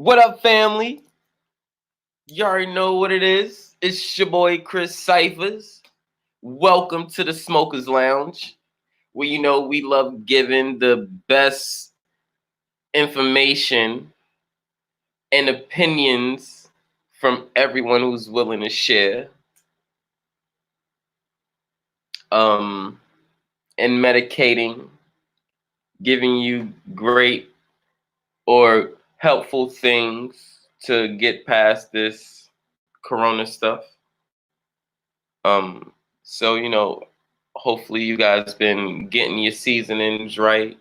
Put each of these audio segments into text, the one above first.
What up, family? You already know what it is. It's your boy Chris Cyphers. Welcome to the Smokers Lounge, where we love giving the best information and opinions from everyone who's willing to share. And medicating, giving you great or helpful things to get past this corona stuff. So hopefully you guys been getting your seasonings right,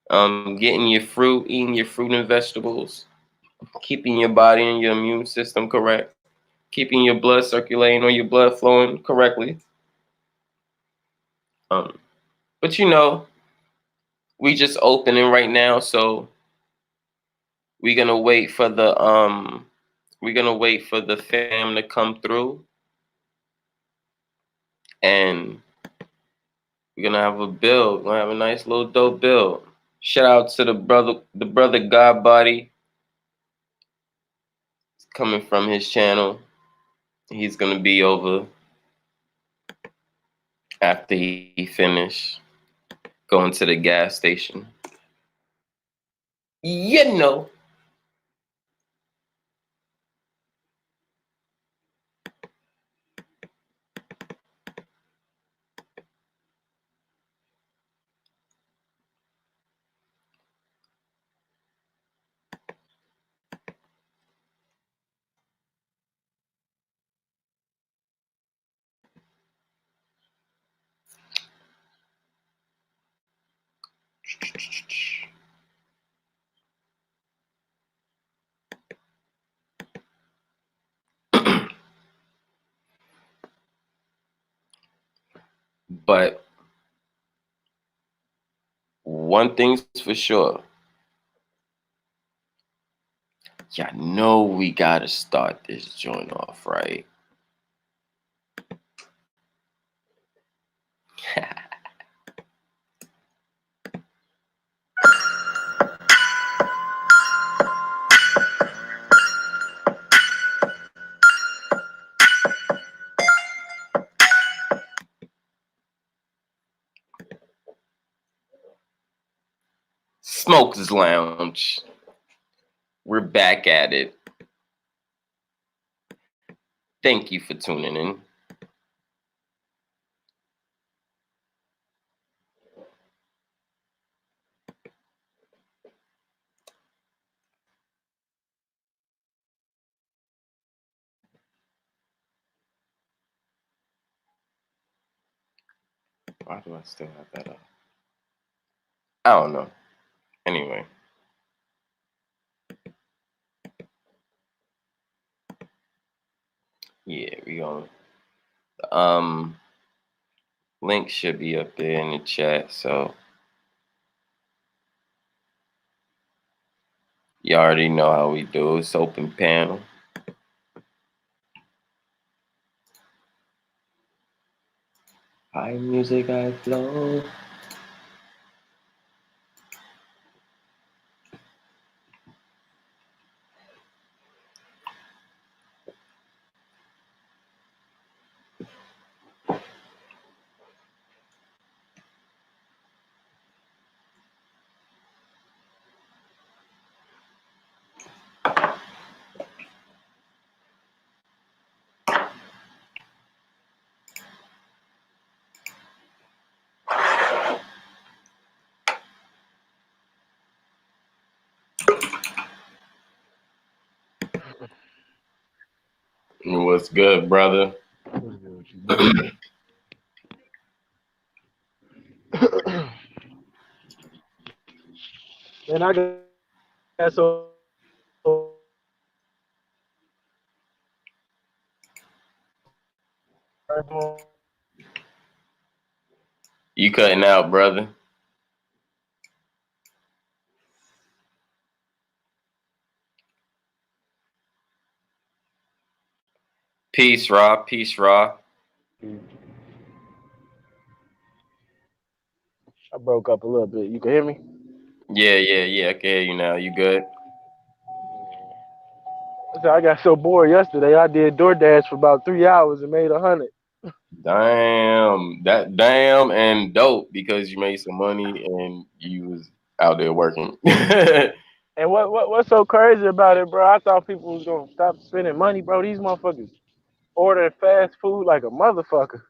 getting your fruit, eating your fruit and vegetables, keeping your body and your immune system correct, keeping your blood circulating or your blood flowing correctly. Um, but we just opening right now, so we're gonna wait for the fam to come through, and we're gonna have a build. We're gonna have a nice little dope build. Shout out to the brother Godbody coming from his channel. He's gonna be over after he finish going to the gas station. You know. But one thing's for sure. Y'all know we gotta start this joint off, right? Smokers Lounge. We're back at it. Thank you for tuning in. Why do I still have that up? I don't know. Anyway. Yeah, we going. Link should be up there in the chat, so you already know how we do. It's open panel. High music, I flow. What's good, brother? What's good with you, man? Man, I got so You cutting out, brother. Peace, Raw. Peace, Raw. I broke up a little bit. You can hear me? Yeah. I can hear you now. You good? So I got so bored yesterday. I did DoorDash for about 3 hours and made 100. Damn and dope because you made some money and you was out there working. And what's so crazy about it, bro? I thought people was gonna stop spending money, bro. These motherfuckers ordering fast food like a motherfucker.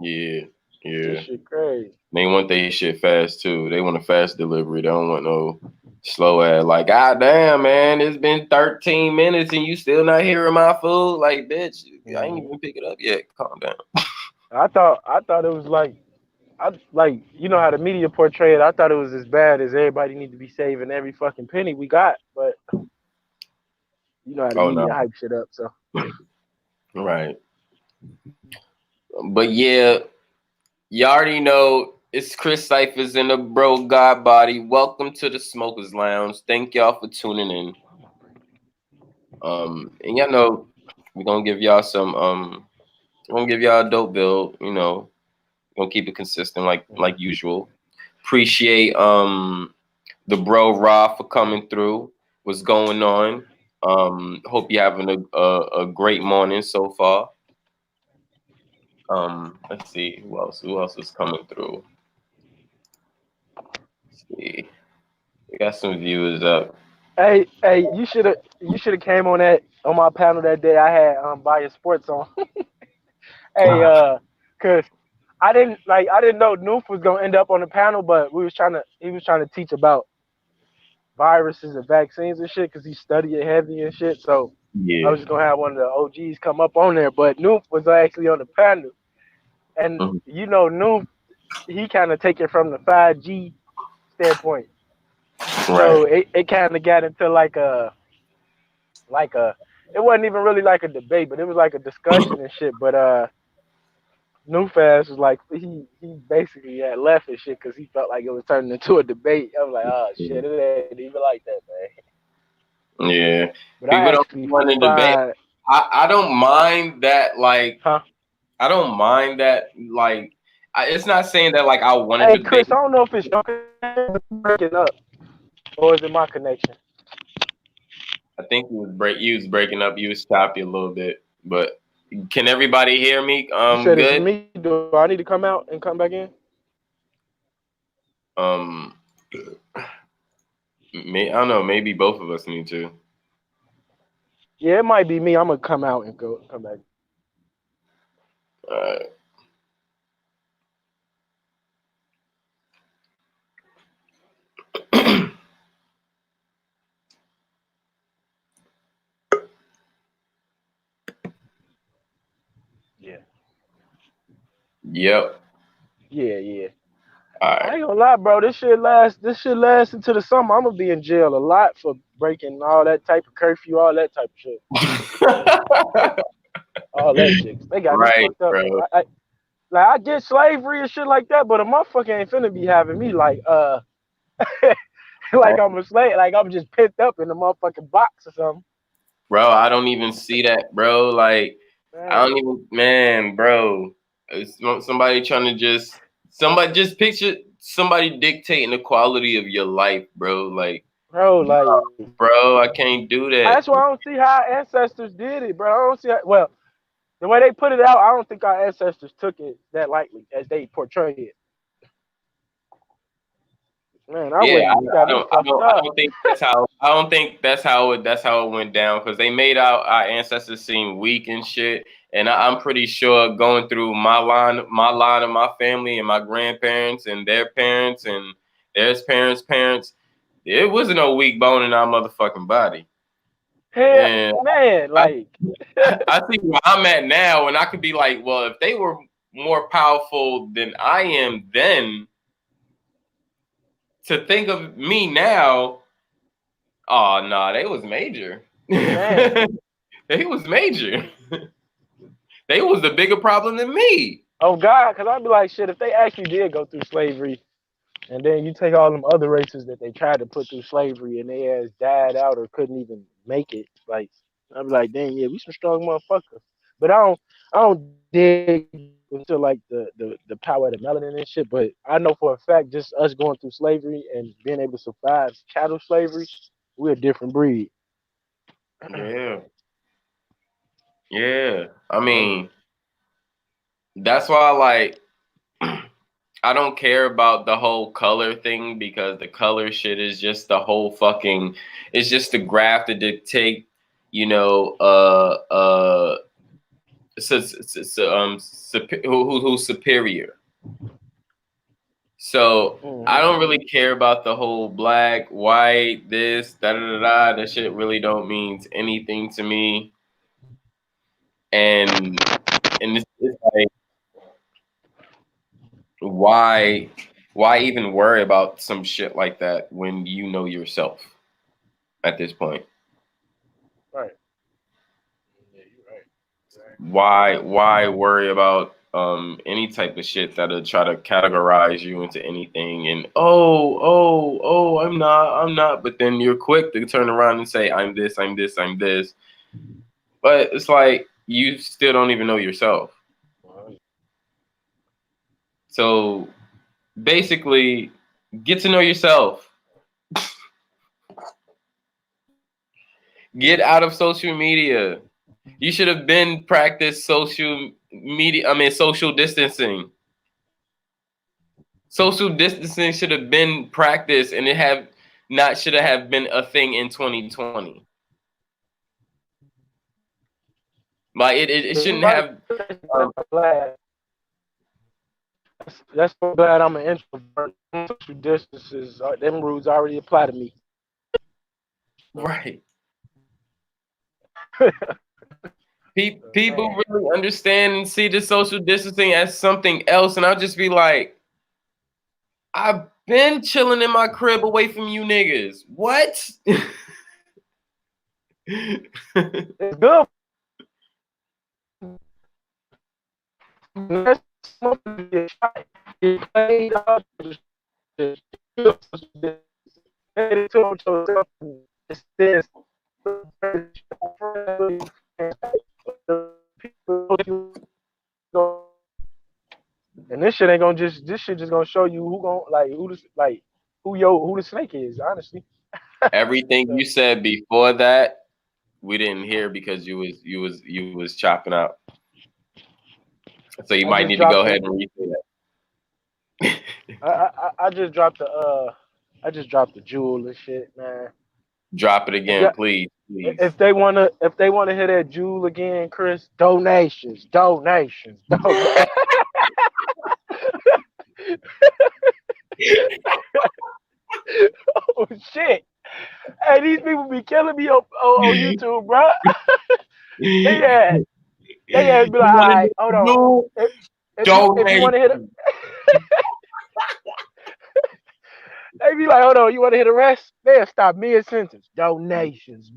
Yeah, This yeah. shit crazy. They want their shit fast too. They want a fast delivery. They don't want no slow ass. Like, God damn, man, it's been 13 minutes and you still not hearing my food. Like, bitch, I ain't Hmm. even pick it up yet. Calm down. I thought it was like you know how the media portray it. I thought it was as bad as everybody need to be saving every fucking penny we got, but you know how the Oh no, media hype shit up. So right. But yeah, you already know it's Chris Cyphers in the Bro God Body. Welcome to the Smokers Lounge. Thank y'all for tuning in. And y'all know we're gonna give y'all some we're gonna give y'all a dope build, you know. We're gonna keep it consistent like usual. Appreciate the bro Ra for coming through. What's going on? Hope you're having a great morning so far. Let's see who else. Who else is coming through? Let's see, we got some viewers up. hey, you should have came on my panel that day. I had Bias Sports on. Hey, cause I didn't know Noof was gonna end up on the panel, but he was trying to teach about viruses and vaccines and shit, cause he studied it heavy and shit. So I Yeah. was just gonna have one of the OGs come up on there, but Noof was actually on the panel, and Mhm. Noof, he kind of take it from the 5G standpoint. So Right. it kind of got into like a it wasn't even really like a debate, but it was like a discussion and shit. But Newfast was like he basically had left and shit because he felt like it was turning into a debate. I was like, oh shit, it ain't even like that, man. Yeah. But I People don't actually want to debate. find, I don't mind that. Like, huh? I don't mind that. Like, it's not saying that like I want to Hey debate. Chris, I don't know if it's your connection breaking up or is it my connection. I think you was breaking up. You was choppy a little bit, but can everybody hear me? You said it's Good. me. Do I need to come out and come back in? Um, I don't know. Maybe both of us need to. Yeah, it might be me. I'm gonna come out and come back. Uh, Yeah. yep. Yeah, yeah. All I right. ain't gonna lie, bro. This shit lasts into the summer. I'm gonna be in jail a lot for breaking all that type of curfew, all that type of shit, all that shit. They got me Right, fucked up. bro. Like I get slavery and shit like that, but a motherfucker ain't finna be having me like like I'm a slave, like I'm just pent up in the motherfucking box or something. Bro, I don't even see that, bro. Like, I Man, don't even, man, bro. Somebody trying to somebody just picture somebody dictating the quality of your life, bro. Like, bro, no, like bro, I can't do that. that's why I don't see how our ancestors did it, bro. I don't see how, well, the way they put it out, I don't think our ancestors took it that lightly as they portray it. Man, I Yeah, wouldn't. You got me fucked I up. don't think that's how. I don't think that's how it went down because they made our ancestors seem weak and shit. And I'm pretty sure going through my line of my family and my grandparents and their parents and their parents, it wasn't no weak bone in our motherfucking body. Hell, And man, I, like, I see where I'm at now, and I could be like, well, if they were more powerful than I am then, to think of me now. Oh no, they was major. man. They was major. They was the bigger problem than me. Oh God, because I'd be like, shit. If they actually did go through slavery, and then you take all them other races that they tried to put through slavery, and they ass died out or couldn't even make it, like, I'd be like, dang, yeah, we some strong motherfuckers. But I don't dig into like the power of the melanin and shit. But I know for a fact, just us going through slavery and being able to survive chattel slavery, we're a different breed. Yeah. Yeah. I Yep. mean, that's why like I don't care about the whole color thing because the color shit is just the whole fucking it's just the graph to dictate, you know, who's superior. So I Mm-hmm. don't really care about the whole black, white, this, da da da da. That shit really don't means anything to me. And it's like why why even worry about some shit like that when you know yourself at this point? Right. Yeah, you're right. Exactly. Why worry about any type of shit that'll try to categorize you into anything and I'm not, but then you're quick to turn around and say I'm this, I'm this, I'm this. But it's like you still don't even know yourself. Well, So basically get to know yourself. Get out of social media. You should have been practiced social distancing. Social distancing should have been practiced and it have not should have been a thing in 2020. Like it shouldn't have um, I'm glad. That's so glad I'm an introvert. Social distances, them rules already apply to me. right. Man, People really understand and see the social distancing as something else, and I'll just be like, I've been chilling in my crib away from you niggas. What? it's good. That's something to try. You played out the yourself. It's this. And this shit ain't gonna just. This shit just gonna show you who gon' like who the like who the snake is. Honestly, Everything you said before that, we didn't hear because you was chopping out. So you I might just need to go dropped the. ahead and replay that. I just dropped the. I just dropped the jewel and shit, man. Drop it If again, y'all, please, please. if they wanna hear that jewel again, Chris, donations. Oh shit! Hey, these people be killing me on You YouTube, bro. They had they had be like, all want to right, hold on. do If you want to hit donation. they be like, hold on, you want to hit a rest? They'll stop mid sentence. Donations.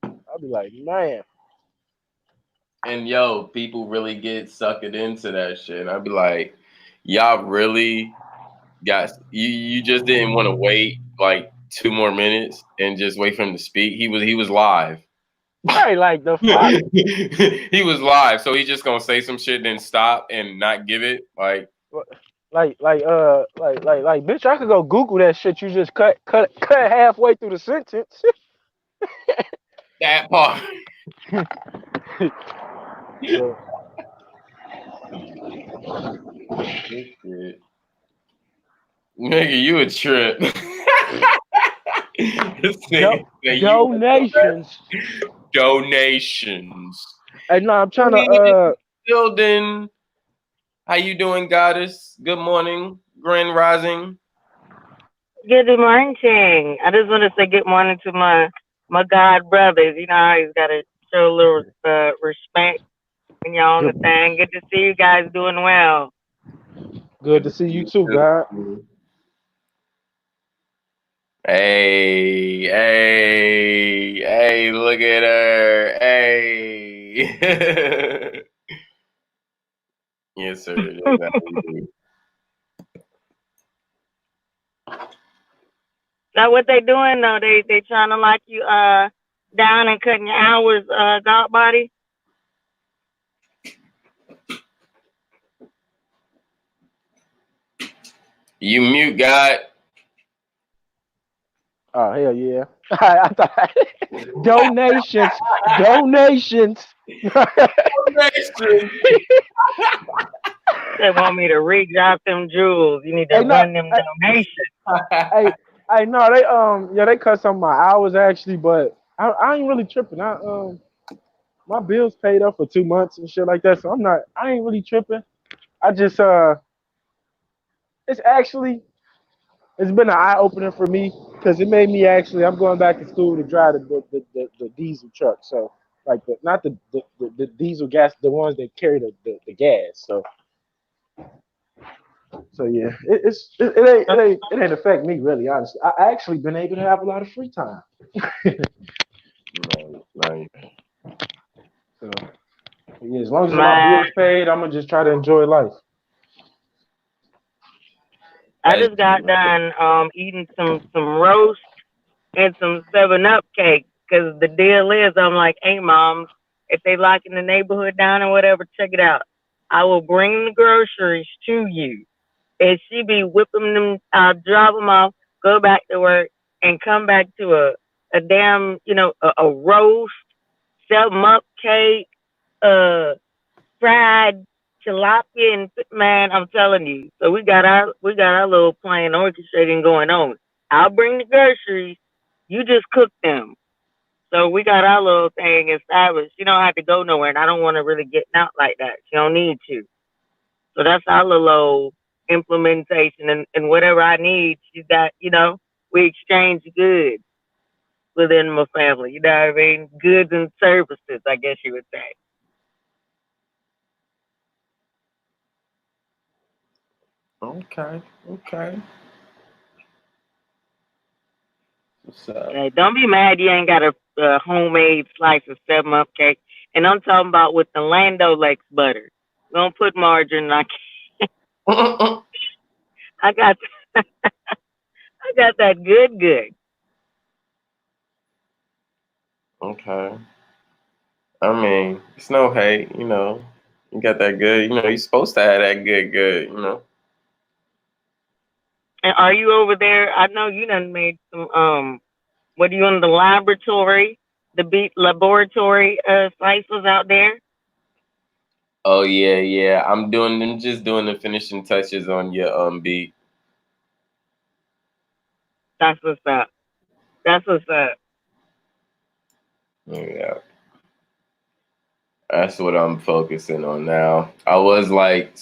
I'll be like, man, And yo, people really get sucked into that shit. And I'd be like, y'all really got you just didn't want to wait like 2 more minutes and just wait for him to speak. He was live. right? Like the fuck? He was live, so he's just gonna say some shit, then stop and not give it. Like Bitch, I could go Google that shit. You just cut halfway through the sentence. that part. So, This shit. Nigga, you a trip. This nigga say you a trip. donations. Donations. Hey, no, I'm trying to. Queen in the building. How you doing, goddess? Good morning, grand rising. Good morning. I just want to say good morning to my god brothers. You know how he's got to show a little respect when you're on the Good, thing. Good to see you guys doing well. good Good to to see see you you too, God. too. Hey, hey, hey, look at her. Hey. Yes, sir. That's how we do. So what they doing though? They trying to lock you down and cutting your hours, God body. You mute, God. Oh hell yeah! I thought donations, donations. Donation. They want me to re-drop them jewels. You need to Hey, no, run them donations. hey, hey, no, yeah, they cut some of my hours actually, but I ain't really tripping. My bills paid up for 2 months and shit like that, so I ain't really tripping. I just it's actually it's been an eye opener for me because it made me actually I'm going back to school to drive the diesel truck, so like not the diesel gas, the ones that carry the gas. So yeah, it ain't affect me really, honestly. I actually been able to have a lot of free time. Nice. So yeah, as long as my Man, bills paid, I'm gonna just try to enjoy life. I As just got done eating some roast and some 7-Up cake. Cause the deal is, I'm like, hey, mom, if they locking the neighborhood down or whatever, check it out. I will bring the groceries to you. And she be whipping them, drop them off, go back to work, and come back to a damn, a roast, 7-Up cake, uh, fried tilapia, and man, I'm telling you. So we got our little plan orchestrating going on. I'll bring the groceries, you just cook them. So we got our little thing established. She don't have to go nowhere, and I don't want to really get out like that. She don't need to. So that's our little old implementation, and whatever I need, she's got. We exchange goods within my family. You know what I mean? Goods and services, I guess you would say. okay. What's up? Hey, don't be mad you ain't got a homemade slice of 7-Up cake. And I'm talking about with the Lando Lakes butter. We don't put margarine. I got I got that good. Okay. I mean, it's no hate, You got that good, you're supposed to have that good. And are you over there? I know you done made some. What are you in the laboratory? The beat laboratory slices out there. Oh yeah. I'm just doing the finishing touches on your beat. That's what's up. That's what's up. Yeah. That's what I'm focusing on now. I was like,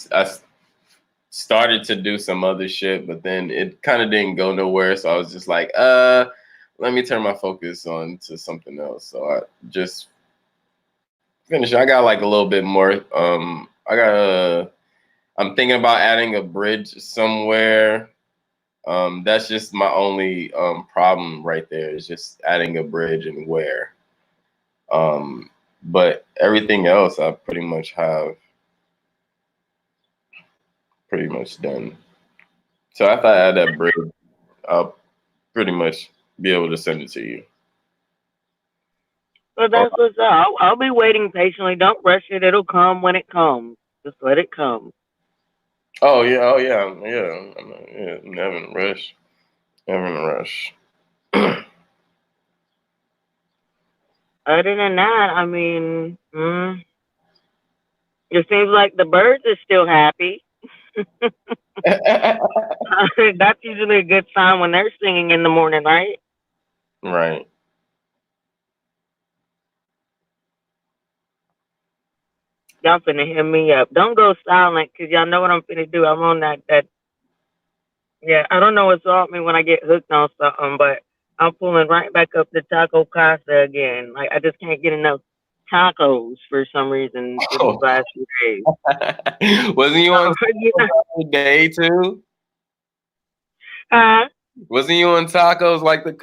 started to do some other shit, but then it kind of didn't go nowhere. So I was just like, let me turn my focus on to something else. So I just finished. I got like a little bit more. I'm thinking about adding a bridge somewhere. That's just my only problem right there is just adding a bridge and where. Um, but everything else I pretty much have pretty much done. So after I add that bridge, I'll pretty much be able to send it to you. So Or, that's what's up. I'll be waiting patiently. Don't rush it. It'll come when it comes. Just let it come. yeah. Never in a rush. Never in a rush. Other than that, I mean, it seems like the birds are still happy. That's usually a good sign when they're singing in the morning, right? Right. Y'all finna hit me up. Don't go silent, cause y'all know what I'm finna do. I'm on that. Yeah, I don't know what's wrong with me when I get hooked on something, but I'm pulling right back up to Taco Casa again. Like I just can't get enough tacos for some reason for these Oh. last few days. Wasn't you on You know, tacos the other day too? uh, Wasn't you on tacos like a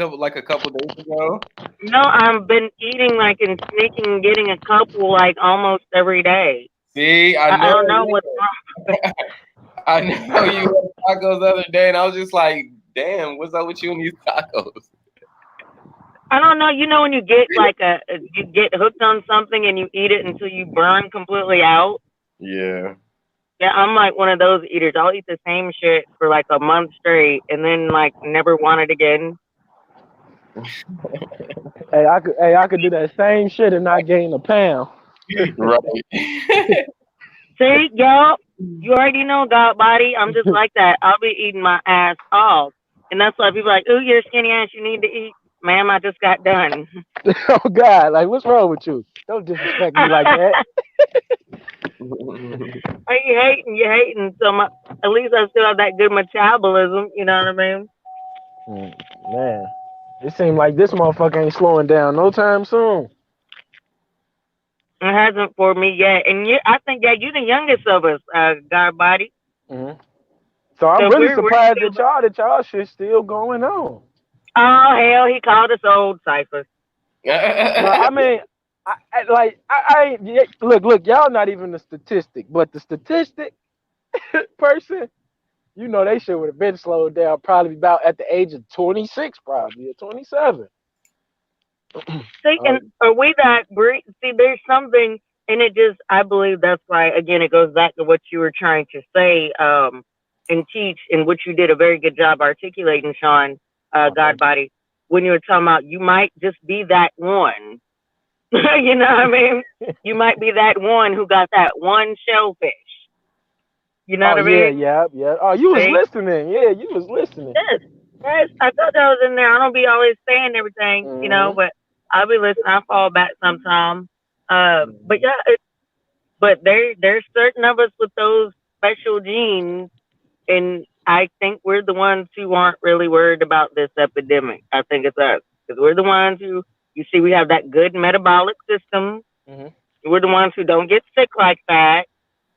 couple days ago? no, I've been eating like and sneaking and getting a couple like almost every day. See, I don't know what's wrong. I know you had tacos the other day, and I was just like, "Damn, what's up with you and these tacos?" I don't know. You know when you get like you get hooked on something and you eat it until you burn completely out. Yeah. Yeah, I'm like one of those eaters. I'll eat the same shit for like a month straight and then like never want it again. I could do that same shit and not gain a pound. Right. See, y'all, you already know, God body. I'm just like that. I'll be eating my ass off, and that's why people are like, "Ooh, you're skinny ass. You need to eat." Ma'am, I just got done. Oh God, like what's wrong with you? Don't disrespect me like that. You hating. So at least I still have that good metabolism. You know what I mean? Man, it seems like this motherfucker ain't slowing down no time soon. It hasn't for me yet, and I think you're the youngest of us, God body. hmm So I'm So really we're surprised still. that y'all shit still going on. Oh hell, he called us old ciphers. No, I mean, I ain't look, y'all not even the statistic, but the statistic person, you know, they shit would have been slowed down probably about at the age of 26, probably or 27. See, Uh, and are we that breed? See, there's something, and it just, I believe that's why, again, it goes back to what you were trying to say and teach, and which you did a very good job articulating, Sean, okay. Godbody, when you were talking about you might just be that one. You know what I mean? You might be that one who got that one shellfish. You know Oh what I yeah, mean? yeah, yeah. Oh, you was See? listening. Yeah, you was listening. Yes. Yes. I thought that was in there. I don't be always saying everything, hmm but I'll be listening. I fall back sometime. But hmm yeah, but there's certain of us with those special genes, and I think we're the ones who aren't really worried about this epidemic. I think it's us because we're the ones who you see we have that good metabolic system. hmm We're the ones who don't get sick like that.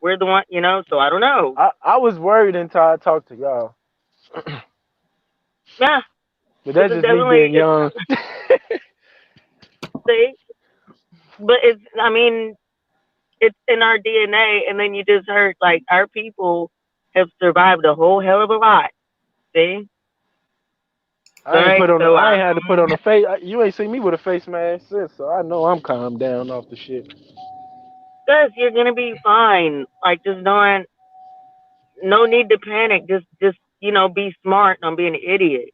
We're the one, So I don't know. I was worried until I talked to y'all, Yeah, but this that's is just me definitely being young. see, but I mean, it's in our DNA. And then you just heard like our people have survived a whole hell of a lot. See, all right. So I ain't had to put on a face. You ain't seen me with a face mask since, so I know I'm calmed down off the shit. guys, you're gonna be fine. Like just don't, no need to panic. Just be smart. Don't be an idiot.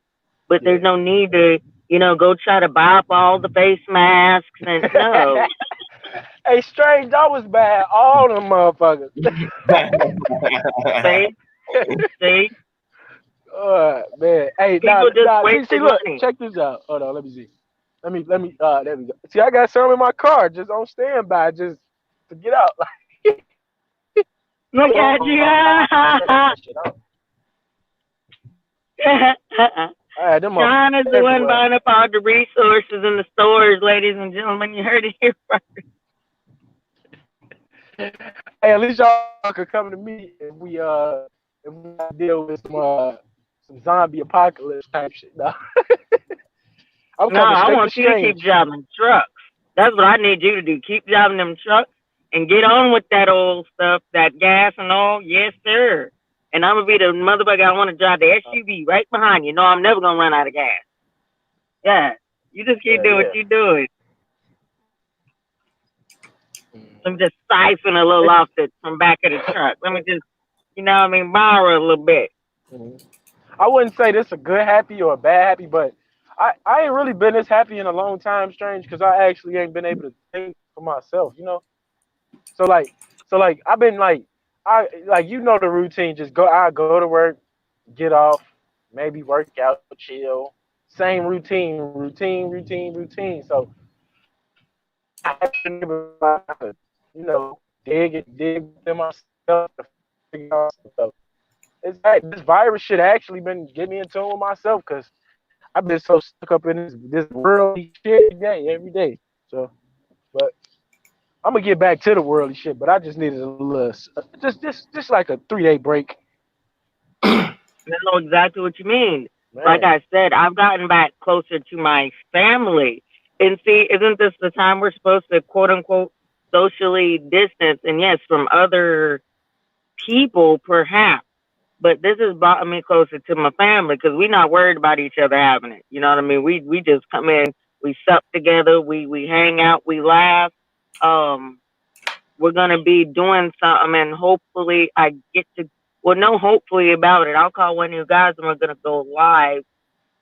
But there's Yeah. no need to go try to buy up all the face masks and no. Hey, Strange, that was bad. All them motherfuckers. See, see, Man. Hey, people just see, wasted look, money. check this out. Hold on, let me see. There we go. See, I got some in my car, just on standby, just to get out. Look at you. I had them Sean is the one everywhere. buying up all the resources in the stores, ladies and gentlemen. You heard it here first. Hey, at least y'all could come to me if we got to deal with some zombie apocalypse type shit. No. I'm No, coming I straight to want you to keep Strange. driving trucks. That's what I need you to do. Keep driving them trucks and get on with that old stuff, that gas and all. Yes, sir. And I'm gonna be the motherfucker. I want to drive the SUV right behind you. No, I'm never gonna run out of gas. Yeah, you just keep Yeah, doing what yeah. you're doing. Let me Mhm. just siphon a little It's, off the from back of the truck. Let me just, borrow a little bit. mhm. I wouldn't say this a good happy or a bad happy, but I ain't really been this happy in a long time, Strange, because I actually ain't been able to think for myself, you know. So like, I've been the routine. Just I go to work, get off, maybe work out, chill. Same routine. So I haven't been able to, dig within myself to figure out some stuff. This virus shit actually been getting me in tune with myself because I've been so stuck up in this worldly shit every day. So, but I'm gonna get back to the worldly shit. But I just needed a little, just like a 3 day break, I know exactly what you mean. Like man. I said, I've gotten back closer to my family. And see, isn't this the time we're supposed to quote unquote socially distance? And yes, from other people, perhaps. But this has brought me closer to my family because we're not worried about each other having it. You know what I mean? We just come in, we sup together, we hang out, we laugh. Um, we're gonna be doing something, and hopefully, I get to. Well, no, hopefully about it. I'll call one of you guys, and we're gonna go live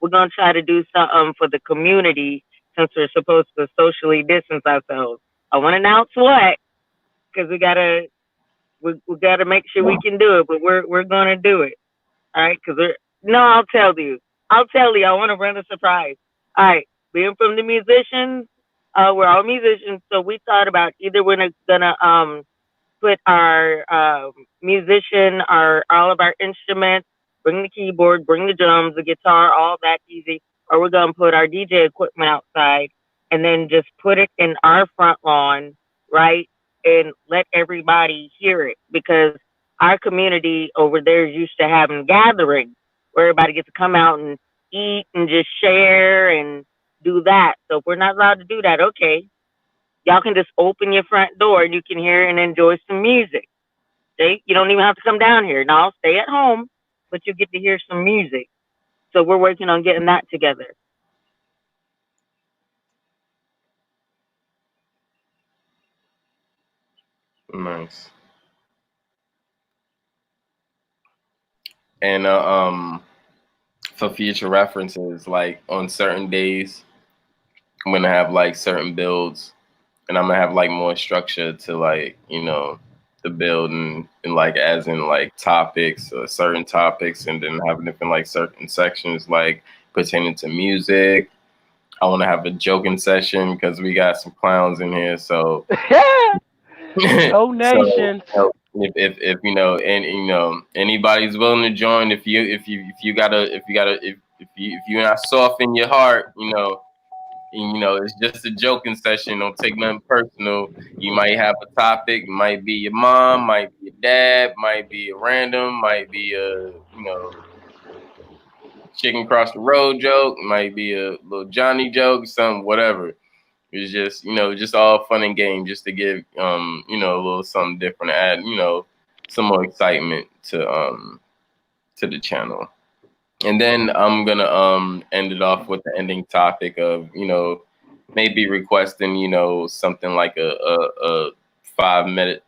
we're gonna try to do something for the community since we're supposed to socially distance ourselves. I want to announce what because we gotta make sure we can do it, but we're gonna do it. All right, because no, I'll tell you. I'll tell you. I want to run a surprise. All right, being from the musicians, we're all musicians, so we thought about either we're gonna put our musician, our all of our instruments, bring the keyboard, bring the drums, the guitar, all that easy, or we're gonna put our DJ equipment outside and then just put it in our front lawn, right, and let everybody hear it because our community over there is used to having gatherings where everybody gets to come out and eat and just share and do that. So if we're not allowed to do that, okay, y'all can just open your front door and you can hear and enjoy some music. See, you don't even have to come down here. Now stay at home, but you get to hear some music. So we're working on getting that together. Nice. And for future references, like on certain days, I'm gonna have like certain builds, and I'm gonna have like more structure to like the build and like as in like topics or certain topics, and then having different like certain sections like pertaining to music. I want to have a joking session because we got some clowns in here, so so Donations. if and anybody's willing to join, if you gotta if you're not soft in your heart, and, it's just a joking session. Don't take nothing personal. You might have a topic. Might be your mom. Might be your dad. Might be a random. Might be a chicken cross the road joke. Might be a little Johnny joke. Something whatever. It's just just all fun and game, just to give a little something different, to add some more excitement to the channel. And then I'm gonna end it off with the ending topic of maybe requesting something like a 5 minute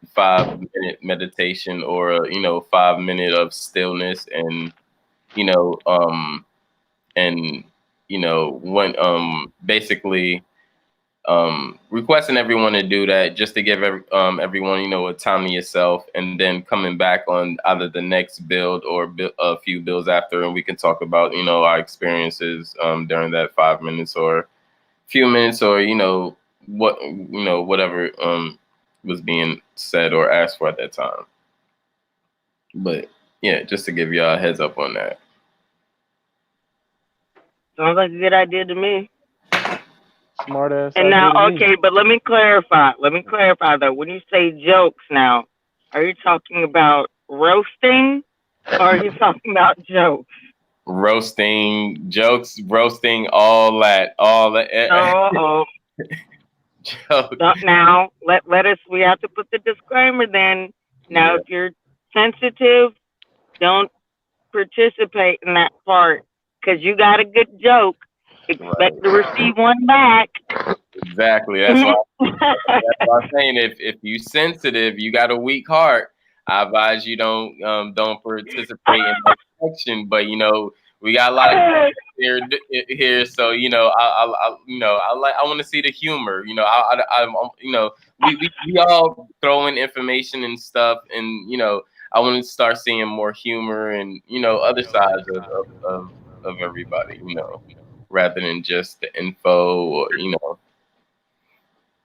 meditation, or a 5 minute of stillness, and you know um and when basically requesting everyone to do that, just to give everyone a time to yourself, and then coming back on either the next build or a few builds after, and we can talk about our experiences during that 5 minutes or few minutes, or whatever was being said or asked for at that time. But yeah, just to give y'all a heads up on that. Sounds like a good idea to me. Smart ass And idea now, to me. okay, but let me clarify. Let me clarify though. When you say jokes now, are you talking about roasting or are you talking about jokes? Roasting, jokes, roasting, all that. Oh, Joke. now let us. We have to put the disclaimer. Then now, Yeah, if you're sensitive, don't participate in that part because you got a good joke. Expect right. to receive one back. Exactly. That's why I'm saying, if you sensitive, you got a weak heart. I advise you don't participate in that section. But we got a lot of here, so I want to see the humor. We all throw in information and stuff, and I want to start seeing more humor and other sides of everybody. Rather than just the info, or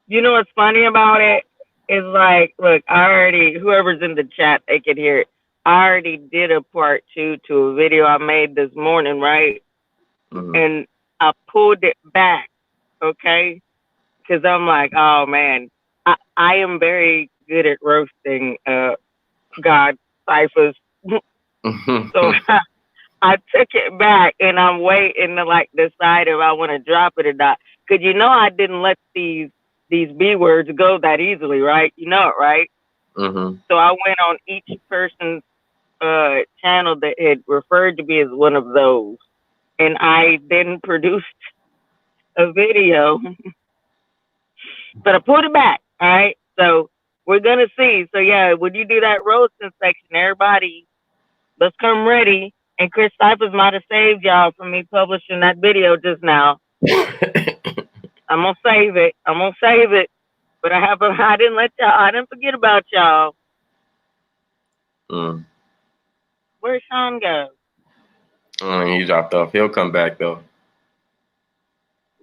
You know what's funny about it is like, look, I already whoever's in the chat they can hear it. I already did a part two to a video I made this morning, right? Mhm. And I pulled it back, okay? Because I'm like, oh man, I am very good at roasting God ciphers. So I took it back and I'm waiting to like decide if I want to drop it or not. Because I didn't let these B words go that easily, right? You know it, right? Mhm. So I went on each person's channel that had referred to me as one of those, and I then produced a video, but I pulled it back. All right, so we're gonna see. So yeah, when you do that roasting section, everybody, let's come ready And Chris Cyphers might have saved y'all from me publishing that video just now. I'm gonna save it. I'm gonna save it. But I didn't let y'all. I didn't forget about y'all. Where'd Sean go? He dropped off. He'll come back though.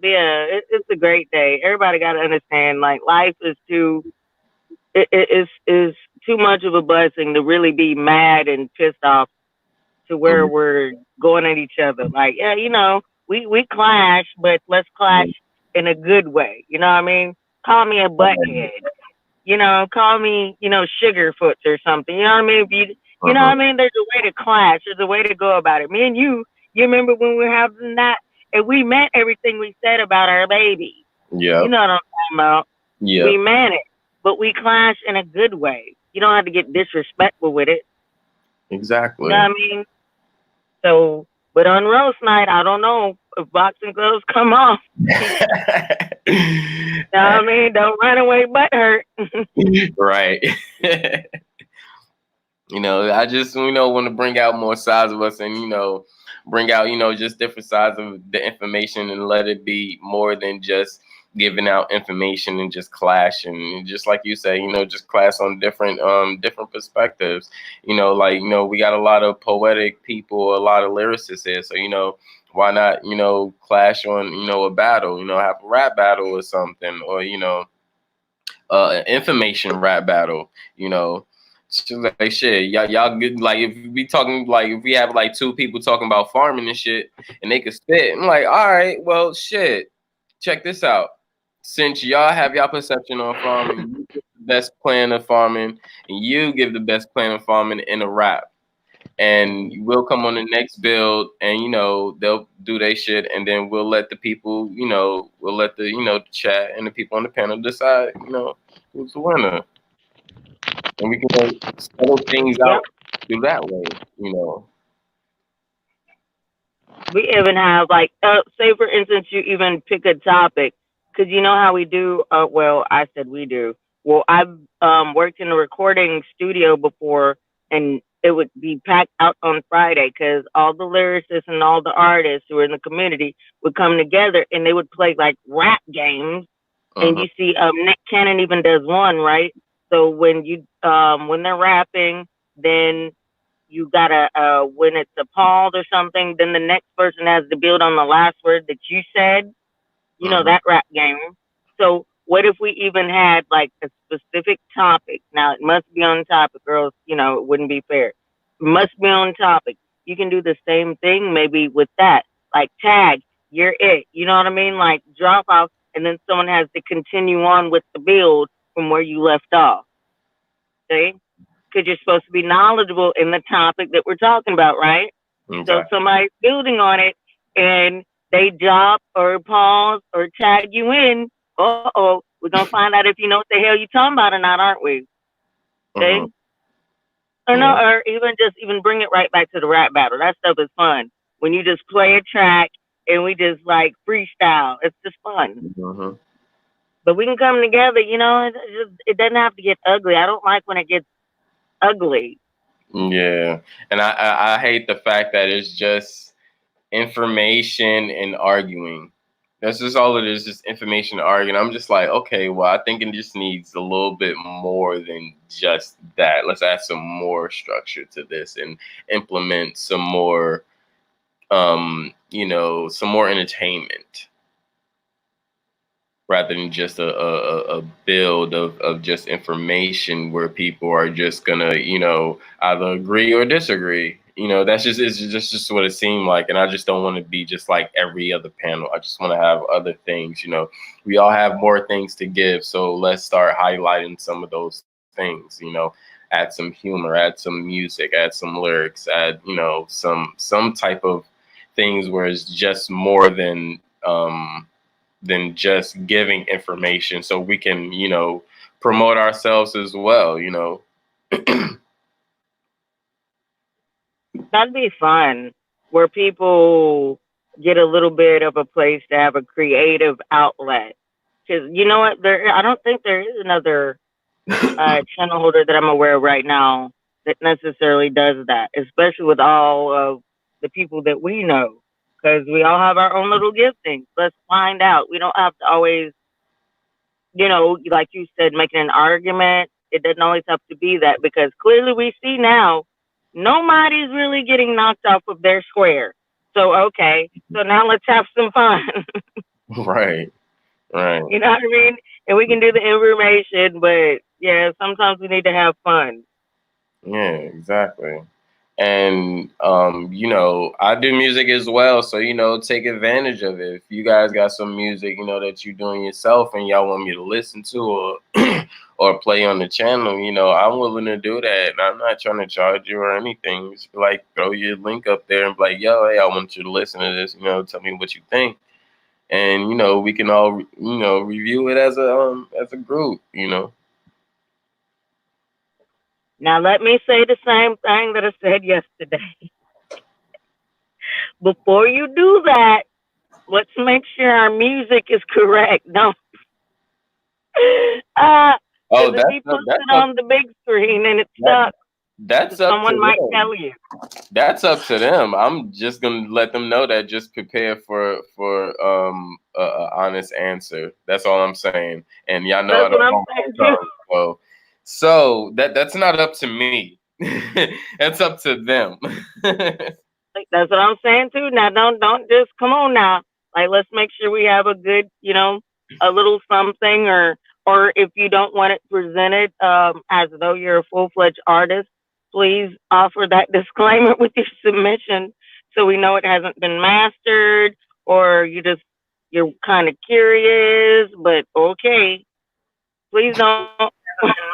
Yeah, it's a great day. Everybody got to understand, like, life is is too much of a blessing to really be mad and pissed off to where we're going at each other. Like, yeah, we clash, but let's clash in a good way. You know what I mean? Call me a butthead. Call me, Sugarfoots or something. You know what I mean? You know what I mean? There's a way to clash. There's a way to go about it. Me and you remember when we were having that, and we meant everything we said about our baby. Yeah. You know what I'm talking about? Yeah. We meant it, but we clash in a good way. You don't have to get disrespectful with it. Exactly. You know what I mean? So, but on roast night, I don't know if boxing gloves come off. You know what I mean? Don't run away butt hurt. Right. I just, want to bring out more sides of us and, bring out, just different sides of the information and let it be more than just giving out information and just clash. And just like you say, just clash on different perspectives. We got a lot of poetic people, a lot of lyricists here. So, why not, clash on, a battle, have a rap battle or something, or, an information rap battle, like shit, y'all good. Like if we talking, like if we have like two people talking about farming and shit, and they could spit, I'm like, all right, well, shit, check this out. Since y'all have y'all perception on farming, you give the best plan of farming, and you give the best plan of farming in a rap, and we'll come on the next build, and they'll do their shit, and then we'll let the people, we'll let the chat and the people on the panel decide, who's the winner. And we can settle things out through that way, We even have like, say for instance, you even pick a topic, because you know how we do. Well, I said we do. Well, I've worked in a recording studio before, and it would be packed out on Friday because all the lyricists and all the artists who are in the community would come together and they would play like rap games. And you see, Nick Cannon even does one, right? So when they're rapping, then you gotta when it's appalled or something, then the next person has to build on the last word that you said. That rap game. So what if we even had like a specific topic? Now it must be on topic, girls. It wouldn't be fair. It must be on topic. You can do the same thing maybe with that. Like tag, you're it. You know what I mean? Like drop off, and then someone has to continue on with the build from where you left off. See? Because you're supposed to be knowledgeable in the topic that we're talking about, right? Okay. So somebody's building on it, and they drop or pause or tag you in. We're gonna find out if you know what the hell you're talking about or not, aren't we? Okay. Or no, or even bring it right back to the rap battle. That stuff is fun when you just play a track and we just like freestyle. It's just fun. But we can come together. It doesn't have to get ugly. I don't like when it gets ugly. Yeah, and I hate the fact that it's just information and arguing. That's just all it is, just information and arguing. I'm just like, okay, well, I think it just needs a little bit more than just that. Let's add some more structure to this and implement some more, some more entertainment, rather than just a build of just information where people are just gonna, either agree or disagree. That's just what it seemed like. And I just don't want to be just like every other panel. I just want to have other things, we all have more things to give. So let's start highlighting some of those things, add some humor, add some music, add some lyrics, add, some type of things where it's just more than just giving information, so we can, promote ourselves as well, That'd be fun, where people get a little bit of a place to have a creative outlet. Because you know what, I don't think there is another channel holder that I'm aware of right now that necessarily does that, especially with all of the people that we know, because we all have our own little giftings. Let's find out. We don't have to always, like you said, making an argument. It doesn't always have to be that, because clearly we see now nobody's really getting knocked off of their square. So, okay, so now let's have some fun. Right. Right. You know what I mean? And we can do the information, but yeah, sometimes we need to have fun. Yeah, exactly. And I do music as well, so take advantage of it. If you guys got some music, that you're doing yourself and y'all want me to listen to or or play on the channel, I'm willing to do that. And I'm not trying to charge you or anything. Just like throw your link up there and be like, yo, hey, I want you to listen to this, tell me what you think. And we can all review it as a group. Now, let me say the same thing that I said yesterday. Before you do that, let's make sure our music is correct. No. Oh, If he puts it on the big screen and it sucks, that's up someone to might them. tell you. That's up to them. I'm just gonna let them know that. Just prepare for a honest answer. That's all I'm saying. And y'all know I That's what I'm don't saying want too. so that's not up to me. That's up to them. That's what I'm saying too. Now, don't just come on now. Like, let's make sure we have a good, a little something, or if you don't want it presented as though you're a full-fledged artist, please offer that disclaimer with your submission so we know it hasn't been mastered, or you're kind of curious, but okay. Please don't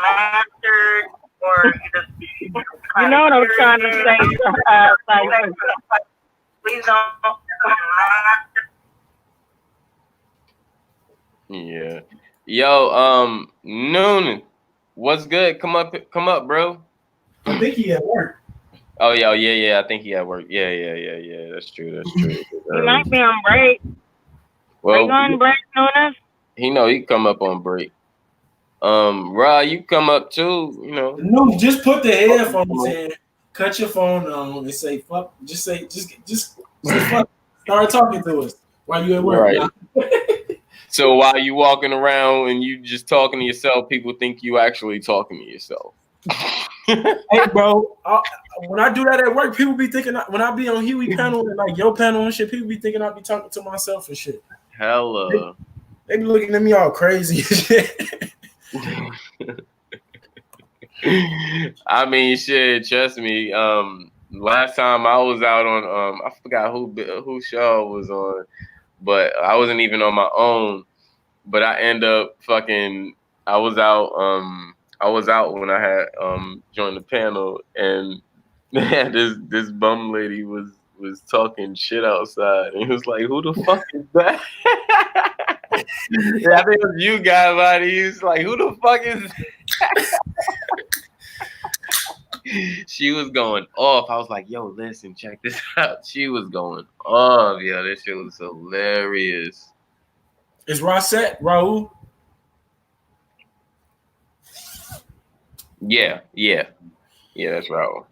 mastered, or you know what I'm trying to say. Please don't. Yeah. Yo, Noon, what's good? Come up, bro. I think he at work. Oh yeah. I think he at work. Yeah. That's true. He might be on break. Well, are you on break, Nunes? He can come up on break. Ra, you come up too. No, just put the headphones in, cut your phone on, and say fuck. Just say fuck. Start talking to us while you at work. Right. So while you walking around and you just talking to yourself, people think you actually talking to yourself. Hey, bro, when I do that at work, people be thinking when I be on Huey panel and like your panel and shit, people be thinking I be talking to myself and shit. Hella. They be looking at me all crazy and shit. I mean, shit. Trust me. Last time I was out on I forgot who show I was on, but I wasn't even on my own. But I end up fucking. I was out when I had joined the panel, and this bum lady was talking shit outside, and he was like, "Who the fuck is that?" Yeah, I think it was you, guy, buddy. He was like, "Who the fuck is?" She was going off. I was like, "Yo, listen, check this out." She was going off. Yeah, this shit was hilarious. Is Rosette Raul? Yeah, that's Raul.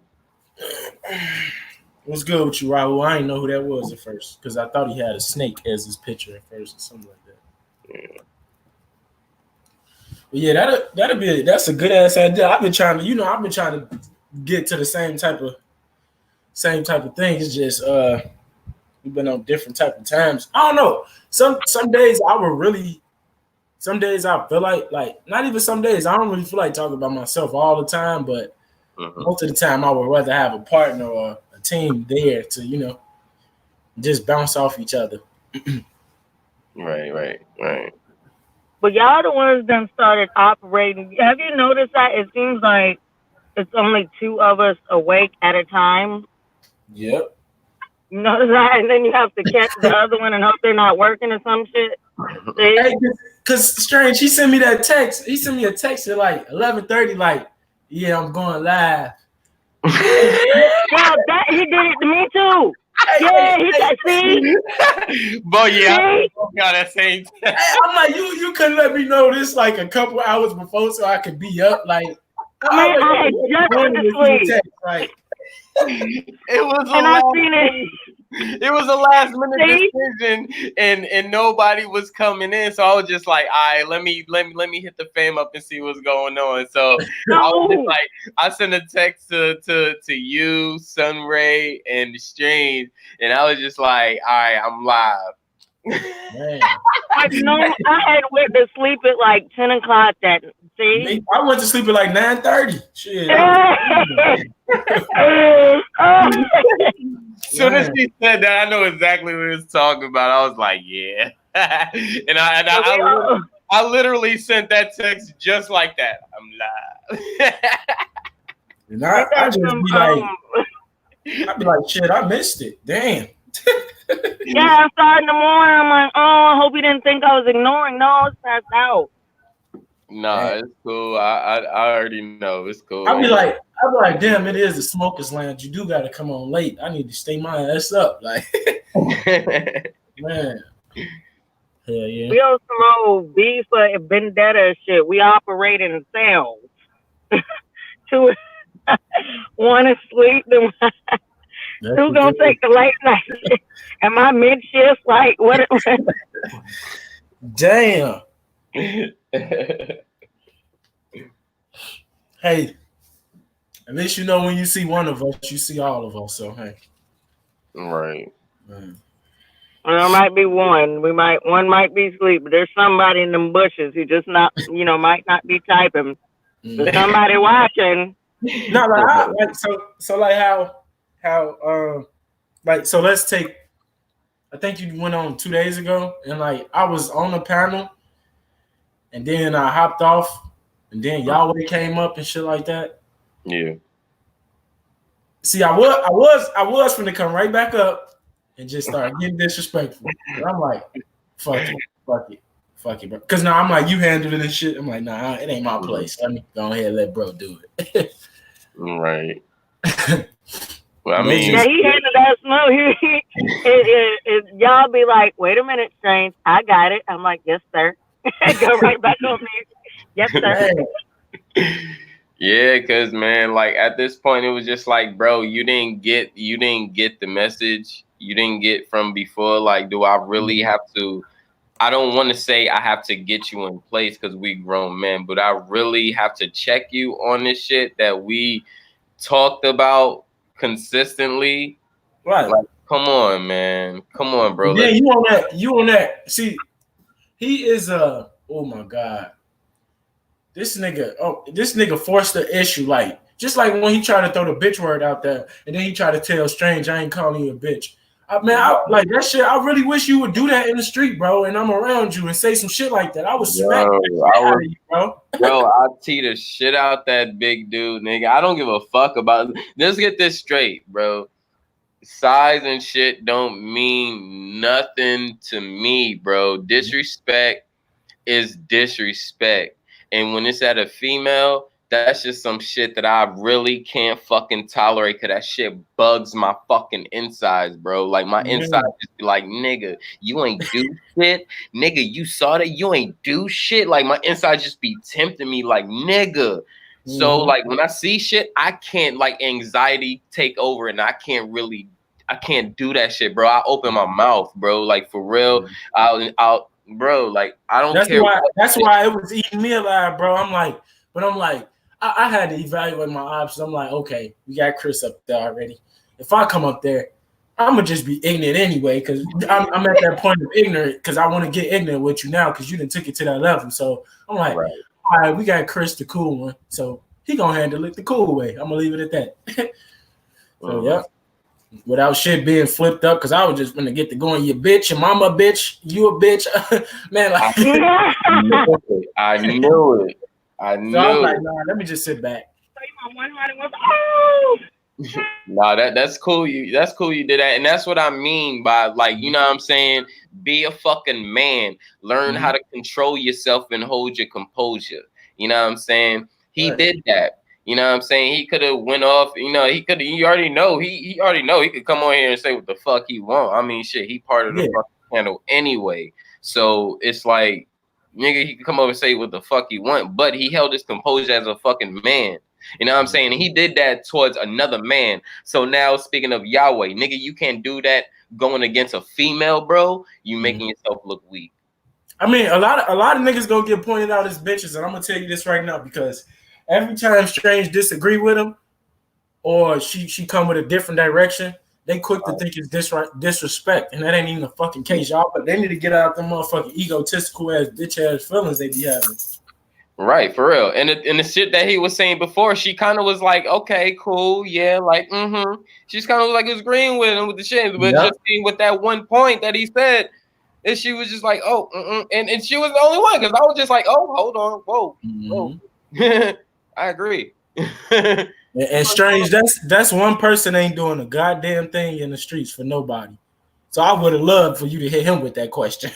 What's good with you, Raul? I didn't know who that was at first because I thought he had a snake as his picture at first or something like that. Yeah. But yeah, that's a good ass idea. I've been trying to get to the same type of thing. It's just we've been on different type of times. I don't know. Some days some days I feel like not even some days I don't really feel like talking about myself all the time, but most of the time I would rather have a partner or a team there to just bounce off each other. Right. But y'all the ones that started operating. Have you noticed that? It seems like it's only two of us awake at a time. Yep. You notice that? And then you have to catch the other one and hope they're not working or some shit. Hey, because Strange, he sent me that text. He sent me a text at like 11:30, like, yeah, I'm going live. Yeah, he did it to me too. Yeah, he got see. But yeah, I got that same text. Hey, I'm like, you couldn't let me know this like a couple hours before so I could be up. Like, I had just went to sleep. Like, It was a And I last seen it. it was a last minute See? decision, and nobody was coming in. So I was just like, all right, let me hit the fam up and see what's going on. So I was just No. like, I sent a text to you, Sunray, and the stream, and I was just like, all right, I'm live. Man. Like, no, I had went to sleep at like 10 o'clock that, see? I went to sleep at like 9:30. Shit. Soon as she said that, I know exactly what he was talking about. I was like, yeah. and I literally sent that text just like that. I'm live. And I just be like, I'd be like, shit, I missed it. Damn. Yeah, I started in the morning. I'm like, oh, I hope you didn't think I was ignoring. No, I was passed out. Nah, it's cool. I already know it's cool. I'd be like, damn, it is the smokers lounge. You do gotta come on late. I need to stay my ass up. Like, man. Hell yeah. We on some old beef vendetta shit. We operate in cells. Two, one is sleep, then who gonna take the late night? Am I mid shift? Like what? Damn. Hey, at least you know when you see one of us, you see all of us. So hey. Right. Man. Well, there might be one. One might be asleep, but there's somebody in them bushes who just not, might not be typing. There's somebody watching. No, like how like so let's take. I think you went on 2 days ago, and like I was on a panel, and then I hopped off, and then Yahweh came up and shit like that. Yeah. See, I was finna come right back up and just start getting disrespectful. But I'm like, fuck it, bro. Because now I'm like, you handled it and shit. I'm like, nah, it ain't my place. Let me go ahead and let bro do it. Right. Well, I mean, yeah, he handled that smooth. Y'all be like, wait a minute, Strange, I got it. I'm like, yes, sir. Go right back on me. Yes, sir. Yeah, cause man, like at this point, it was just like, bro, you didn't get the message. You didn't get from before. Like, do I really have to? I don't want to say I have to get you in place because we grown men, but I really have to check you on this shit that we talked about consistently. Right. Like, come on, man. Come on, bro. Yeah, you on that. See, he is oh my God. This nigga forced the issue, like just like when he tried to throw the bitch word out there, and then he tried to tell Strange, I ain't calling you a bitch. I like that shit. I really wish you would do that in the street, bro. And I'm around you and say some shit like that. I would smack the shit out of you, bro. Yo, I'll tee the shit out that big dude, nigga. I don't give a fuck about it. Let's get this straight, bro. Size and shit don't mean nothing to me, bro. Disrespect is disrespect. And when it's at a female, that's just some shit that I really can't fucking tolerate because that shit bugs my fucking insides, bro. Like my insides just be like, nigga, you ain't do shit. Nigga, you saw that you ain't do shit. Like my insides just be tempting me like, nigga. So like when I see shit, I can't like anxiety take over and I can't do that shit, bro. I open my mouth, bro. Like for real, I'll bro, like I don't care. That's why it was eating me alive, bro. I'm like, I had to evaluate my options. I'm like, okay, we got Chris up there already. If I come up there, I'm gonna just be ignorant anyway, because I'm at that point of ignorant because I want to get ignorant with you now because you didn't took it to that level. So I'm like, all right, we got Chris the cool one, so he gonna handle it the cool way. I'm gonna leave it at that. So yeah. Without shit being flipped up, because I was just gonna get to going, you bitch, your mama a bitch, you a bitch, man. Like, I knew it. I knew. So I was like, nah, let me just sit back. Nah, that's cool. That's cool. You did that, and that's what I mean by like, you know what I'm saying. Be a fucking man. Learn how to control yourself and hold your composure. You know what I'm saying. He did that. You know what I'm saying? He could have went off, he already know. He already know he could come on here and say what the fuck he want. I mean, shit, he part of the fucking panel anyway. So it's like, nigga, he could come over and say what the fuck he want, but he held his composure as a fucking man. You know what I'm saying? And he did that towards another man. So now, speaking of Yahweh, nigga, you can't do that going against a female, bro. You making yourself look weak. I mean, a lot of niggas gonna get pointed out as bitches, and I'm gonna tell you this right now because every time Strange disagree with him or she come with a different direction, they quick to think it's disrespect, and that ain't even a fucking case, y'all. But they need to get out them motherfucking egotistical ass bitch ass feelings they be having. Right, for real. And the shit that he was saying before, she kind of was like, okay, cool, yeah, like, She's kind of like agreeing with him with the shit, but just seeing with that one point that he said, and she was just like, and she was the only one because I was just like, oh, hold on, whoa. I agree. And Strange, that's one person ain't doing a goddamn thing in the streets for nobody. So I would have loved for you to hit him with that question.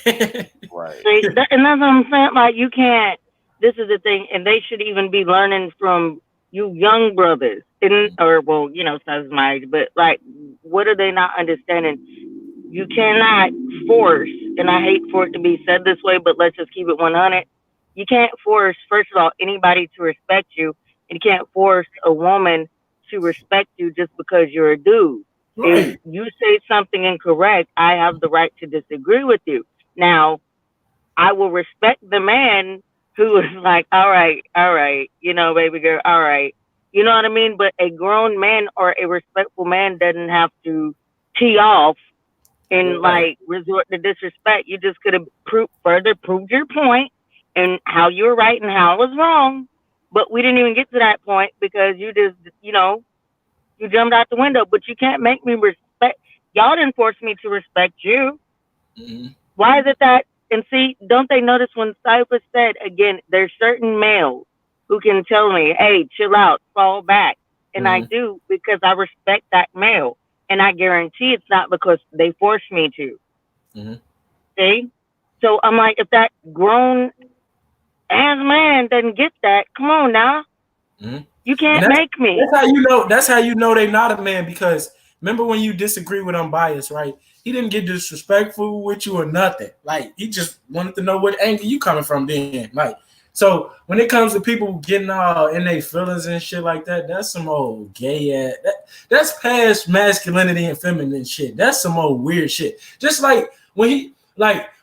Right. And that's what I'm saying. Like, you can't. This is the thing, and they should even be learning from you young brothers, that's my age. But like, what are they not understanding? You cannot force, and I hate for it to be said this way, but let's just keep it 100. You can't force, first of all, anybody to respect you, and you can't force a woman to respect you just because you're a dude. Right. If you say something incorrect, I have the right to disagree with you. Now, I will respect the man who is like, all right, baby girl, all right. You know what I mean? But a grown man or a respectful man doesn't have to tee off and resort to disrespect. You just could have further proved your point and how you were right and how I was wrong. But we didn't even get to that point because you just, you jumped out the window. But you can't make me respect. Y'all didn't force me to respect you. Mm-hmm. Why is it that? And see, don't they notice when Cypher said, again, there's certain males who can tell me, hey, chill out, fall back. And I do because I respect that male. And I guarantee it's not because they forced me to. See? So I'm like, if that grown ass man doesn't get that, come on now. You can't make me. That's how you know they not a man, because remember when you disagree with Unbiased, right? He didn't get disrespectful with you or nothing. Like, he just wanted to know what angle you coming from then. Like, so when it comes to people getting all in their feelings and shit like that, that's some old gay ass. That's past masculinity and feminine shit. That's some old weird shit. Just like when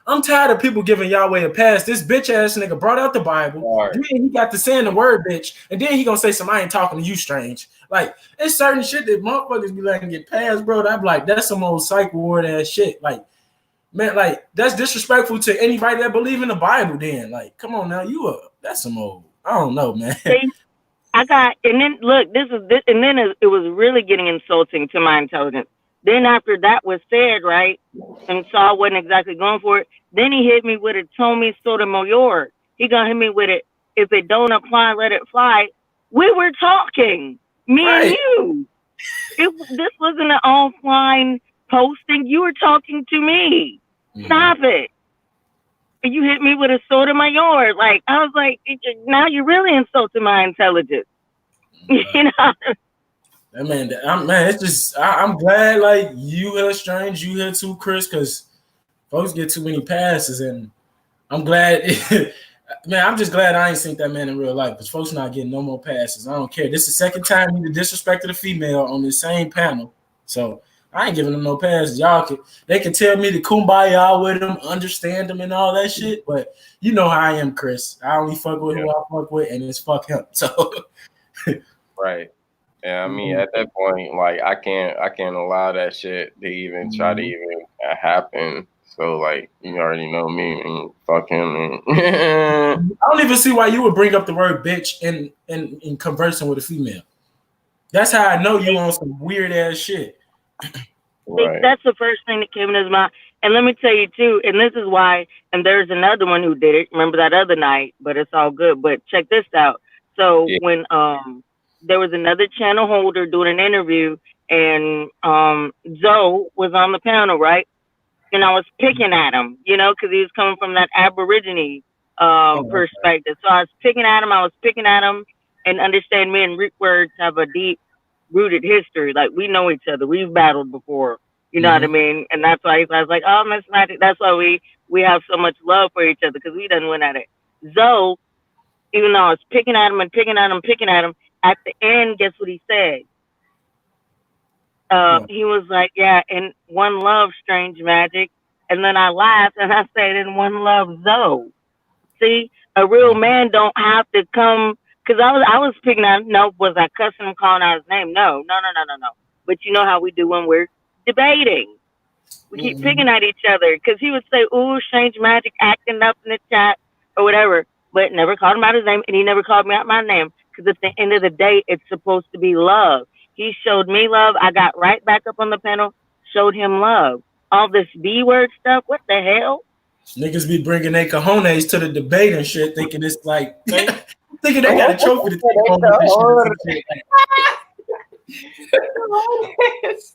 I'm tired of people giving Yahweh a pass. This bitch ass nigga brought out the Bible. Then he got to saying the word bitch. And then he gonna say I ain't talking to you, Strange. Like, it's certain shit that motherfuckers be letting get past, bro. I'm like, that's some old psych ward ass shit. Like, man, like, that's disrespectful to anybody that believe in the Bible then. Like, come on now, that's some old, I don't know, man. See, and then look, and then it was really getting insulting to my intelligence. Then after that was said, right, and Saul wasn't exactly going for it, then he hit me with a Tommy Sotomayor. He gonna hit me with it, if it don't apply, let it fly. We were talking, me and you. This wasn't an offline posting. You were talking to me. Stop it. And you hit me with a Sotomayor. Like, I was like, now you're really insulting my intelligence. You know? Man, it's just, I'm glad, like, you here, Strange, you here too, Chris, because folks get too many passes, and I'm glad, man, I'm just glad I ain't seen that man in real life, because folks not getting no more passes. I don't care. This is the second time you disrespected a female on the same panel, so I ain't giving them no passes. They can tell me to kumbaya with them, understand them, and all that shit, but you know how I am, Chris. I only fuck with who I fuck with, and it's fuck him, so. Right. Yeah, I mean, at that point, like, I can't allow that shit to even try to even happen. So, like, you already know me, and fuck him. I don't even see why you would bring up the word bitch in conversing with a female. That's how I know you on some weird ass shit. Right. That's the first thing that came into his mind. And let me tell you too, and this is why, and there's another one who did it. Remember that other night, but it's all good. But check this out. So when there was another channel holder doing an interview, and Zoe was on the panel, right? And I was picking at him, because he was coming from that Aborigine perspective. So I was picking at him. And understand, me and Rick Words have a deep rooted history. Like, we know each other. We've battled before. You know what I mean? And that's why I was like, oh, Miss Magic. That's why we have so much love for each other, because we done went at it. Zoe, even though I was picking at him, at the end, guess what he said? He was like, yeah, in one love, strange magic. And then I laughed and I said, in one love, Zoe. See, a real man don't have to come, because I was picking out, no, was I cussing him, calling out his name? No. But you know how we do when we're debating. We keep picking at each other, because he would say, ooh, strange magic, acting up in the chat or whatever, but never called him out his name, and he never called me out my name, because at the end of the day, it's supposed to be love. He showed me love. I got right back up on the panel, showed him love. All this B word stuff, what the hell? Niggas be bringing their cojones to the debate and shit, thinking it's like, thinking they got a trophy to take home with this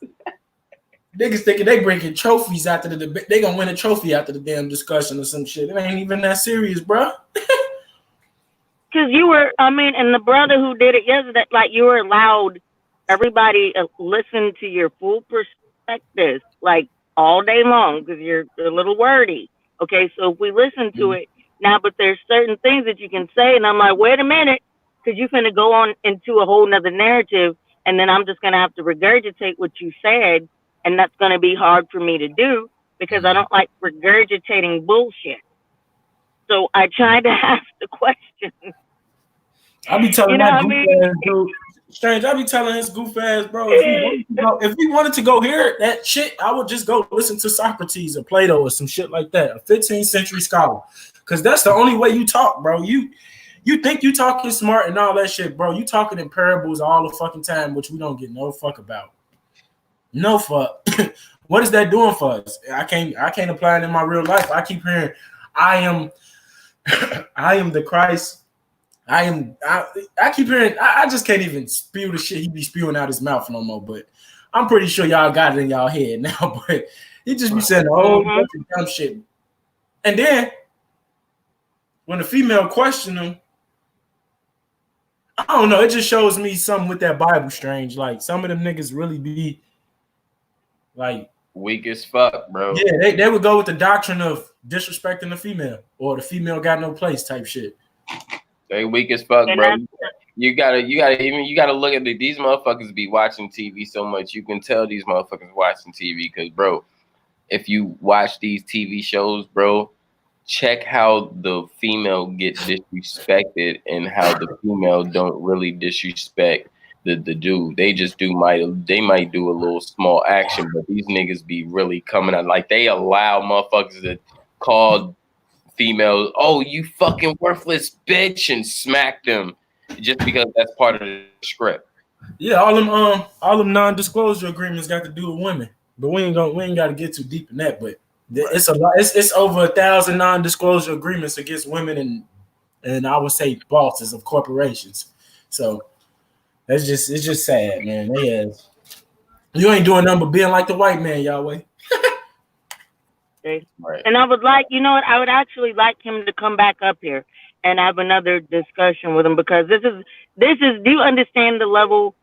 shit. Niggas thinking they bringing trophies after the debate. They gonna win a trophy after the damn discussion or some shit. It ain't even that serious, bro. Because you were, and the brother who did it yesterday, like, you were allowed everybody listen to your full perspective, like, all day long, because you're a little wordy. Okay, so if we listen to it now, but there's certain things that you can say, and I'm like, wait a minute, because you're finna go on into a whole nother narrative, and then I'm just gonna have to regurgitate what you said, and that's gonna be hard for me to do, because I don't like regurgitating bullshit. So I tried to ask the question. I be telling that goof ass dude, Strange, I be telling his goof ass, bro, if we wanted to go hear that shit, I would just go listen to Socrates or Plato or some shit like that, a 15th century scholar. Because that's the only way you talk, bro. You think you talking smart and all that shit, bro. You talking in parables all the fucking time, which we don't get no fuck about. No fuck. What is that doing for us? I can't apply it in my real life. I keep hearing, I am the Christ. I keep hearing, I just can't even spew the shit he be spewing out his mouth no more, but I'm pretty sure y'all got it in y'all head now, but he just be saying a whole bunch of dumb shit. And then when the female question him, I don't know, it just shows me something with that Bible, Strange. Like, some of them niggas really be like weak as fuck, bro. Yeah, they would go with the doctrine of disrespecting the female, or the female got no place type shit. They weak as fuck, bro. You gotta look at these motherfuckers be watching TV so much. You can tell these motherfuckers watching TV, because, bro, if you watch these TV shows, bro, check how the female gets disrespected and how the female don't really disrespect the dude. They just might do a little small action, but these niggas be really coming out like they allow motherfuckers to call females, oh, you fucking worthless bitch, and smack them just because that's part of the script. Yeah, all them non-disclosure agreements got to do with women, but we ain't got to get too deep in that. But it's a lot. It's over 1,000 non-disclosure agreements against women and I would say bosses of corporations. So it's just sad, man. You ain't doing nothing but being like the white man, Yahweh. Right. And I would like, I would actually like him to come back up here and have another discussion with him, because this is, do you understand the level?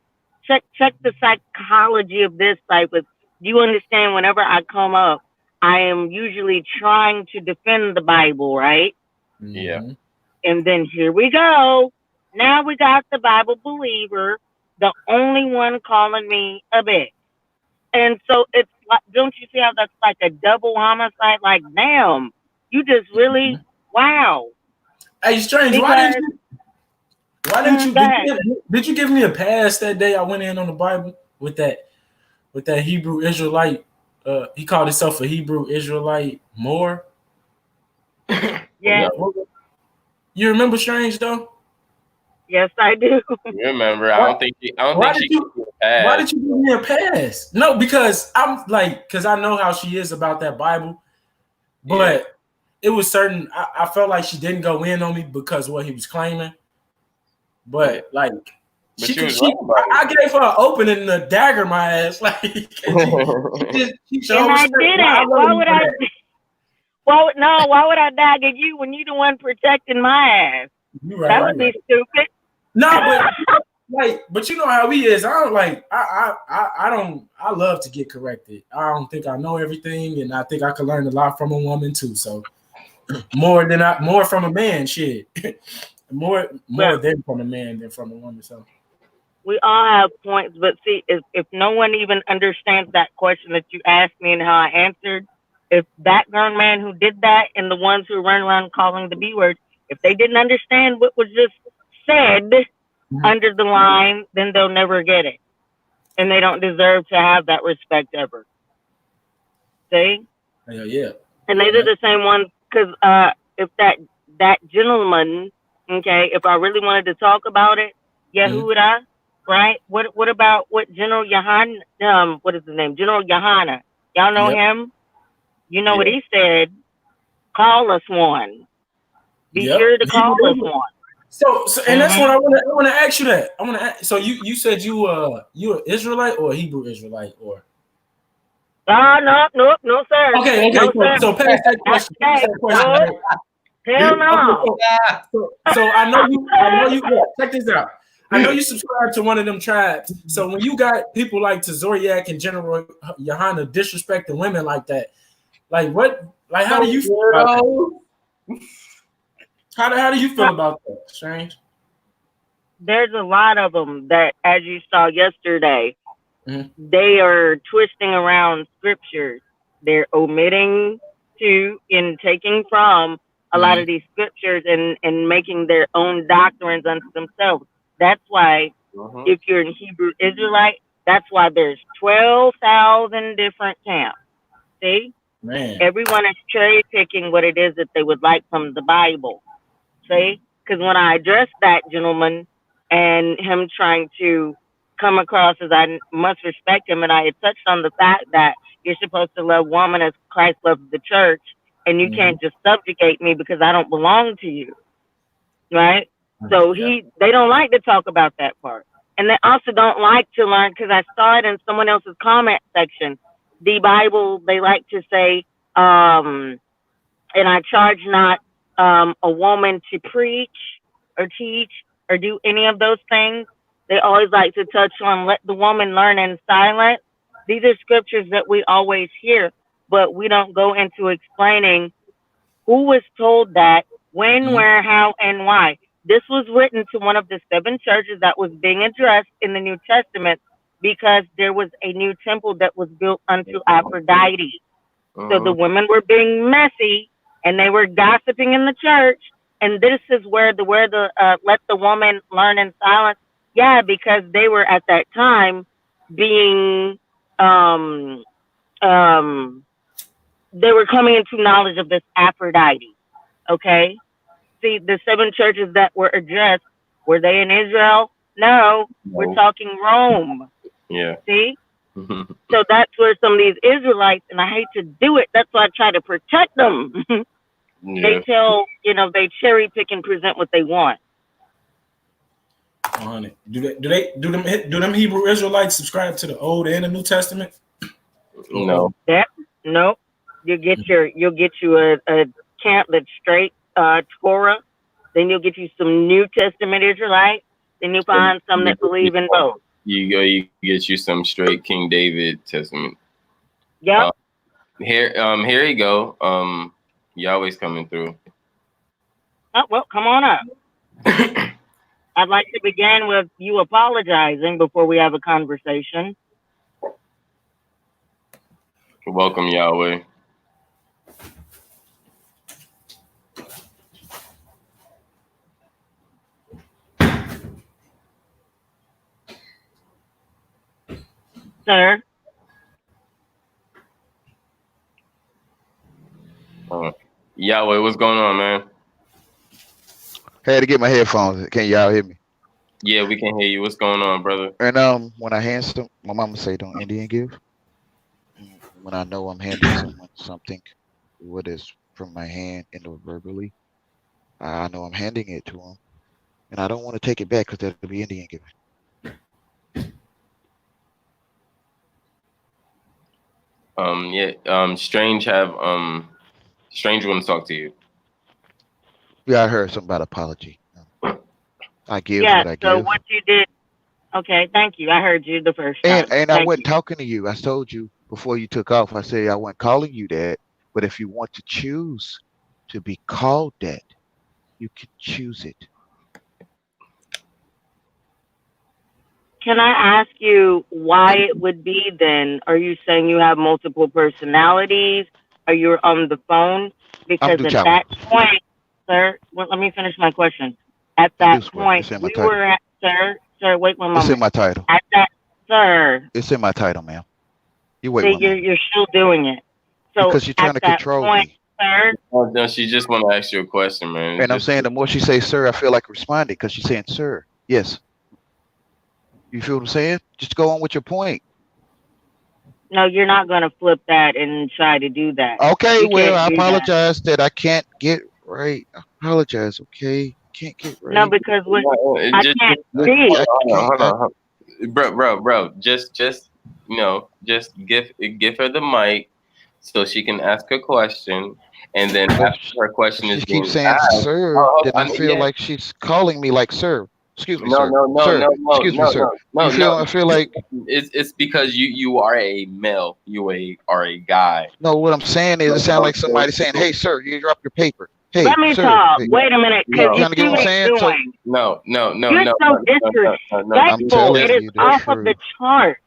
Check the psychology of this type of, do you understand whenever I come up, I am usually trying to defend the Bible, right? Yeah. And then here we go. Now we got the Bible believer, the only one calling me a bitch. And so it's like, don't you see how that's like a double homicide? Like, damn, you just really, wow. Hey, Strange, did you give me a pass that day I went in on the Bible with that Hebrew Israelite? He called himself a Hebrew Israelite Moor. Yeah. You remember, Strange, though? Yes, I do. You remember? I don't think she gave you a pass. Why did you give me a pass? No, because I know how she is about that Bible, but it was certain. I felt like she didn't go in on me because of what he was claiming, but like. I gave her an opening and a dagger my ass. Like, she and I didn't. Why would I? Why would I dagger you when you're the one protecting my ass? Right, that would be stupid. No, but you know how he is. I don't like. I love to get corrected. I don't think I know everything, and I think I can learn a lot from a woman too. So more from a man. Shit, more than from a man than from a woman. So We all have points, but see, if no one even understands that question that you asked me and how I answered, if that grown man who did that and the ones who run around calling the B word, if they didn't understand what was just said under the line, then they'll never get it. And they don't deserve to have that respect ever. See? Hell yeah. And these are the same ones, because if that gentleman, okay, if I really wanted to talk about it, Yehuda, right? What about what General Yahan, what is his name? General Yahana. Y'all know him? You know what he said? Call us one. Be sure to call us one. So and that's what I want to ask you that. I want to. So you said you an Israelite or a Hebrew Israelite or? No, sir. Okay. No, sir. So pass that question. Right? Hell no. So I know you. Check this out. I know you subscribe to one of them tribes. So when you got people like Tazoriak and General Yohana disrespecting women like that, like what? Like how do you feel about that? How do you feel about that? Strange. There's a lot of them that, as you saw yesterday, they are twisting around scriptures. They're omitting to and taking from a lot of these scriptures and making their own doctrines unto themselves. That's why if you're a Hebrew Israelite, that's why there's 12,000 different camps. See? Man. Everyone is cherry picking what it is that they would like from the Bible. See? Because when I addressed that gentleman and him trying to come across as I must respect him, and I had touched on the fact that you're supposed to love woman as Christ loves the church, and you can't just subjugate me because I don't belong to you, right? So they don't like to talk about that part, and they also don't like to learn, because I saw it in someone else's comment section. The Bible, they like to say, and I charge not a woman to preach or teach or do any of those things. They always like to touch on let the woman learn in silence. These are scriptures that we always hear, but we don't go into explaining who was told that, when, where, how, and why. This was written to one of the 7 churches that was being addressed in the New Testament, because there was a new temple that was built unto Aphrodite. So the women were being messy and they were gossiping in the church. And this is where the let the woman learn in silence. Yeah, because they were at that time being they were coming into knowledge of this Aphrodite. Okay. See, the 7 churches that were addressed, were they in Israel? No, we're talking Rome. Yeah. See? So that's where some of these Israelites, and I hate to do it, that's why I try to protect them. They tell, they cherry pick and present what they want. Do them Hebrew Israelites subscribe to the Old and the New Testament? No. Nope. You'll get you a camp that's straight Torah. Then you'll get you some New Testament Israelites. Then you'll find some that believe in both. You get you some straight King David Testament. Yep. Here you go. Yahweh's coming through. Oh, well, come on up. I'd like to begin with you apologizing before we have a conversation. Welcome, Yahweh. Sir. Yahweh, what's going on, man? Had to get my headphones. Can y'all hear me? Yeah, we can hear you. What's going on, brother? And when I hand some, my mama say don't Indian give. When I know I'm handing someone something, what is from my hand and verbally, I know I'm handing it to them, and I don't want to take it back because that'll be Indian giving. Strange want to talk to you. Yeah, I heard something about apology. I give what I give. So what you did, okay, thank you. I heard you the first time. And I wasn't talking to you. I told you before you took off, I said I wasn't calling you that, but if you want to choose to be called that, you can choose it. Can I ask you why it would be then? Are you saying you have multiple personalities? Are you on the phone? I'm Because do at chopper. that point, sir, well, let me finish my question. At I do that swear. point, It's in my we title. were at, sir, wait one It's in moment. my title. At that, sir, It's in my title, ma'am. You wait see, one moment. you're still doing it. So Because you're at trying to that control point, me. sir, Oh, no, she just want to ask you a question, man. And I'm Just saying the more she says sir, I feel like responding because she's saying sir. Yes. You feel what I'm saying? Just go on with your point. no, you're not going to flip that and try to do that. Okay, You well, can't I do that. apologize that I can't get right. I apologize, okay? Can't get No, right. because what I just, can't I, see. I can't. hold on, bro. Just just give her the mic so she can ask her question, and then But after her question she is keeps being saying asked, sir, then I feel yeah, like she's calling me like sir. Excuse me, no, sir. no, no, Sir. no, no, Excuse me, no, sir. no, You no, feel? no. I feel like It's because you are a male, are a guy. no. What I'm saying is, it sounds like somebody saying, "Hey, sir, you drop your paper." Hey, Let me sir. talk. Hey, Wait a minute, because No, you trying to see get what what I'm he's saying? So doing. no, You're so I'm disrespectful. It telling is you the off of the truth. chart.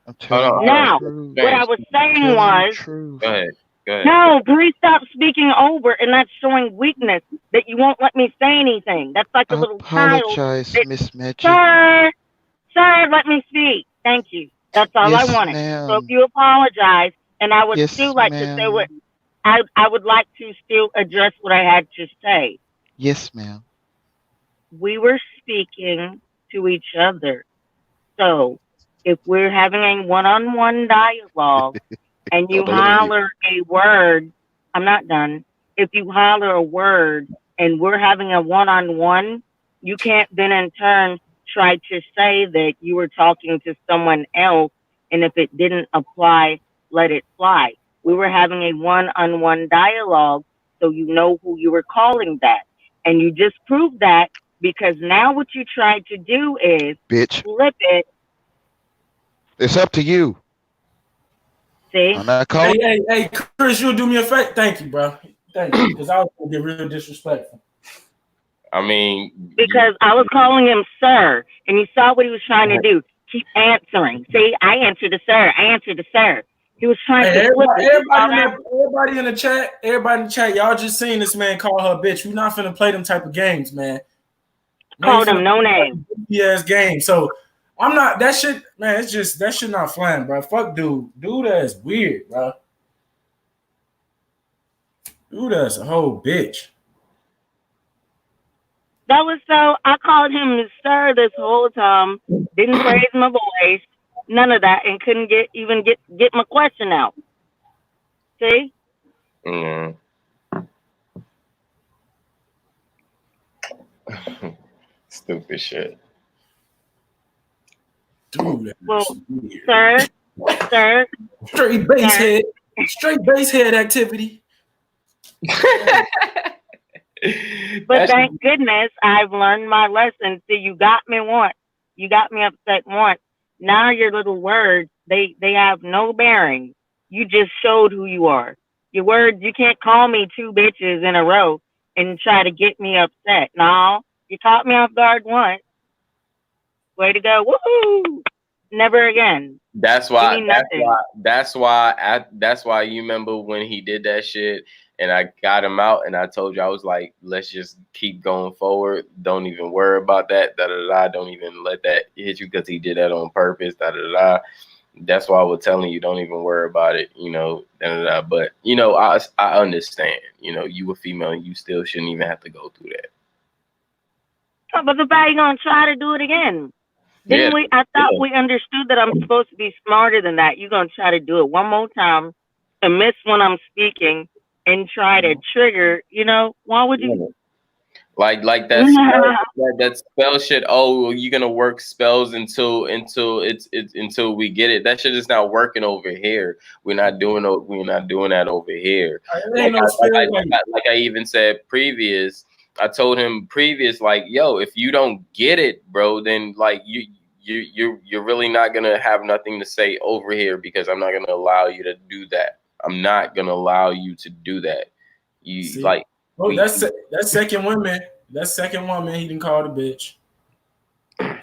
I'm telling you hold the on. Now, truth. what I was saying Telling you the was, truth. Go ahead. Go ahead. no, please stop speaking over, and that's showing weakness that you won't let me say anything. That's like a I little child apologize, that, Miss Magic. sir, sir, let me speak. Thank you. That's all I Yes, wanted. So if ma'am. you apologize, and I would Yes, still like to say what ma'am. I would like to still address what I had to say. Yes, ma'am. We were speaking to each other. So if we're having a one-on-one dialogue and I you believe you. holler a word, I'm not done. If you holler a word and we're having a one-on-one, you can't then in turn try to say that you were talking to someone else, and if it didn't apply, let it fly. We were having a one-on-one dialogue, so you know who you were calling that. And you just proved that because now what you tried to do is Bitch. flip it. It's up to you. See? I'm not calling. Hey, Chris, you'll do me a favor. Thank you, bro. Thank you, because I was gonna get real disrespectful. I mean, Because I was calling him sir, and you saw what he was trying to do. Keep answering. See, I answered the sir. I answered the sir. He was trying Hey, to flip it. You saw that? everybody in the chat, y'all just seen this man call her bitch. We not finna play them type of games, man. We ain't Called finna him no play name. ass game. So I'm not that shit, man. It's just that shit not flying, bro. Fuck, dude, that's weird, bro. Dude, that's a whole bitch. That was so. I called him sir this whole time. Didn't raise my voice. None of that, and couldn't get my question out. See? yeah. Stupid shit. Dude, that's Well, weird. sir, Straight base head activity. But thank goodness I've learned my lesson. See, you got me once. You got me upset once. Now your little words, they have no bearing. You just showed who you are. Your words, you can't call me two bitches in a row and try to get me upset. No, you caught me off guard once. Way to go. Woohoo! Never again. That's You why. mean nothing. That's why you remember when he did that shit, and I got him out, and I told you I was like, let's just keep going forward. Don't even worry about that. Da da da. Don't even let that hit you because he did that on purpose. Da da da. That's why I was telling you, don't even worry about it. You know, da da da. But you know, I understand. You know, you were female, and you still shouldn't even have to go through that. Oh, but the guy gonna try to do it again. Didn't we? I thought we understood that I'm supposed to be smarter than that. You're going to try to do it one more time and miss when I'm speaking and try to trigger, why would you? Like that spell shit. Oh, you're gonna work spells until until we get it. That shit is not working over here. We're not doing that over here. Like I even said previous. I told him previous, like, yo, if you don't get it, bro, then like you're really not gonna have nothing to say over here because I'm not gonna allow you to do that. I'm not gonna allow you to do that. You See? like. Oh, that second woman, he didn't call the bitch.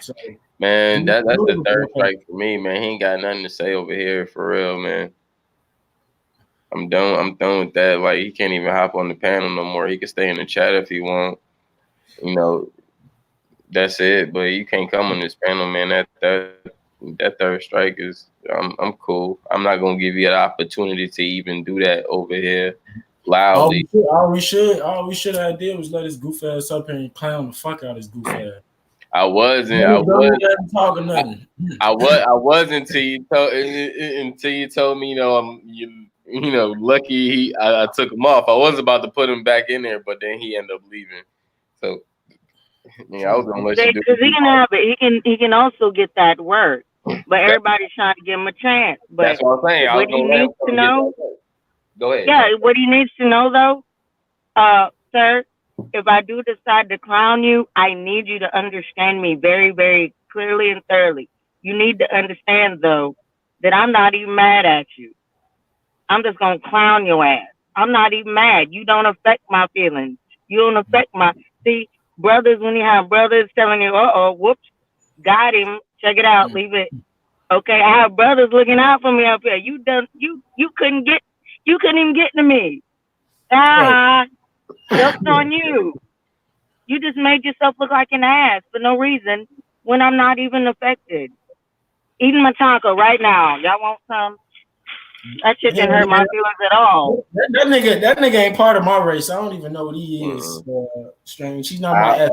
So Man, that's the third strike for me, man. He ain't got nothing to say over here for real, man. I'm done with that. Like, he can't even hop on the panel no more. He can stay in the chat if he want. You know, that's it. But you can't come on this panel, man. That third strike is I'm cool. I'm not gonna give you an opportunity to even do that over here loudly. All we should have did was let his goof ass up here and clown the fuck out his goof ass. I wasn't talking nothing. I wasn't until you told me, lucky I took him off. I was about to put him back in there, but then he ended up leaving. So yeah, I was gonna let you do it. Because he can have it. He can also get that work. But everybody's trying to give him a chance. But that's what I'm saying. What he needs to know. Go ahead. Yeah, what he needs to know though, sir, if I do decide to clown you, I need you to understand me very, very clearly and thoroughly. You need to understand though that I'm not even mad at you. I'm just gonna clown your ass. I'm not even mad. You don't affect my feelings. You don't affect see, brothers, when you have brothers telling you, whoops, got him, check it out, leave it. Okay, I have brothers looking out for me up here. You couldn't even get to me. Joke's on you. You just made yourself look like an ass for no reason when I'm not even affected. Eating my taco right now. Y'all want some? That shit didn't hurt my feelings at all. That nigga ain't part of my race. I don't even know what he is. Strange. He's not my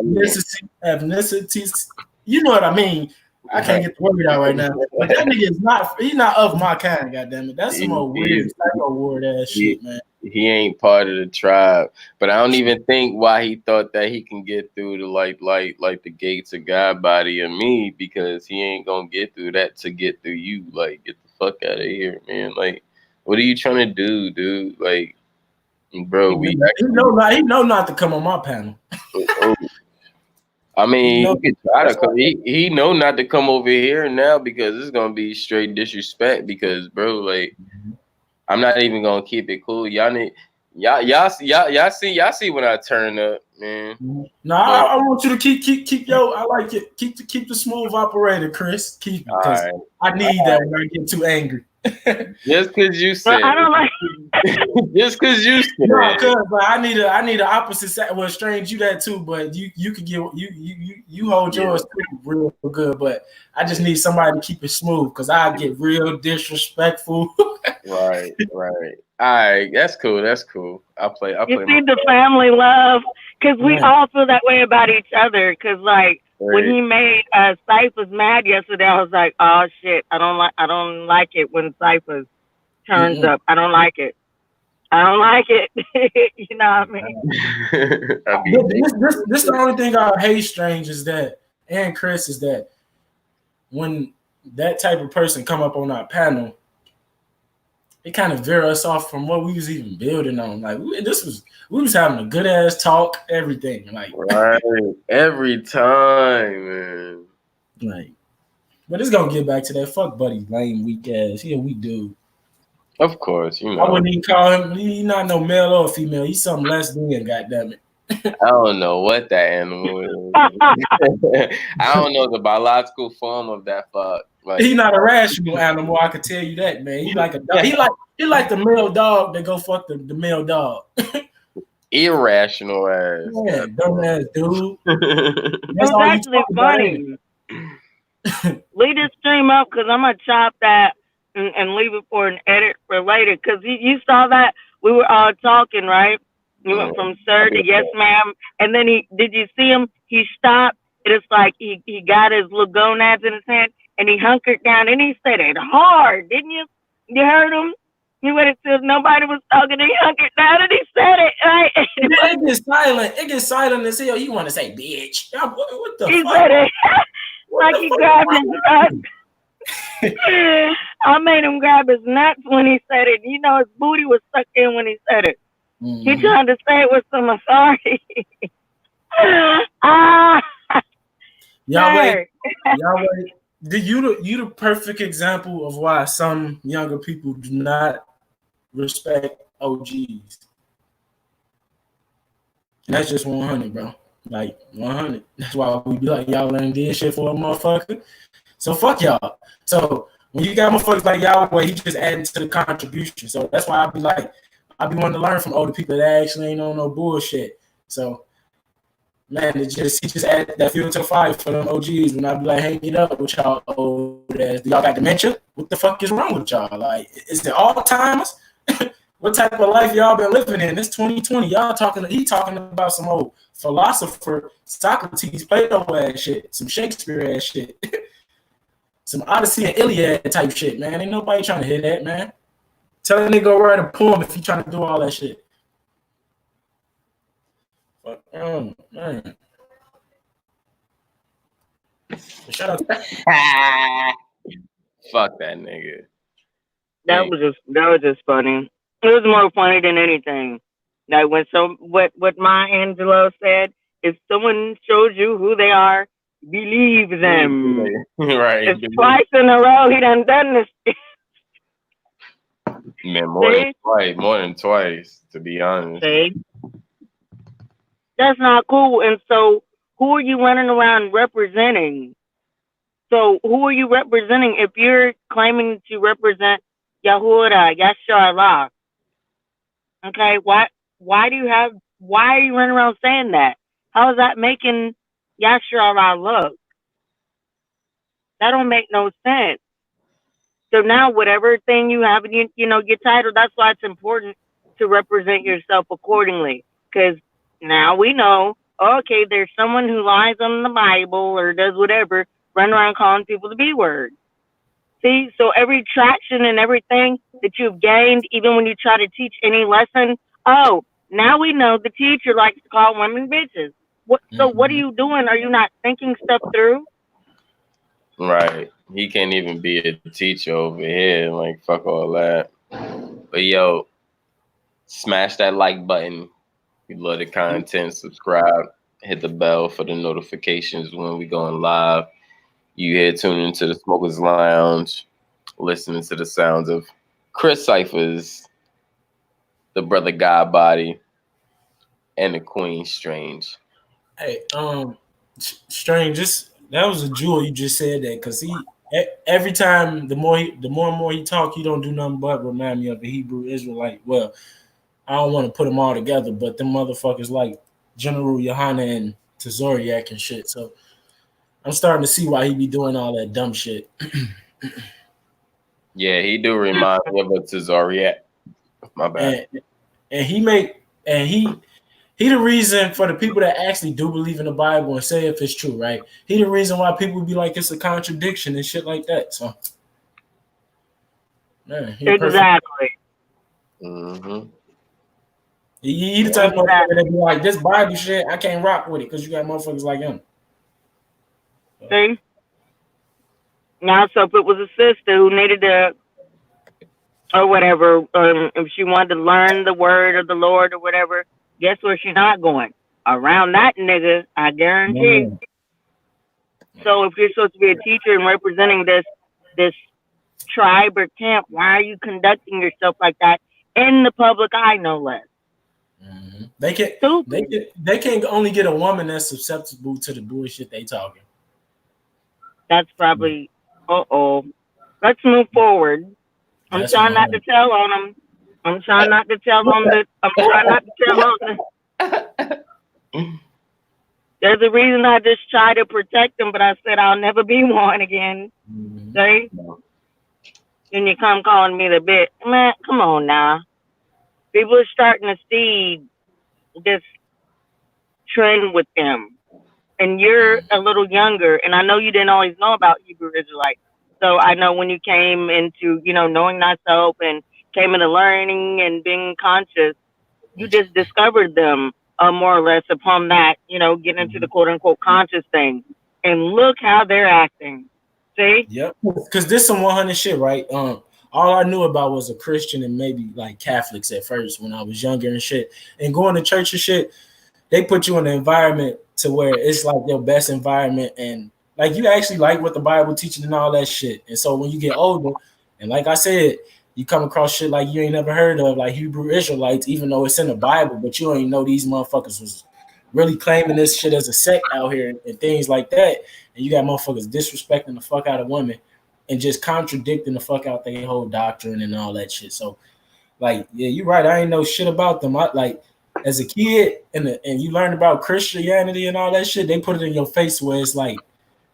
ethnicity. You know what I mean? I can't get the word out right now. But that nigga is not. He's not of my kind. Goddammit. That's some old weird psycho ward ass shit, man. He ain't part of the tribe, but I don't even think why he thought that he can get through the like the gates of God body of me, because he ain't gonna get through that to get through you. Like, get the fuck out of here, man. Like, what are you trying to do, dude? Like, bro, he know not to come on my panel. I mean, he could try to come. He know not to come over here now, because it's gonna be straight disrespect. Because, bro, like, I'm not even gonna keep it cool. Y'all see when I turn up, man. No, I want you to keep yo. I like it. Keep the smooth operator, Chris. Keep it, because I need that when I get too angry. Just because you said, I don't like. Just because you said, no, cause I need an opposite side. Well, strange, you that too, but you could get you hold yours real good. But I just need somebody to keep it smooth, because I get real disrespectful. Right. All right, that's cool. I play. You see the family love, because we all feel that way about each other. Because when he made Cyphers mad yesterday, I was like, oh shit, I don't like it when Cyphers turns up. I don't like it. You know what I mean? This the only thing I hate, strange, is that, and Chris, is that when that type of person come up on our panel, it kind of veer us off from what we was even building on. Like, we was having a good ass talk, everything. Like, right, every time, man. Like, but it's gonna get back to that fuck buddy, lame, weak ass. He a weak dude. Of course, you know. I wouldn't even call him. He's not no male or female. He's something less than, goddammit. I don't know what that animal is. I don't know the biological form of that fuck. Like, he's not a rational animal, I can tell you that, man. He like a dog. He like the male dog that go fuck the male dog. Irrational ass. Yeah, dumb ass dude. It's actually funny. Leave this stream up, because I'm gonna chop that and leave it for an edit for later. Because you saw that we were all talking, right? We went from sir to yes ma'am, and then did you see him? He stopped. It's like he got his little gonads in his hand, and he hunkered down, and he said it hard, didn't you? You heard him? He waited till nobody was talking, and he hunkered down, and he said it, right? It gets silent. It gets silent as hell. You want to say, bitch. What the he fuck? Said it. Like he grabbed his nuts. I made him grab his nuts when he said it. You know, his booty was stuck in when he said it. Mm-hmm. He tried to say it with some authority. Yahweh, you the perfect example of why some younger people do not respect OGs. That's just 100, bro. Like 100. That's why we be like, y'all ain't did shit for a motherfucker. So fuck y'all. So when you got motherfuckers like y'all, where he just adding to the contribution. So that's why I be wanting to learn from older people that actually ain't on no bullshit. So man, he just added that fuel to the fire for them OGs. When I be like, hang it up with y'all old ass. Do y'all got dementia? What the fuck is wrong with y'all? Like, is it Alzheimer's? What type of life y'all been living in? It's 2020. He talking about some old philosopher, Socrates, Plato ass shit, some Shakespeare ass shit, some Odyssey and Iliad type shit, man. Ain't nobody trying to hear that, man. Tell a nigga go write a poem if you trying to do all that shit. Fuck, man. Shout out to Fuck that nigga. That was just funny. It was more funny than anything. Like when what Maya Angelou said, if someone shows you who they are, believe them. Right. It's twice in a row he done this. Man, more than twice, to be honest. See? That's not cool. And so who are you running around representing? So who are you representing if you're claiming to represent Yahuwah, Yashar Allah? Okay, why are you running around saying that? How is that making Yashar Allah look? That don't make no sense. So now whatever thing you have in your title, that's why it's important to represent yourself accordingly. Because now we know, okay, there's someone who lies on the Bible or does whatever, run around calling people the B word. See, so every traction and everything that you've gained, even when you try to teach any lesson, now we know the teacher likes to call women bitches. So what are you doing? Are you not thinking stuff through? Right. He can't even be a teacher over here. Like, fuck all that. But yo, smash that like button. If you love the content, subscribe, hit the bell for the notifications when we going live. You here tuning into the Smokers Lounge, listening to the sounds of Chris Cyphers, the brother God Body, and the Queen Strange. Hey, Strange, that was a jewel you just said that, because every time the more and more he talk, he don't do nothing but remind me of a Hebrew Israelite. Well, I don't want to put them all together, but them motherfuckers like General Yohana and Tazoriak and shit. So I'm starting to see why he be doing all that dumb shit. Yeah, he do remind me of a Tazoriak. My bad. And he the reason for the people that actually do believe in the Bible and say if it's true, right? He the reason why people be like it's a contradiction and shit like that. So, man, exactly. Mm-hmm. He the type of motherfucker that be like, this Bible shit, I can't rock with it because you got motherfuckers like him. See? Now, so if it was a sister who needed to, or whatever, if she wanted to learn the word of the Lord or whatever, guess where she's not going? Around that nigga, I guarantee. So if you're supposed to be a teacher and representing this tribe or camp, why are you conducting yourself like that in the public eye, no less? Mm-hmm. They can only get a woman that's susceptible to the bullshit they talking. That's probably Let's move forward. I'm trying not to tell on them. I'm trying not to tell on them. There's a reason I just try to protect them, but I said I'll never be one again. Mm-hmm. See? Then you come calling me the bitch. Man, come on now. People are starting to see this trend with them. And you're a little younger, and I know you didn't always know about Hebrew Israelites. So I know when you came into, knowing thyself and came into learning and being conscious, you just discovered them more or less upon that, getting into the quote unquote conscious thing. And look how they're acting. See? Yep. Because this some 100 shit, right? All I knew about was a Christian and maybe like Catholics at first when I was younger and shit. And going to church and shit, they put you in an environment to where it's like your best environment and like you actually like what the Bible teaches and all that shit. And so when you get older, and like I said, you come across shit like you ain't never heard of, like Hebrew Israelites, even though it's in the Bible, but you ain't know these motherfuckers was really claiming this shit as a sect out here and things like that. And you got motherfuckers disrespecting the fuck out of women and just contradicting the fuck out their whole doctrine and all that shit. So, like, yeah, you're right. I ain't know shit about them. I like as a kid and you learn about Christianity and all that shit. They put it in your face where it's like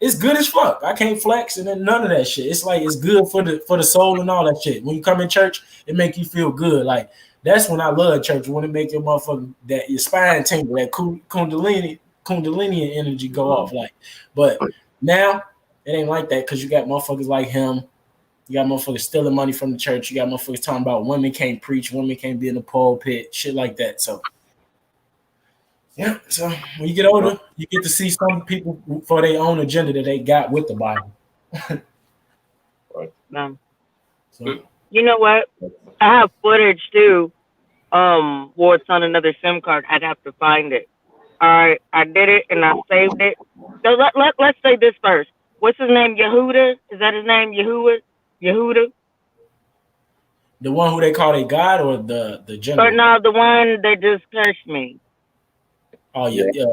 it's good as fuck. I can't flex and then none of that shit. It's like it's good for the soul and all that shit. When you come in church, it make you feel good. Like that's when I love church. When it make your motherfucking that your spine tingle, that kundalini energy go off. Like, but now it ain't like that because you got motherfuckers like him. You got motherfuckers stealing money from the church. You got motherfuckers talking about women can't preach, women can't be in the pulpit, shit like that. So, yeah. So when you get older, you get to see some people for their own agenda that they got with the Bible. So, you know what? I have footage too. Where it's on another SIM card. I'd have to find it. All right, I did it and I saved it. So let's say this first. What's his name? Yehuda? Is that his name? Yehuda? the one who they call a god or the general? Or no, the one that just cursed me. Oh yeah. Yeah.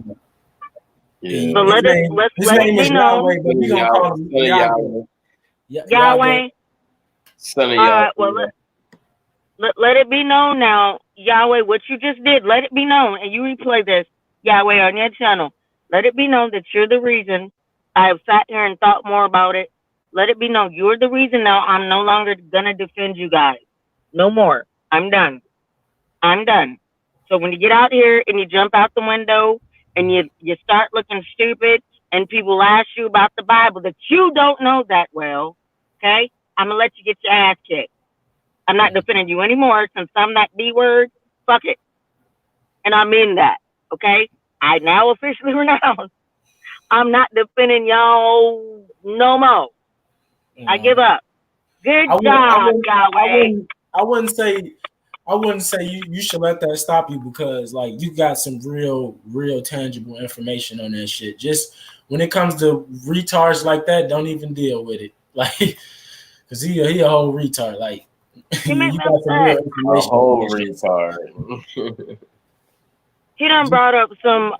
So His name it is be known. Yahweh, but we gonna call him Yahweh. Yahweh. Son of All Yahweh. right, well let it be known now, Yahweh, what you just did, let it be known, and you replay this, Yahweh, on your channel. Let it be known that you're the reason. I have sat here and thought more about it. Let it be known you're the reason now. I'm no longer gonna defend you guys. No more. I'm done. So when you get out here and you jump out the window and you start looking stupid and people ask you about the Bible that you don't know that well, okay? I'm gonna let you get your ass kicked. I'm not defending you anymore since I'm that B word. Fuck it. And I mean that, okay? I now officially renounce. I'm not defending y'all no more. I give up. Good job, Yahweh. I wouldn't say you should let that stop you because like you got some real tangible information on that shit. Just when it comes to retards like that, don't even deal with it. Like, cause he a whole retard. Like, you got some real information. A whole retard. He done brought up some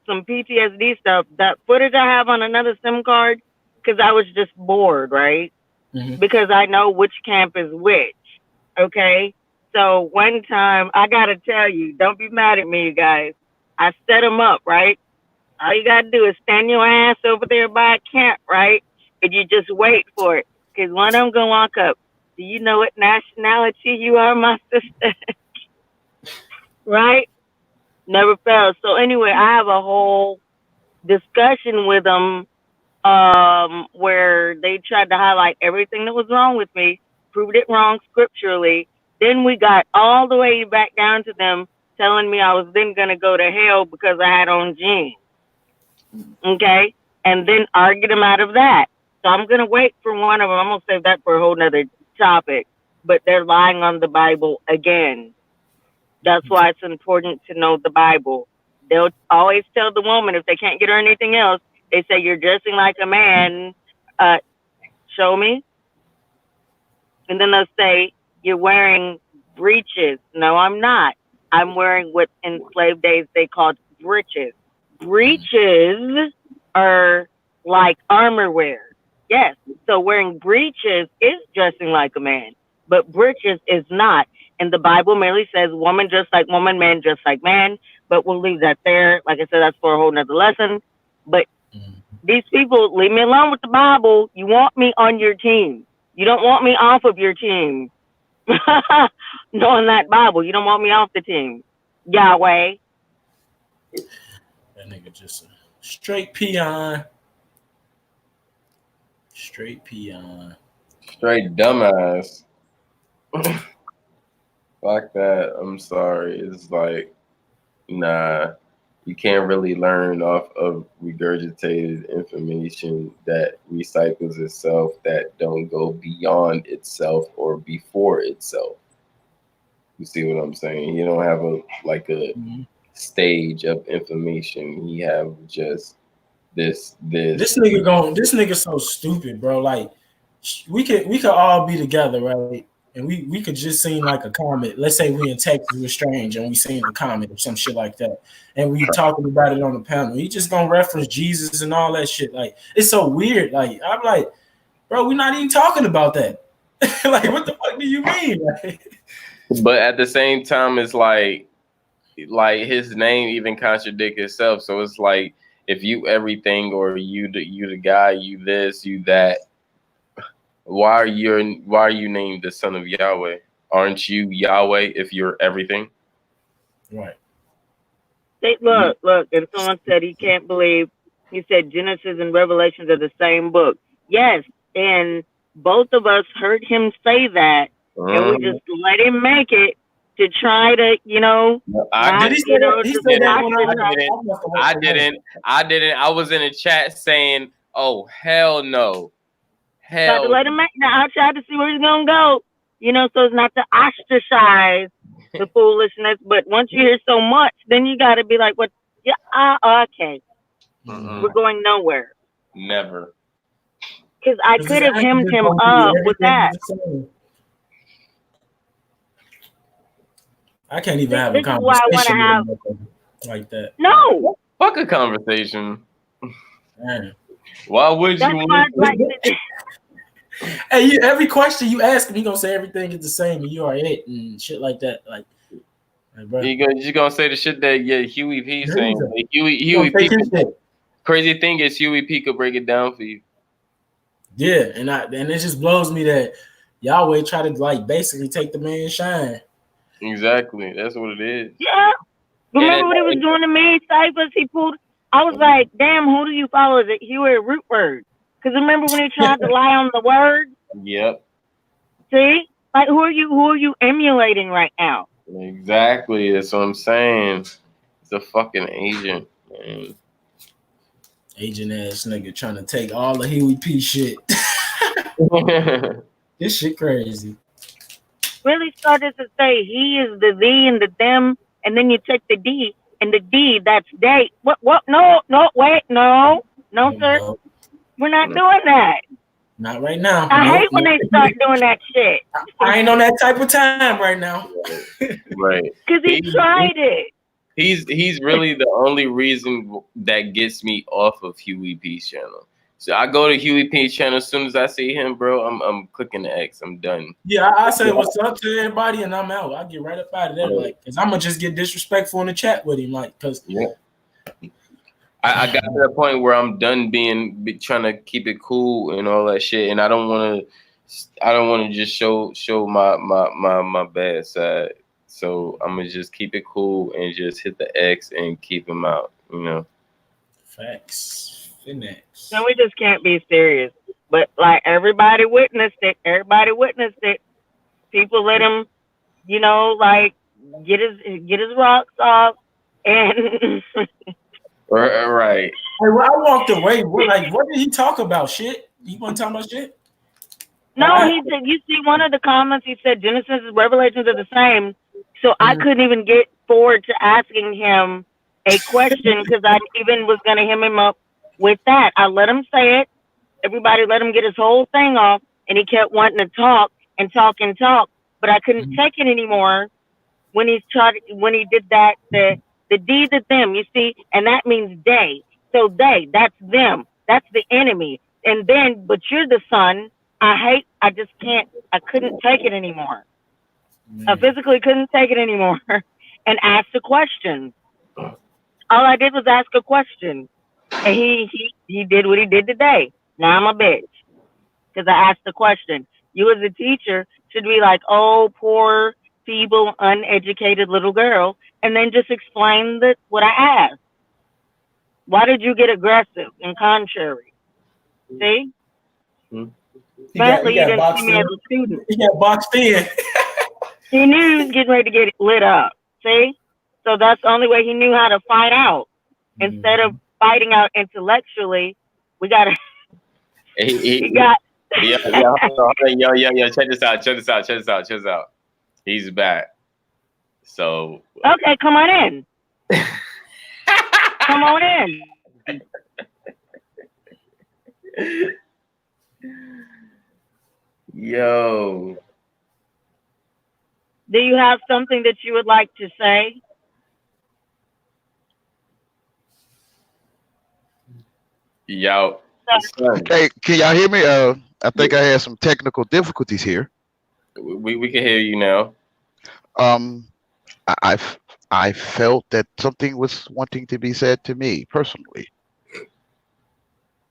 PTSD stuff. That footage I have on another SIM card, because I was just bored, right? Mm-hmm. Because I know which camp is which. Okay? So one time, I gotta tell you, don't be mad at me, you guys. I set him up, right? All you gotta do is stand your ass over there by a camp, right? And you just wait for it. Because one of them gonna walk up. Do you know what nationality you are, my sister? Right? Never fails. So anyway, I have a whole discussion with them where they tried to highlight everything that was wrong with me, proved it wrong scripturally. Then we got all the way back down to them telling me I was then going to go to hell because I had on jeans. Okay? And then argue them out of that. So I'm going to wait for one of them. I'm going to save that for a whole nother topic. But they're lying on the Bible again. That's why it's important to know the Bible. They'll always tell the woman if they can't get her anything else, they say you're dressing like a man. Show me. And then they'll say you're wearing breeches. No, I'm not. I'm wearing what in slave days they called breeches. Breeches are like armor wear. Yes. So wearing breeches is dressing like a man, but breeches is not. And the Bible merely says woman just like woman, man just like man. But we'll leave that there. Like I said, that's for a whole nother lesson. But these people, leave me alone with the Bible. You want me on your team. You don't want me off of your team. Knowing that Bible, you don't want me off the team. Yahweh. That nigga just a straight peon. Straight peon. Straight dumbass. Fuck that. I'm sorry. It's like, nah, you can't really learn off of regurgitated information that recycles itself, that don't go beyond itself or before itself. You see what I'm saying? You don't have a stage of information. You have just this. This nigga so stupid, bro. Like we could all be together, right? and we could just seen like a comment. Let's say we in Texas with strange and we seen a comment or some shit like that, and we talking about it on the panel. He just gonna reference Jesus and all that shit. Like it's so weird. Like I'm like, bro, we're not even talking about that. Like what the fuck do you mean? Like, But at the same time, it's like his name even contradict itself. So it's like if you everything or you the guy, you this, you that. Why are you named the son of Yahweh? Aren't you Yahweh if you're everything? right. Look, and someone said he can't believe, he said Genesis and Revelations are the same book. Yes, and both of us heard him say that, and we just let him make it to try to, I Did he say that? He to said that squash when it. I didn't. I was in the chat saying, "Oh hell no, Got to hell." let him make. Now I tried to see where he's gonna go, so it's not to ostracize the foolishness. But once you hear so much, then you got to be like, "What? Yeah, okay, we're going nowhere." Never. Because I could have hemmed him up with that. I can't even have a This is why I want to conversation have with him like that. no. Fuck a conversation. Man. Why would That's you? why like. Hey, every question you ask him, he gonna say everything is the same and you are it and shit like that. Like bro. You gonna say the shit that Huey P saying? Like, Huey P. Crazy thing is Huey P could break it down for you. Yeah, and it just blows me that Yahweh try to like basically take the man's shine. Exactly, that's what it is. Yeah. Remember what he was doing to me, Cyphers? He pulled. I was like, damn, who do you follow? Is it Huey or Rootword? Because remember when he tried to lie on the word? Yep. See, like who are you emulating right now? Exactly, that's what I'm saying. It's a fucking agent, man. Agent ass nigga trying to take all the Huey P shit. This shit crazy. Really started to say he is the thee and the them, and then you take the D and the D, that's they. What? No, wait, no, sir. We're not doing that. Not right now. I hate when they start doing that shit. I ain't on that type of time right now. Right. Because he tried it. He's really the only reason that gets me off of Huey P's channel. So I go to Huey P's channel as soon as I see him, bro. I'm clicking the X. I'm done. Yeah, I say what's up to everybody, and I'm out. I get right up out of there, like, cause I'm gonna just get disrespectful in the chat with him, like, cause I got to the point where I'm done trying to keep it cool and all that shit, and I don't want to just show my bad side. So I'm gonna just keep it cool and just hit the X and keep him out, Facts. Finex. No, we just can't be serious. But like everybody witnessed it. People let him, like get his rocks off, and right. Hey, well, I walked away. What did he talk about? Shit? He wasn't talking about shit? No, he said, you see one of the comments, he said Genesis and Revelations are the same. So I couldn't even get forward to asking him a question because I even was going to hem him up with that. I let him say it. Everybody let him get his whole thing off, and he kept wanting to talk and talk and talk. But I couldn't take it anymore when he did that, the D to them, you see, and that means they. So they, that's them. That's the enemy. And then, but you're the son. I just can't, I couldn't take it anymore. I physically couldn't take it anymore and asked a question. All I did was ask a question. And he did what he did today. Now I'm a bitch. Because I asked the question. You as a teacher should be like, oh, poor, feeble, uneducated little girl, and then just explain what I asked. Why did you get aggressive and contrary? See? Apparently you didn't see me as a student. He got boxed in. He knew he was getting ready to get lit up. See? So that's the only way he knew how to fight out. Instead of fighting out intellectually, we got to... He got... Yo, check this out. He's back. So... Okay, come on in. Come on in. Yo. Do you have something that you would like to say? Yo, son, Hey, can y'all hear me? I think I had some technical difficulties here. we can hear you now. Um, I felt that something was wanting to be said to me personally.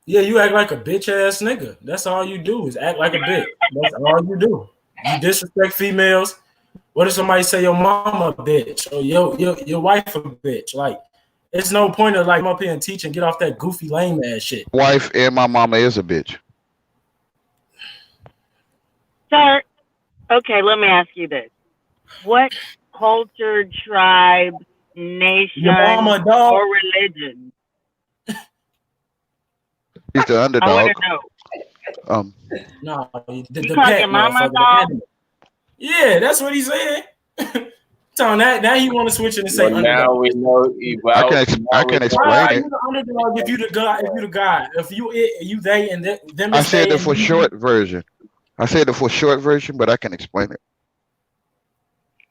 Yeah, you act like a bitch ass nigga. That's all you do is act like a bitch. That's all you do. You disrespect females. What if somebody say your mama a bitch or your wife a bitch? Like, it's no point of like come up here and teach and get off that goofy lame ass shit. Wife and my mama is a bitch. Sir, okay, let me ask you this. What culture, tribe, Your nation, mama a dog. or religion? He's the I underdog. want to know. Um, No, the You call pet your mama a motherfucker. The dog? animal. Yeah, that's what he said. So now you want to switch it and say Well, now underdog. we know. I Well, can now I we can know explain why. You it. the underdog if you the god. If you the god. If you they and them I is said they it and for you. short version. I said it for short version, but I can explain it.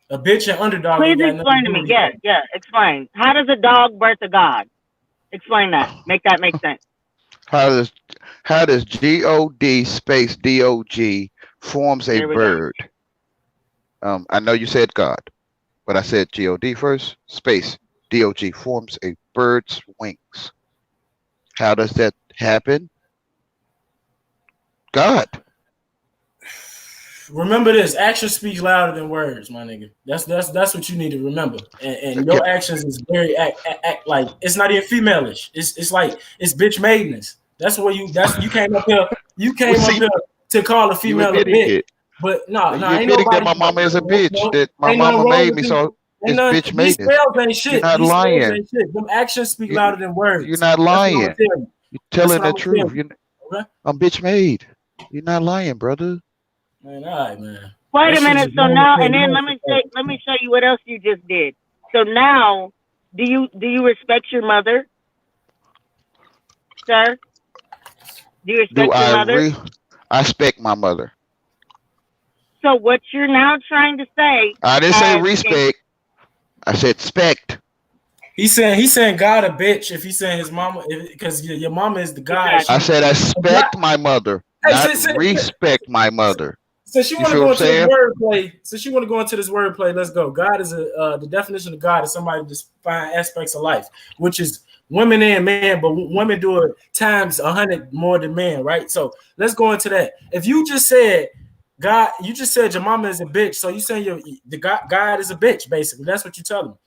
A bitch and underdog Please ain't got nothing to explain to do me. with each Yeah, other. yeah, explain. How does a dog birth a god? Explain that. Make that make sense. How does God space DOG forms a There we go. bird? I know you said God, but I said God first. Space DOG forms a bird's wings. How does that happen? God. Remember this: action speaks louder than words, my nigga. That's what you need to remember. And Okay. your actions is very act like it's not even femaleish. It's like it's bitch maidenness. You came up here. You Well, came up see, here to call a you female a admitting bitch. it. But no, You ain't admitting that nobody. my mama is a bitch. No, That my ain't nothing mama wrong made with me, you. so Ain't it's nothing. bitch These maintenance. spells ain't You're shit. not These spells lying. ain't shit. Them actions speak You, louder than you're words. not That's what I'm gonna lying. tell you. You're That's telling what I'm the gonna tell truth. you. Okay? I'm bitch made. You're not lying, brother. Man, all right, man. Wait That a shit minute. just So wrong as now, hell. and You then know let it's me okay. show you what else you just did. So now, do you respect your mother, sir? Do you Do respect your I mother? I respect my mother. So what you're now trying to say, I didn't say as in, respect. I said spect. He's saying God a bitch if he's saying his mama because your mama is the God. I exactly. said I God, respect my mother, hey, not respect my mother. since you You want to feel what go I'm into this saying? wordplay, let's go. God is the definition of God is somebody to find aspects of life, which is women and men, but women do it times 100 more than men, right? So let's go into that. If you just said God, you just said your mama is a bitch, so you saying God is a bitch, basically. That's what you tell them.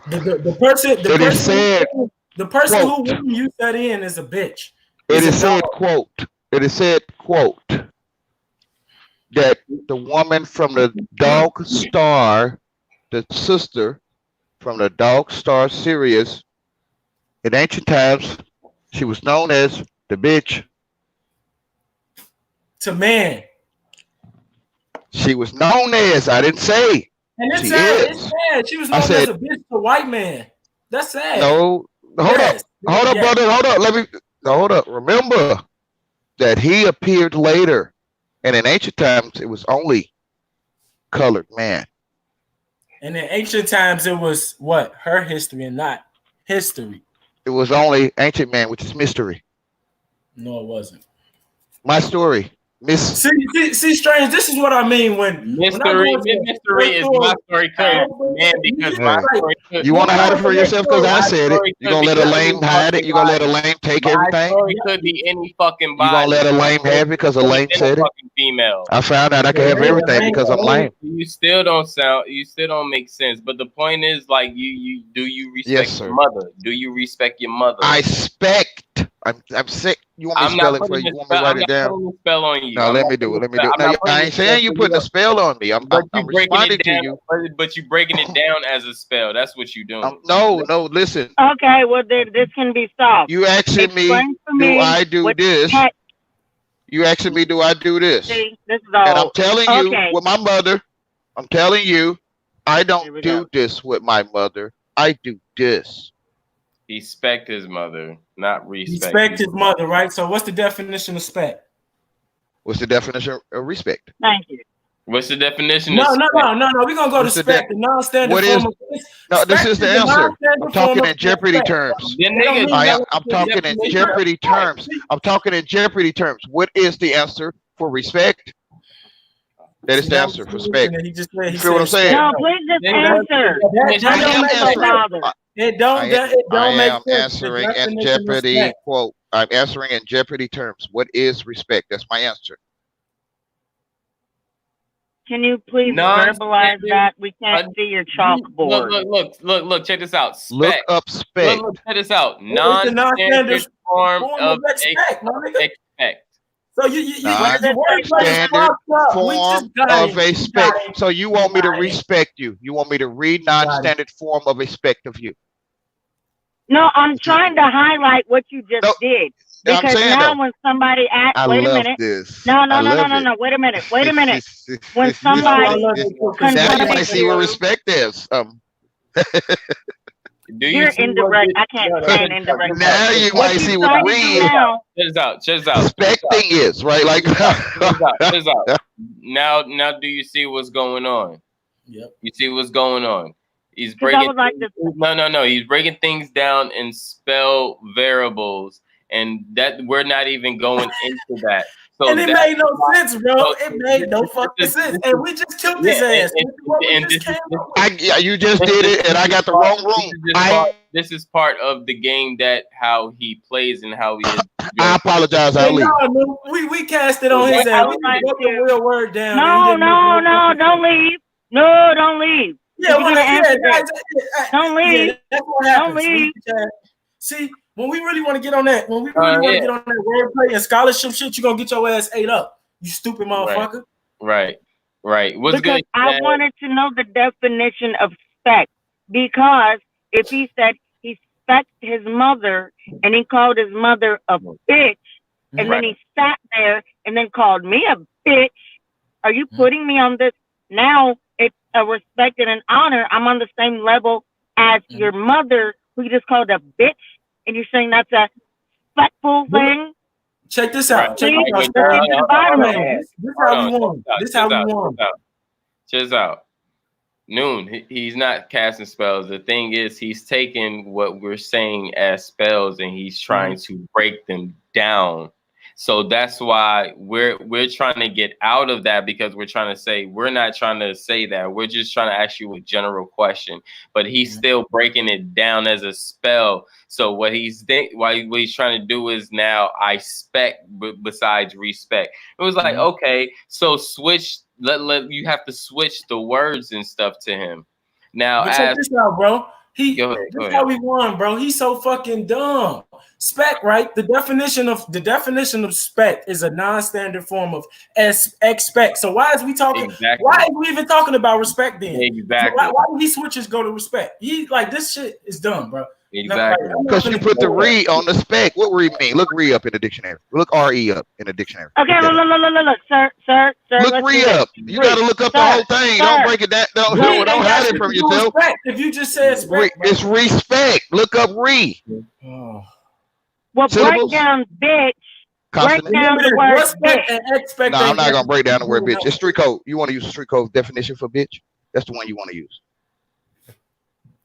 It is said, The person who quote. wouldn't use that in is a bitch. It Is a is dog. said, quote. It is said, quote, that the woman from the Dog Star, the sister from the Dog Star series, in ancient times, she was known as the bitch. To man. She was known as, I didn't say And it's she sad. It's is. sad. She was I known as said, a bitch to white man. That's sad. no, Yes. hold up, Yes. brother, hold up. Let me, no, hold up. Remember that he appeared later, and in ancient times, it was only colored man. And in ancient times, it was what? Her history and not history. It was only ancient man, which is mystery. No, it wasn't. My story, Miss. See, Strange, this is what I mean when I go into Mystery is my story too, man. Because my Hey, story could. you want to hide it for yourself because I My said it. story You could gonna be let a any lame hide it? fucking You gonna let a body. lame take My everything? story could be any fucking You gonna body. let a lame have it because a Could have lame been a said it? fucking female. I found out I can have everything because I'm lame. You still don't make sense. But the point is, like, you respect Yes, your sir. mother? Do you respect your mother? I expect. I'm sick. You want me to I'm not spell it for putting you? a You want me to spell. write I'm it not down? putting a spell on you. No, I'm let not me do putting it. a Let me spell. do it. I'm No, not I putting a ain't spell saying you for putting you. a spell on me. But you I'm breaking responding it to down. you. But you breaking it down as a spell. That's what you doing. No, listen. Okay, well then this can be solved. You asking me, Explain to do me I do what this? pet. You asking me, do I do this? See, this is And I'm all. telling you, Okay, with my mother, I'm telling you, I don't here we do go. this with my mother. I do this. Respect his mother, not respect. Respect his mother, right? So what's the definition of spec? What's the definition of respect? Thank you. What's the definition No. of spec? We're gonna go to What's the spec, the non-standard what form is- of No, this spec is the the answer. non-standard I'm talking form in of Jeopardy spec. terms. Then That don't nigga, mean I'm nothing. talking in Jeopardy terms. I'm talking in Jeopardy terms. What is the answer for respect? That is See, the that answer was for the respect. solution that he just said. He You feel what I'm said saying? No, spec. please just Then that's the answer. definition That I of don't am make no spec. answering. bother. It don't make am sense. The answering in definition of Jeopardy respect. quote. I'm answering in Jeopardy terms. What is respect? That's my answer. Can you please Non-standard- verbalize that? We can't see your chalkboard. Look, check this out. Look Spec. up spec. Look, check this out. It's a Non-standard form of respect, my nigga. expect. So you Non- the wordplay is standard fucked up. We Form just got of it. a We got spec. it. So you want me to got it. respect you. You want me to read non-standard form of a spec of you. No, I'm trying to highlight what you just No, did. I'm Because saying now though, when somebody asks, I wait a love minute. this. No, I wait a minute. When somebody now you might see what you, respect is. Do you you're see indirect. what I can't stand indirect. Now you What might you see trying what to do read now? Check this out. respecting is, right? Like Check this out. Now do you see what's going on? Yep. You see what's going on? He's 'Cause I breaking was like things- no. He's breaking things down in spell variables, and that we're not even going into that. So And it that's made no why- sense, bro. so It made no this fucking is- sense. this And is- we just killed his yeah, ass. and- This is what we and just this is- came up with. yeah, you just did it, and I got the wrong room. This is part of the game that how he plays and how he is. I apologize. Hey, I'll leave. no, we cast it on his I ass. We would like broke the to- real word down. No, don't leave. No, don't leave. Yeah, You're gonna answer this. Don't leave. Yeah, that's what happens. Don't leave. See, when we really want to get on that, when we really want to get on that wordplay and scholarship shit, you're gonna get your ass ate up. You stupid motherfucker. Right. What's Because good? I wanted to know the definition of spec. Because if he said he specked his mother and he called his mother a bitch, and then he sat there and then called me a bitch, are you putting me on this? Now it's a respect and an honor. I'm on the same level as your mother, who you just called a bitch, and you're saying that's a respectful thing? Check this out. Check See? this Let's get to the bottom of out. it. This how we won. This how we won. Cheers out. Noon. He's not casting spells. The thing is, he's taking what we're saying as spells and he's trying to break them down. So that's why we're trying to get out of that, because we're trying to say, we're not trying to say that. We're just trying to ask you a general question. But he's still breaking it down as a spell. So what he's trying to do is now I spec besides respect. It was like, okay, so switch. Let you have to switch the words and stuff to him. Now, check this out, bro. Go ahead. This how we won, bro. He's so fucking dumb. Spec, right? The definition of spec is a non-standard form of expect. So why is we talking? Exactly. Why are we even talking about respect then? Exactly. So why did he switches go to respect? He like this shit is dumb, bro. Exactly. Because you put the re on the spec. What re mean? Look re up in the dictionary. Look re up in the dictionary. Okay, look, sir. Look re up. You gotta look up the whole thing. Don't break it down. Don't hide it from yourself. If you just said spec, it's respect. Look up re. Well, Syllables? break down bitch. Break down the word bitch. No, I'm not gonna break down the word bitch. It's street code. You want to use a street code definition for bitch? That's the one you want to use.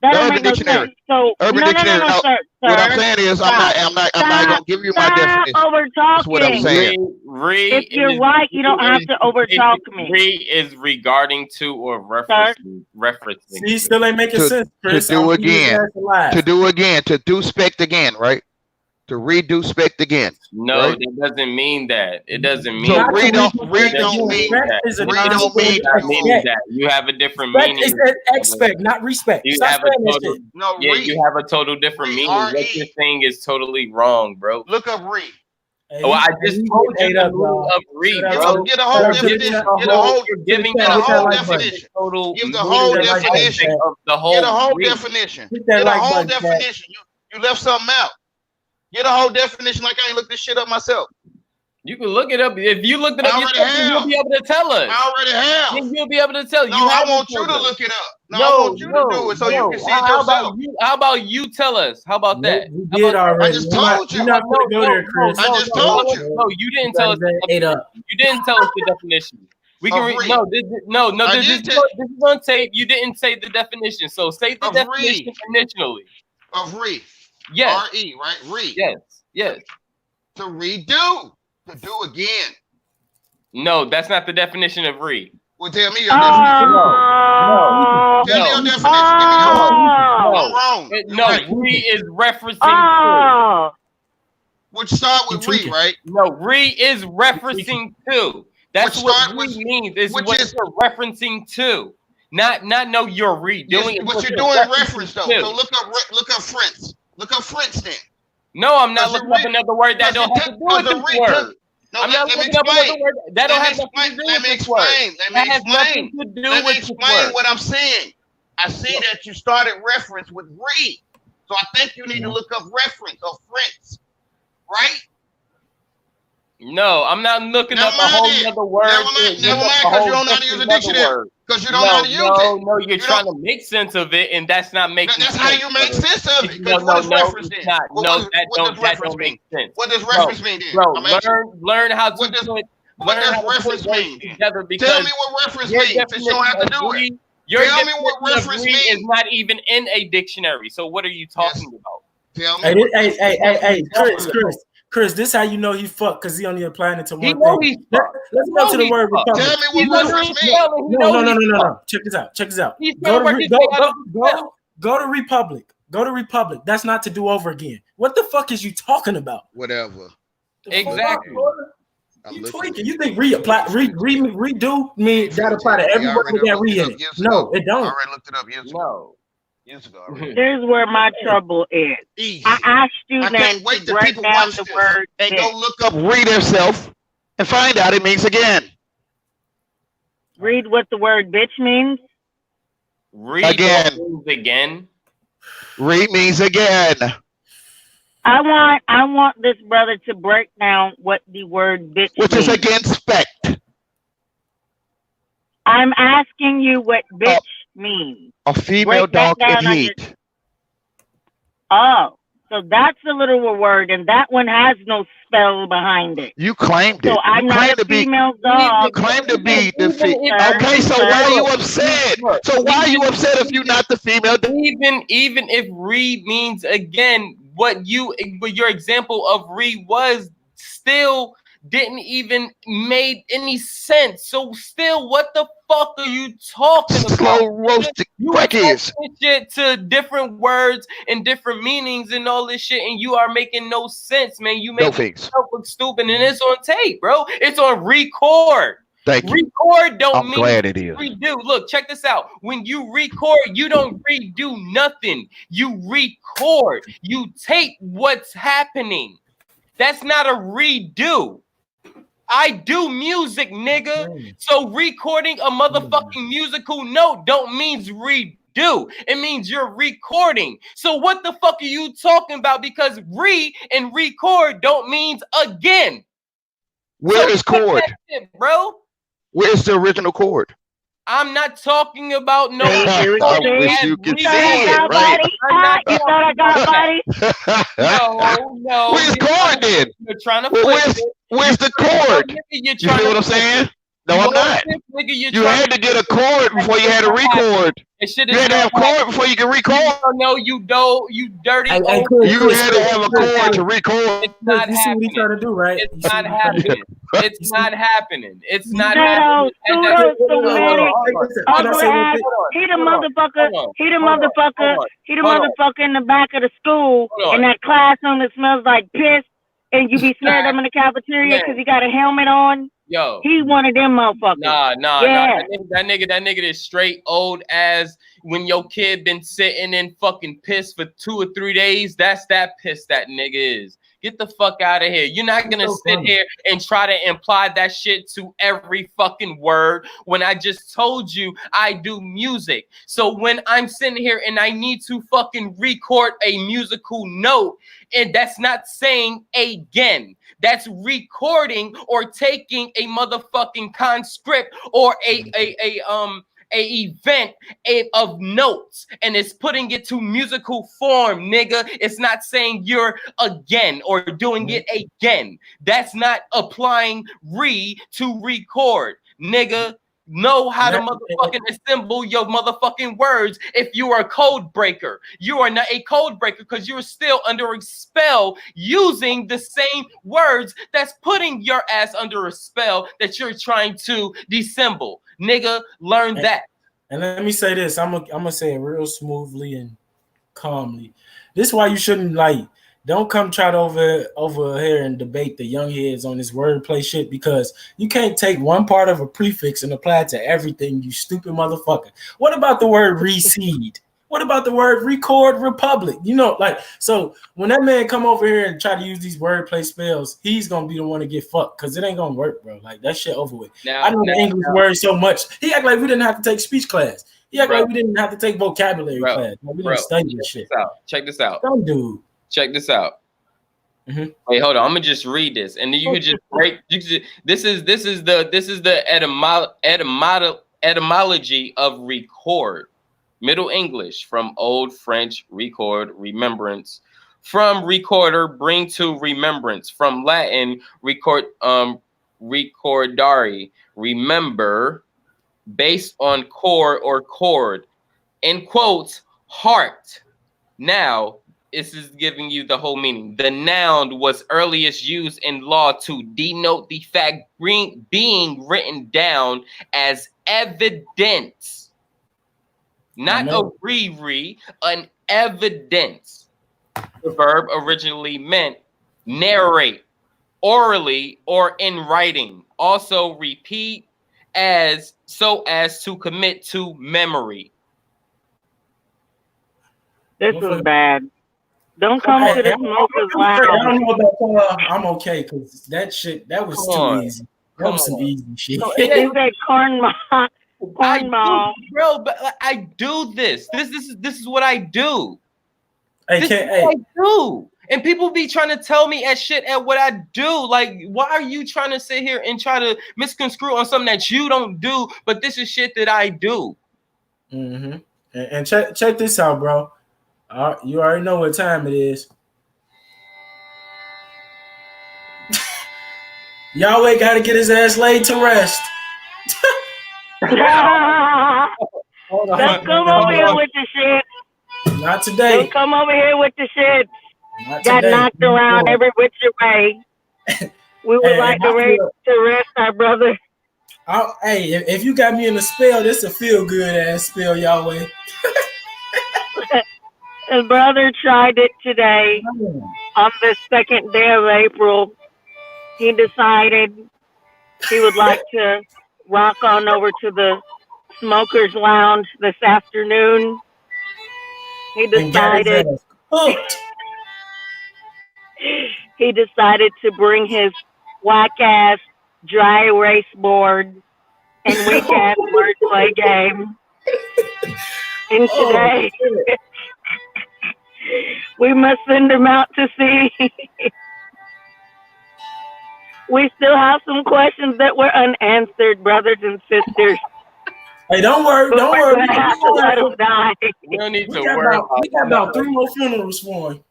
That The don't Urban make no Dictionary. sense. So, Urban Dictionary. no, sir. What I'm saying is, I'm not gonna give you my definition. Over That's what I'm saying. If you're right, you don't have to overtalk me. Re is regarding to or referencing. He still ain't making sense, Chris. To do again. To do spect again, right? To redo spect again. No, right? that doesn't mean that. It doesn't mean So that. read don't mean that. You have a different meaning. It's expect, not respect. You Stop have saying a that total, shit. No, yeah, you have a total different meaning. What you're saying is totally wrong, bro. Look up re. Well, I just told you the meaning of re, bro. Get a whole definition. Get a whole giving get a whole definition. Give the whole definition. The whole Get a whole definition. Get a whole definition. You left something out. Get a whole definition like I ain't looked this shit up myself. You can look it up. If you looked it up yourself, you'll be able to tell us. I already have. You'll be able to tell. No, I want you to look it up. No, I want you to do it so you can see it yourself. How about you tell us? How about that? We did already. I just told you. You're not going to go there, Chris. I just told you. No, you didn't tell us. You didn't tell us the definition. We can read. No, this is on tape. You didn't say the definition, so say the definition initially. Of re. Yes. R-E, right? Re. Yes. To redo. To do again. No, that's not the definition of re. Well, tell me your definition. No. Tell me your definition. Give me yours. I'm wrong. Re is referencing to. Which start with re, right? No, re is referencing to. That's what re means. Is what you're referencing to. Not no, you're redoing it. But you're doing reference though. So look up French. Look up French then. No, I'm not looking up another word that don't have to do with this word. No, I'm not looking up another word that don't have nothing to do with this word. That has nothing to do with this word. Let me explain what I'm saying. I see that you started reference with re. So I think you need to look up reference or French. Right? No, I'm not looking up a whole other word. Never mind, because you don't know how to use a dictionary. Because you don't know how to use it. No, you're trying to make sense of it, and that's not making sense. That's how you make sense of it. No, what does reference mean? That don't make sense. What does reference mean then? Bro, learn how to what does reference mean? Together, because tell me what reference means. You don't have to do it. Tell me what reference means. Is not even in a dictionary. So what are you talking about? Tell me. Hey, Chris, this how you know he fucked because he only applying it to one thing. Let's go to the word republic. Tell me what reference means. No. Check this out. Go to republic. Go to republic. That's not to do over again. What the fuck is you talking about? Whatever. Exactly. You tweaking. You think redo mean that apply to everybody that re in it? No, it don't. I already looked it up years ago. Here's where my trouble is. Easy. I asked you I then can't wait to till break people down watch the this word and go look up read themselves and find out it means again. Read what the word bitch means. Read again. Read means again. I want this brother to break down what the word bitch Which means. is against spect. I'm asking you what bitch means. A female dog in heat. Oh, so that's a literal word, and that one has no spell behind it. You claimed it. So I'm not a female dog. You claim to be the female. Okay, so why are you upset? So why are you upset if you're not the female? Even if re means again, what your example of re was still didn't even made any sense. So still, what the fuck are you talking about? Slow roasted crackheads. Shit to different words and different meanings and all this shit, and you are making no sense, man. You make yourself look stupid, and it's on tape, bro. It's on record. Thank you. Record don't I'm mean glad it is. Redo. Look, check this out. When you record, you don't redo nothing. You record. You tape what's happening. That's not a redo. I do music, nigga. So recording a motherfucking musical note don't means redo. It means you're recording. So what the fuck are you talking about? Because re and record don't means again. Where is chord? Shit, bro? Where is the original chord? I'm not talking about no. I wish you could see it, right? You thought I got body? No. Where's chord then? You're trying to Where's the chord? You feel what I'm saying? No, I'm not. You had to get a chord before you had to record. You had to have chord before you can record. No, you don't. You dirty. You had to have a chord to record. It's not happening. What he's trying to do, right? It's not happening. It's not happening. It's not happening. He the motherfucker in the back of the school in that classroom that smells like piss, and you be smearing them in the cafeteria because he got a helmet on. Yo, he one of them motherfuckers. Nah. That nigga is straight old as when your kid been sitting in fucking piss for 2 or 3 days. That's that piss that nigga is. Get the fuck out of here. You're not gonna sit here and try to imply that shit to every fucking word when I just told you I do music. So when I'm sitting here and I need to fucking record a musical note, and that's not saying again. That's recording or taking a motherfucking conscript or a event of notes, and it's putting it to musical form, nigga. It's not saying you're again or doing it again. That's not applying re to record. nigga. Know how to motherfucking assemble your motherfucking words. If you are a code breaker, you are not a code breaker because you're still under a spell using the same words that's putting your ass under a spell that you're trying to dissemble. Nigga, learn that. And let me say this. I'm gonna say it real smoothly and calmly. This is why you shouldn't don't come try to over here and debate the young heads on this wordplay shit, because you can't take one part of a prefix and apply it to everything, you stupid motherfucker. What about the word reseed? What about the word record republic? So when that man come over here and try to use these wordplay spells, he's gonna be the one to get fucked, because it ain't gonna work, bro. Like, that shit over with. I know the English word so much. He act like we didn't have to take speech class. He act like we didn't have to take vocabulary class. Like, we didn't study this shit. Check this out. Some dude. Check this out. Wait, hold on. I'm gonna just read this, and then you could just break. This is the etymology of record. Middle English from Old French record, remembrance. From recorder, bring to remembrance. From Latin, recordare, remember. Based on core or chord. In quotes, heart. Now, this is giving you the whole meaning. The noun was earliest used in law to denote the fact being written down as evidence. Not a an evidence. The verb originally meant narrate, orally or in writing. Also repeat so as to commit to memory. This was bad. Don't come to the smokers lounge. I don't know about I'm okay, because that was too easy. That was some easy shit. So it said corn mall. Bro, but I do this. This is what I do. This is what I do. And people be trying to tell me at what I do. Like, why are you trying to sit here and try to misconstrue on something that you don't do? But this is shit that I do. Mm-hmm. And check this out, bro. You already know what time it is. Yahweh got to get his ass laid to rest. Don't come over here with the shit. Not today. Don't come over here with the shit. Not Got today. knocked around every which way. We would like to rest our brother. Hey, if you got me in a spell, this a feel good ass spell, Yahweh. His brother tried it today on the 2nd day of April. He decided he would like to rock on over to the smokers lounge this afternoon. He decided to bring his whack ass dry erase board and weak ass wordplay game. And today we must send him out to sea. We still have some questions that were unanswered, brothers and sisters. Hey, don't worry. We don't need to worry. We got about 3 more funerals for him.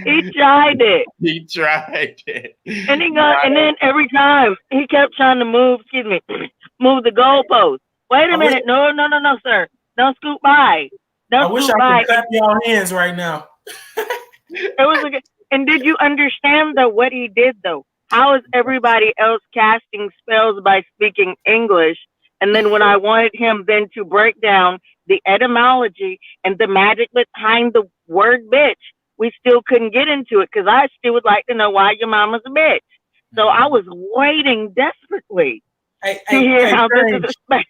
He tried it. He tried it. And and then every time he kept trying to move the goalpost. Wait a minute. No, sir. Don't scoot by. I wish I could clap y'all hands right now. And did you understand though what he did though? How is everybody else casting spells by speaking English? And then when I wanted him then to break down the etymology and the magic behind the word bitch, we still couldn't get into it because I still would like to know why your mama's a bitch. So I was waiting desperately to hear how this is a spell.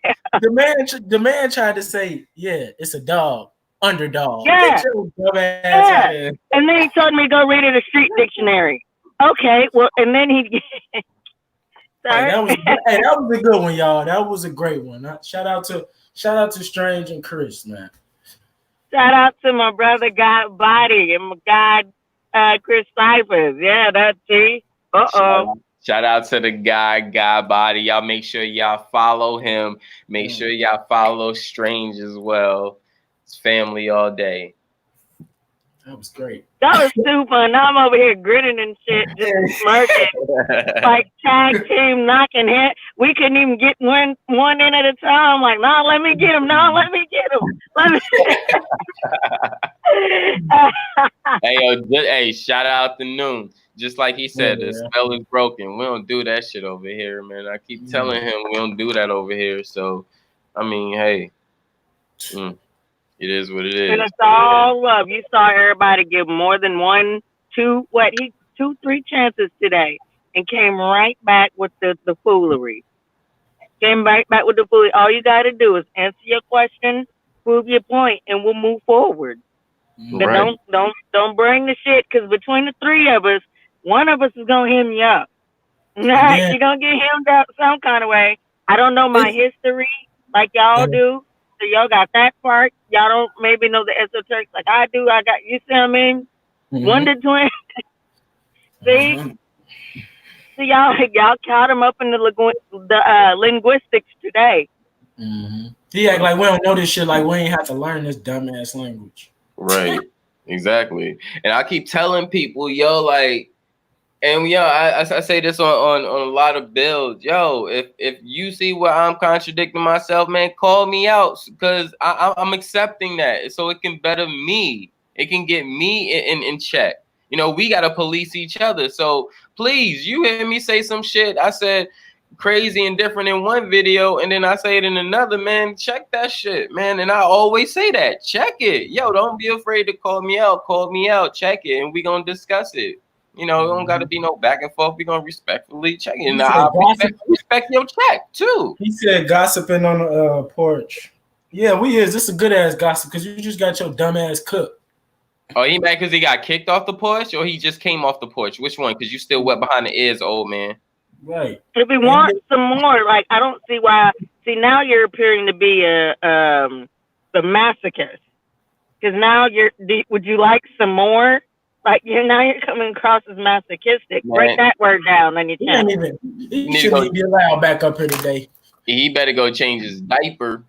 The man tried to say, yeah, it's a dog. Underdog. Yeah. And then he told me to go read it in a street dictionary. Okay, well, and then he. that was a good one, y'all. That was a great one. Shout out to Strange and Chris, man. Shout out to my brother God Body and my God Chris Cyphers. Yeah, that's he. Shout out to the guy God Body. Y'all make sure y'all follow him. Make sure y'all follow Strange as well. It's family all day. That was great. That was too fun. Now I'm over here grinning and shit, just smirking. Like tag team knocking head. We couldn't even get one in at a time. Like, no, let me get him. No, let me get him. Let me. Hey, shout out to Noon. Just like he said, the spell is broken. We don't do that shit over here, man. I keep telling him we don't do that over here. So, I mean, hey, it is what it is. And it's all love. You saw everybody give more than 1, 2, 3 chances today, and came right back with the foolery. Came right back with the foolery. All you got to do is answer your question, prove your point, and we'll move forward. Right. Don't bring the shit, because between the three of us, one of us is gonna hem you up. You're gonna get hemmed up some kind of way. I don't know my history like y'all do, so y'all got that part. Y'all don't maybe know the esoterics like I do. I got, you see what I mean? Wonder Twin. See, so y'all caught him up in the linguistics today. He act like we don't know this shit. Like we ain't have to learn this dumbass language. Right. Exactly. And I keep telling people, yo, like, and yo, I say this on a lot of builds. Yo, if you see where I'm contradicting myself, man, call me out, because I'm accepting that, so it can better me. It can get me in check. You know, we gotta police each other. So please, you hear me say some shit I said crazy and different in one video, and then I say it in another, man, check that shit, man. And I always say that, check it. Yo, don't be afraid to call me out, check it, and we gonna discuss it. You know, it don't gotta be no back and forth. We gonna respectfully check it. And I respect your check too. He said gossiping on the porch. Yeah, we is. This is a good ass gossip, because you just got your dumb ass cooked. Oh, he mad because he got kicked off the porch, or he just came off the porch? Which one? Because you still wet behind the ears, old man. Right. If we want some more, like, I don't see why. See, now you're appearing to be the masochist, because now would you like some more? Like, you're coming across as masochistic. Man. Break that word down on your channel. He shouldn't even be allowed back up here today. He better go change his diaper.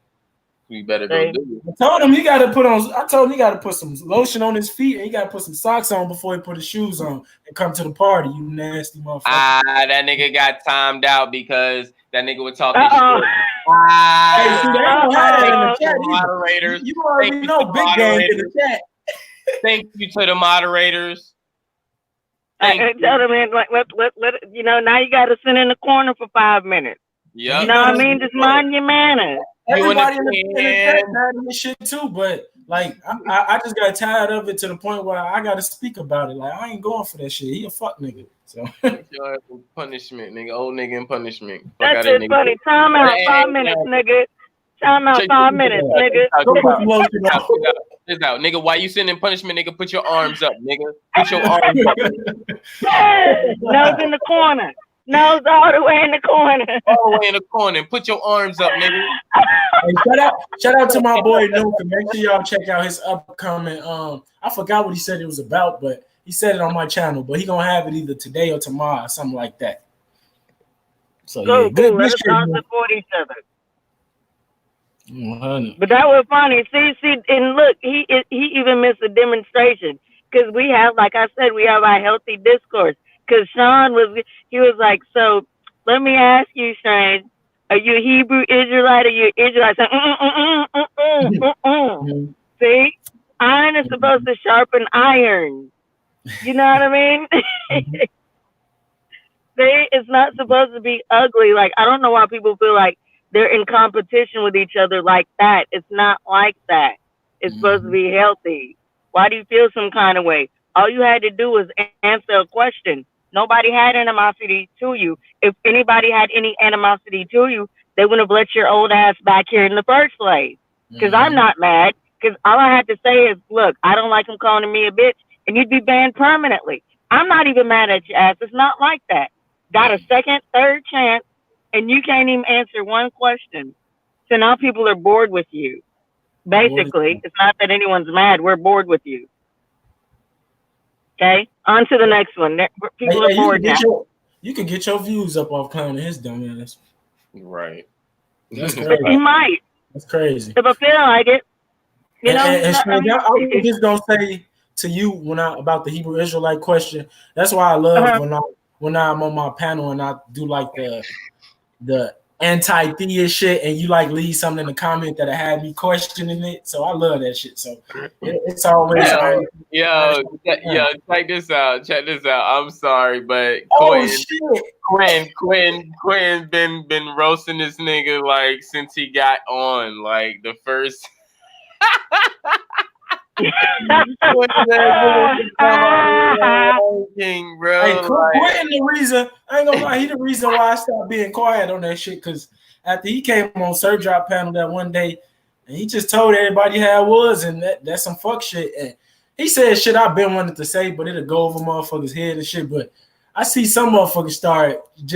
We better go do it. I told him he got to put some lotion on his feet, and he got to put some socks on before he put his shoes on and come to the party. You nasty motherfucker. That nigga got timed out because that nigga was talking shit. Hey, see, they don't have that in the chat. Moderators, you already know big game in the chat. Thank you to the moderators. I tell them, man, like, let you know, now you got to sit in the corner for 5 minutes. Yeah. You know what I mean? Just mind your manners. Everybody in the chat mad at this shit too, but like I just got tired of it to the point where I got to speak about it. Like, I ain't going for that shit. He a fuck nigga. So punishment, nigga. Old nigga in punishment. That's just funny. Time out 5 minutes, nigga. Time out 5 minutes, nigga. Out. Nigga, why you sitting in punishment, nigga? Put your arms up, nigga. Put your arms up. Nose in the corner. Nose all the way in the corner. All the way in the corner. Put your arms up, nigga. Hey, shout out to my boy Nuka. Make sure y'all check out his upcoming. I forgot what he said it was about, but he said it on my channel. But he gonna have it either today or tomorrow, or something like that. So cool, yeah, good. Let us all support each other. 100. But that was funny. See, and look, he even missed a demonstration, because we have, like I said, we have our healthy discourse. Because Sean was like, so let me ask you, Shane, are you a Hebrew Israelite or you Israelite? See, iron is supposed to sharpen iron. You know what I mean? See, it's not supposed to be ugly. Like, I don't know why people feel like they're in competition with each other like that. It's not like that. It's supposed to be healthy. Why do you feel some kind of way? All you had to do was answer a question. Nobody had animosity to you. If anybody had any animosity to you, they wouldn't have let your old ass back here in the first place. Because I'm not mad. Because all I had to say is, look, I don't like him calling me a bitch, and you'd be banned permanently. I'm not even mad at your ass. It's not like that. Got a second, third chance, and you can't even answer one question. So now people are bored with you. Basically, it's not that anyone's mad. We're bored with you. Okay, on to the next one. People are bored now. You can get your views up off clowning his dumb ass. Right. That's crazy. You might. That's crazy. If I feel like it. You know, I was just gonna say to you about the Hebrew Israelite question. That's why I love when I'm on my panel and I do like the anti-theist shit, and you like leave something in the comment that had me questioning it. So I love that shit. So it's always yo, check this out. I'm sorry, but Quinn been roasting this nigga like since he got on, like the first. King, bro. Hey, Quentin, the reason I ain't gonna lie, he the reason why I stopped being quiet on that shit. Because after he came on Sir Drop panel that one day, and he just told everybody how it was, and that's some fuck shit. And he said shit I've been wanting to say, but it'll go over motherfuckers' head and shit. But I see some motherfuckers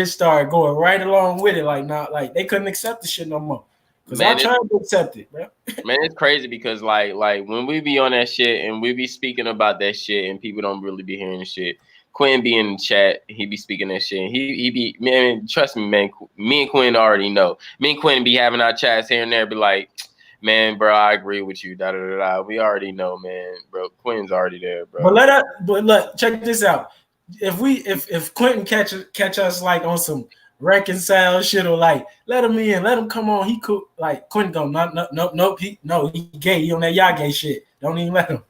start going right along with it, like not like they couldn't accept the shit no more. Because I tried to accept it, bro. Man, it's crazy because like when we be on that shit and we be speaking about that shit and people don't really be hearing shit. Quinn be in the chat, he be speaking that shit. And he be, man, trust me, man. Me and Quinn already know. Me and Quinn be having our chats here and there, be like, man, bro, I agree with you. Da da da da. We already know, man, bro. Quinn's already there, bro. But look, check this out. If Quentin catch us like on some reconcile shit or like let him in, let him come on. He could like Quentin go nope. He gay. He on that y'all gay shit. Don't even let him.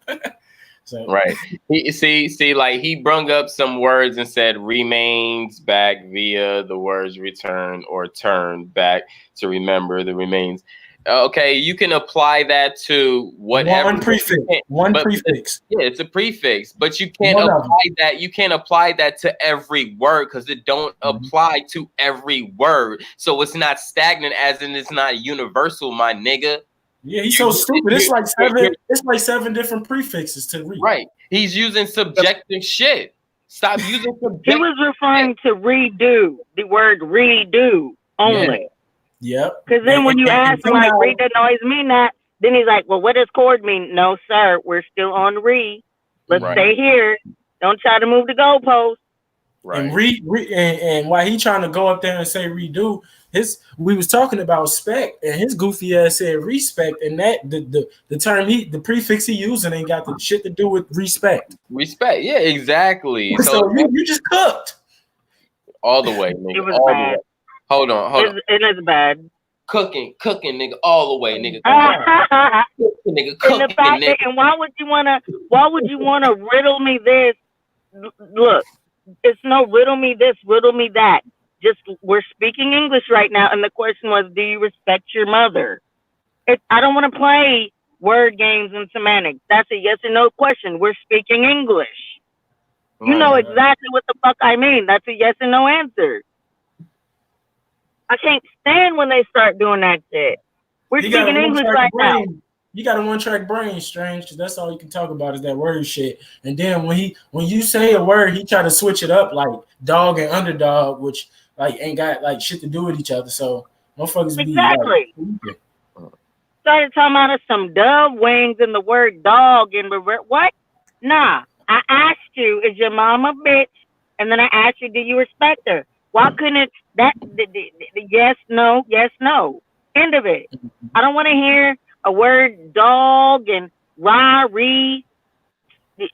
So right. He see like he brung up some words and said remains back via the words return or turn back to remember the remains. Okay, you can apply that to whatever one prefix. Prefix. Yeah, it's a prefix, but you can't apply that. You can't apply that to every word because it don't apply to every word. So it's not stagnant, as in it's not universal, my nigga. Yeah, he's so stupid. It's like seven. It's like 7 different prefixes to read. Right. He's using subjective shit. Stop using subjective. He was referring to redo, the word redo only. Yeah. Yep. Because then when you ask him, like, read that noise mean that, then he's like, well, what does chord mean? No, sir, we're still on re. Let's stay here. Don't try to move the goalpost. Right. And and while he trying to go up there and say redo, we was talking about spec, and his goofy ass said respect, and that the term the prefix he using ain't got the shit to do with respect. Respect, yeah, exactly. So you just cooked all the way, nigga. It was bad. Hold on. It is bad. Cooking, nigga, all the way, nigga. Nigga, cooking, nigga. And why would you wanna riddle me this? Look, it's no riddle me this, riddle me that. Just we're speaking English right now, and the question was, do you respect your mother? I don't want to play word games and semantics. That's a yes or no question. We're speaking English. You know exactly what the fuck I mean. That's a yes or no answer. I can't stand when they start doing that shit. We're speaking English right now. You got a one-track brain, Strange, because that's all you can talk about is that word shit. And then when you say a word, he try to switch it up like dog and underdog, which like ain't got like shit to do with each other. So motherfuckers exactly. Started talking about some dove wings and the word dog and what? Nah. I asked you, is your mom a bitch? And then I asked you, do you respect her? Why couldn't the yes, no, end of it. I don't want to hear a word dog and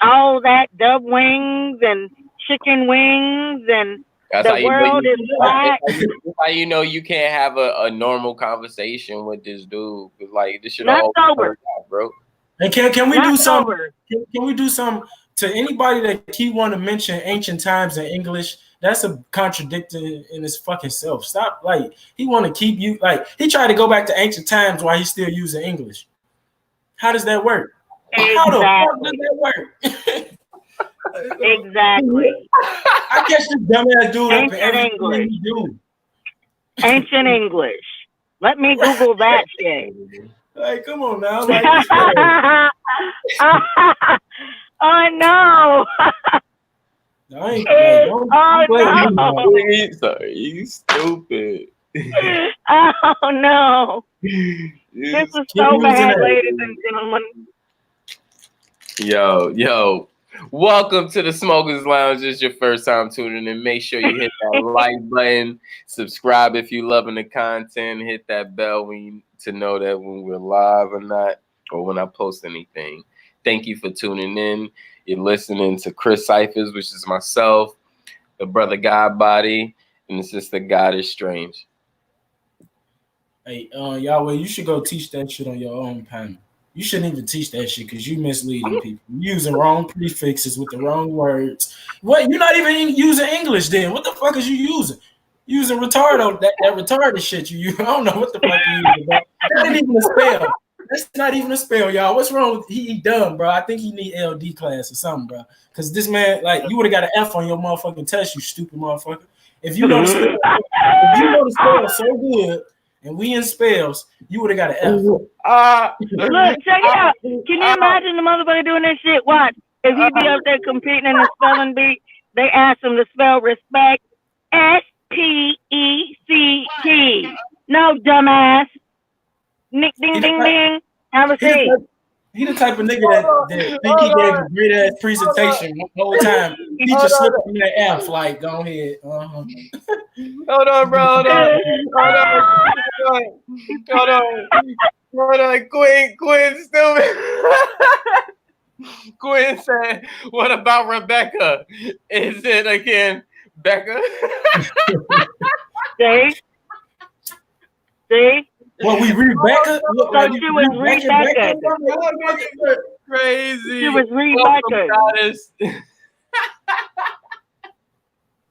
all that dove wings and chicken wings and that's the world is flat. That's how you know you can't have a normal conversation with this dude. Like this shit all over, bro. And can we do something? Can we do something to anybody that keep want to mention ancient times in English? That's a contradiction in his fucking self. Stop. Like he want to keep you like he tried to go back to ancient times while he's still using English. How does that work? Exactly. How the fuck does that work? Exactly. I guess this dumbass dude ancient English. Ancient English. Let me Google that shit. Like, come on now. Like, oh no. Sorry, you stupid. Oh no. This is so bad, ladies and gentlemen. Yo. Welcome to the Smokers Lounge. This is your first time tuning in. Make sure you hit that like button. Subscribe if you're loving the content. Hit that bell to know that when we're live or not, or when I post anything. Thank you for tuning in. You're listening to Chris Cyphers, which is myself, the brother God Body, and the sister God is Strange. Hey, Yahweh, you should go teach that shit on your own panel. You shouldn't even teach that shit because you misleading people. You're using wrong prefixes with the wrong words. What? You're not even using English then. What the fuck is you using? Using retardo, that retarded shit you use. I don't know what the fuck you using, bro. That ain't even a spell. That's not even a spell, y'all. What's wrong with he dumb, bro? I think he need LD class or something, bro. Because this man, like, you would have got an F on your motherfucking test, you stupid motherfucker. If you know the spell so good, and we in spells, you would have got an F. Look, check it out. Can you imagine the motherfucker doing that shit? Watch. If he be up there competing in the spelling bee, they ask him to spell respect SPECT. No, dumbass. Nick, ding, ding, ding. Have a seat. He the type of nigga that think he gave a great ass presentation the whole time. He just slipped in that F, like, go ahead. Hold on, bro. Hold on. Quinn stupid. Quinn said, what about Rebecca? Is it again Becca? See? Well, we Rebecca? So she was Rebecca. Crazy. She was Rebecca.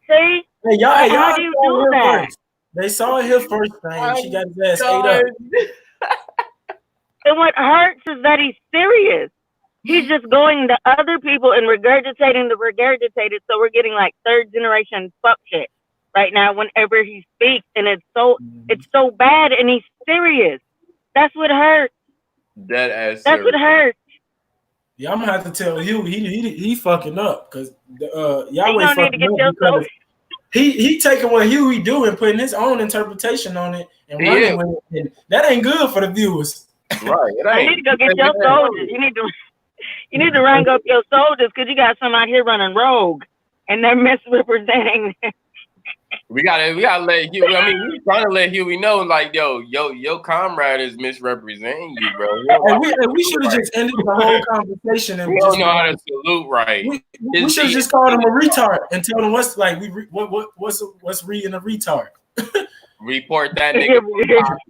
See? Hey, y'all, how do you do that? First. They saw it here first thing. She got his ass ate up. And what hurts is that he's serious. He's just going to other people and regurgitating the regurgitated. So we're getting like third generation fuck shit right now whenever he speaks, and it's so bad, and he's serious. That's what hurts. That's what hurts. Yeah, I'm gonna have to tell you he fucking up because Yahweh fucking need to get your soul. He taking what Huey do and putting his own interpretation on it and running with it. And that ain't good for the viewers. Right. You need to go get your soldiers. You need to rank up your soldiers because you got some out here running rogue and they're misrepresenting. We gotta let Huey. I mean, we're trying to let Huey know, like, your comrade is misrepresenting you, bro. And we should have just ended the whole conversation. And we don't know how to salute right. We should have just called him a retard and told him what's like what's reading a retard. Report that nigga.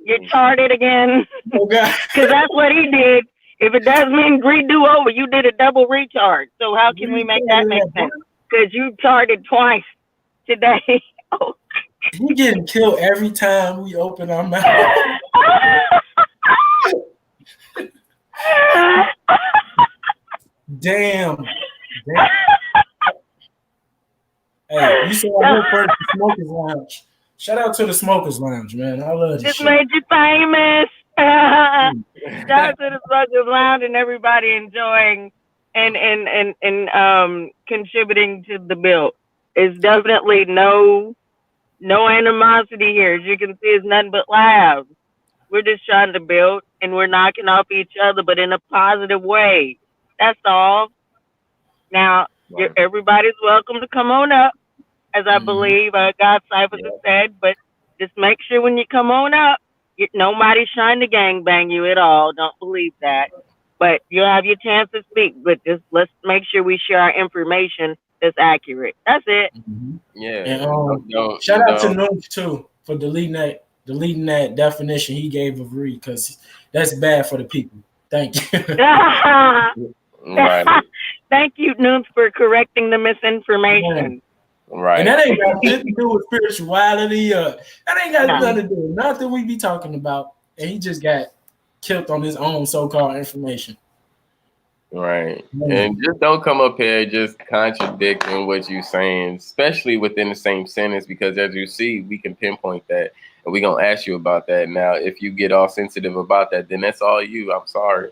You're retarded again. Oh God, because that's what he did. If it does mean redo over, you did a double retard. So how can we make that make sense? Because you retarded twice today. Oh. We getting killed every time we open our mouth. Damn. Hey, you saw our first Smokers Lounge. Shout out to the Smokers Lounge, man. I love this shit. Made you famous. Shout out to the Smokers Lounge and everybody enjoying and contributing to the bill. It's definitely no animosity here. As you can see, it's nothing but laughs. We're just trying to build, and we're knocking off each other, but in a positive way. That's all. Now, everybody's welcome to come on up, as I believe God Cyphers has said, but just make sure when you come on up, nobody's trying to gangbang you at all. Don't believe that. But you'll have your chance to speak, but just let's make sure we share our information that's accurate. That's it. Yeah. And shout out to Noob too for deleting that definition he gave of read because that's bad for the people. Thank you. Right. Thank you, Noob, for correcting the misinformation. Right. And that ain't got nothing to do with spirituality. That ain't got nothing to do with nothing we be talking about. And he just got killed on his own so-called information. Right. And just don't come up here just contradicting what you're saying, especially within the same sentence, because as you see, we can pinpoint that and we're going to ask you about that. Now, if you get all sensitive about that, then that's all you. I'm sorry.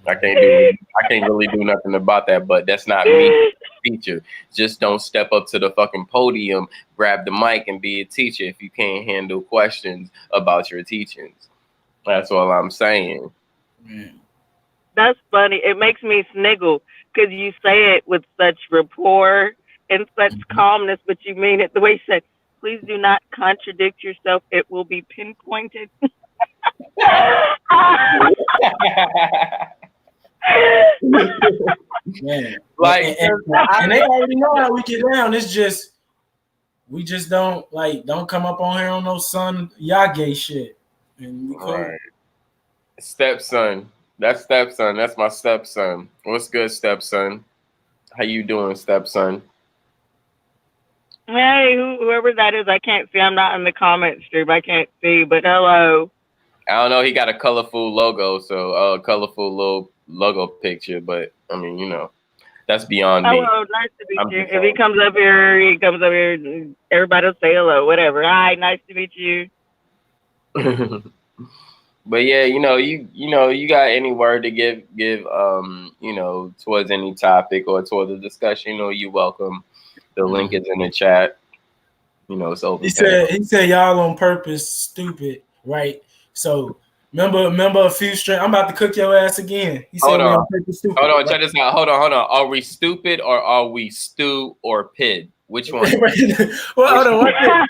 I can't really do nothing about that, but that's not me. Teacher, just don't step up to the fucking podium, grab the mic and be a teacher if you can't handle questions about your teachings. That's all I'm saying. That's funny. It makes me sniggle because you say it with such rapport and such calmness, but you mean it the way you said, please do not contradict yourself. It will be pinpointed. Man, Like, and they already know how we get down. It's just we just don't come up on here on no son Yage shit. And we cool. Right. Stepson. That's stepson. That's my stepson. What's good, stepson? How you doing, stepson? Hey, whoever that is, I can't see. I'm not in the comment stream. I can't see, but hello. I don't know. He got a colorful logo, so colorful little logo picture. But I mean, you know, that's beyond me. Hello, nice to meet you. If he comes up here, everybody will say hello, whatever. Hi, nice to meet you. But yeah, you know, you got any word to give, you know, towards any topic or towards the discussion, you know, you're welcome. The link is in the chat. You know, it's open. He said y'all on purpose stupid, right? So remember a few strings. I'm about to cook your ass again. He said hold on. On purpose stupid. Hold on, right? check this out. Hold on. Are we stupid or are we stew or pid? Which one? Well, hold on.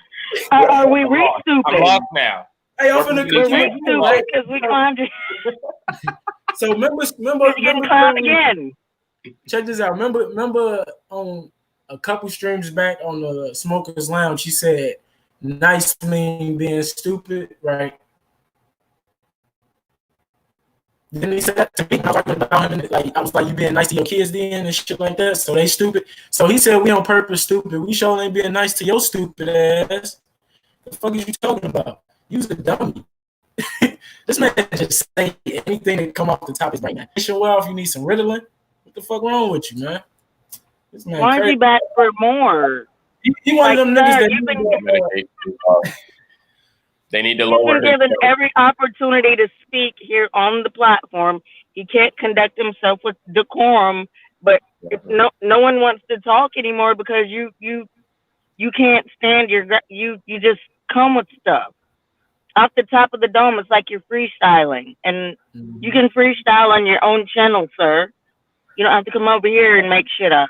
Are we stupid? I'm lost now. Hey, I'm finna cook you again, right? Because we climbed it. So remember again. Check this out. Remember on a couple streams back on the Smokers Lounge, she said nice mean being stupid, right? Then he said that to me. I was like, you being nice to your kids then and shit like that. So they stupid. So he said we on purpose stupid. We sure ain't being nice to your stupid ass. The fuck is you talking about? You's a dummy. This man just say anything that come off the top of his brain. Well, if you need some Ritalin, what the fuck wrong with you, man? This man why is he back for more? He one of them niggas that they need to lower. He's been given every opportunity to speak here on the platform. He can't conduct himself with decorum, but if no one wants to talk anymore because you can't stand you just come with stuff off the top of the dome. It's like you're freestyling, and you can freestyle on your own channel, sir. You don't have to come over here and make shit up.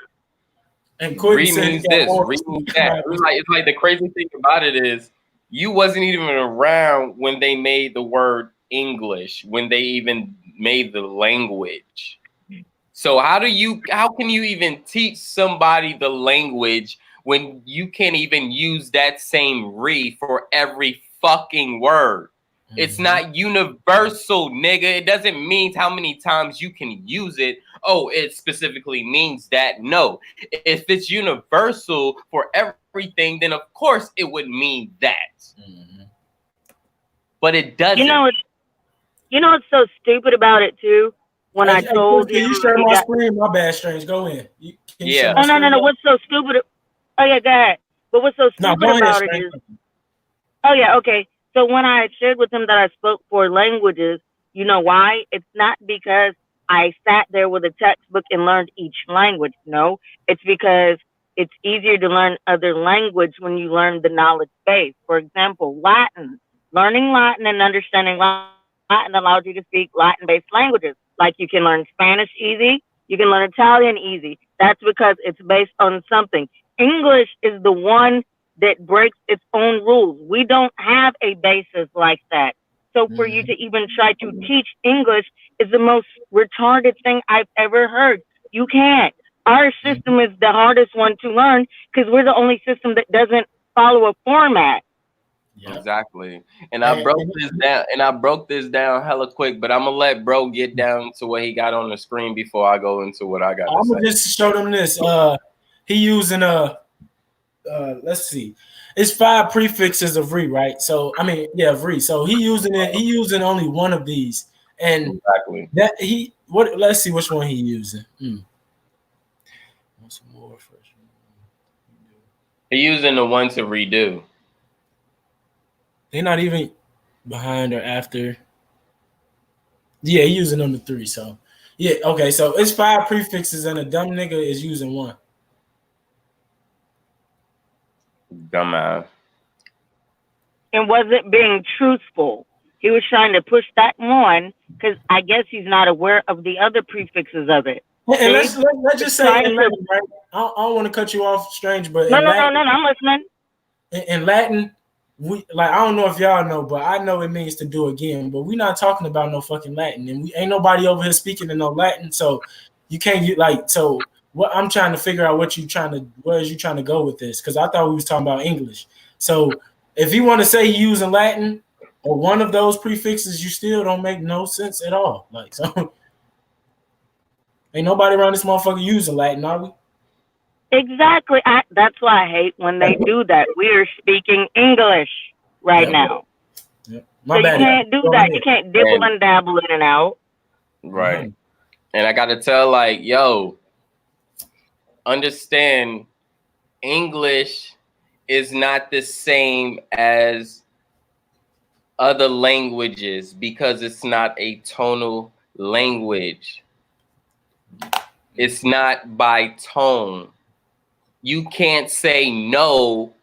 And Read means this, read means that. It's like the crazy thing about it is you wasn't even around when they made the word English, when they even made the language. So how can you even teach somebody the language when you can't even use that same for every fucking word? It's not universal, nigga. It doesn't mean how many times you can use it. Oh, it specifically means that. No. If it's universal for everything, then of course it would mean that. But it doesn't. You know what's so stupid about it too? When I told you, you share my screen. My bad, Strange. Go in. No. What's so stupid? Oh yeah, go ahead. But what's so stupid about it is? Oh yeah, okay. So when I shared with him that I spoke 4 languages, you know why? It's not because I sat there with a textbook and learned each language. No, it's because it's easier to learn other language when you learn the knowledge base. For example, Latin. Learning Latin and understanding Latin allows you to speak Latin-based languages. Like you can learn Spanish easy, you can learn Italian easy. That's because it's based on something. English is the one that breaks its own rules. We don't have a basis like that. So for you to even try to teach English is the most retarded thing I've ever heard. You can't. Our system is the hardest one to learn because we're the only system that doesn't follow a format. Yeah. Exactly. And I broke this down hella quick, but I'm gonna let bro get down to what he got on the screen before I go into what I got. I'm gonna just show them this. He using let's see, it's 5 prefixes of right? So I mean, yeah, so he using only one of these, and exactly that let's see which one he using. What's more first? He using the one to redo. They're not even behind or after. Yeah, he using number 3. So yeah, okay. So it's 5 prefixes, and a dumb nigga is using 1. Dumbass. And wasn't being truthful. He was trying to push that one because I guess he's not aware of the other prefixes of it. And let's just say in Latin, right? I don't want to cut you off, Strange, but no, I'm listening. In Latin, I don't know if y'all know, but I know it means to do again. But we're not talking about no fucking Latin, and we ain't nobody over here speaking in no Latin, so you can't get like so. What I'm trying to figure out where is you trying to go with this? Because I thought we was talking about English. So if you want to say you using Latin or one of those prefixes, you still don't make no sense at all. Like so, ain't nobody around this motherfucker using Latin, are we? Exactly. That's why I hate when they do that. We are speaking English right now. Yep. So you can't do that. You can't dibble and dabble in and out. Right. Mm-hmm. And I got to tell, like, yo, understand English is not the same as other languages because it's not a tonal language. It's not by tone. You can't say no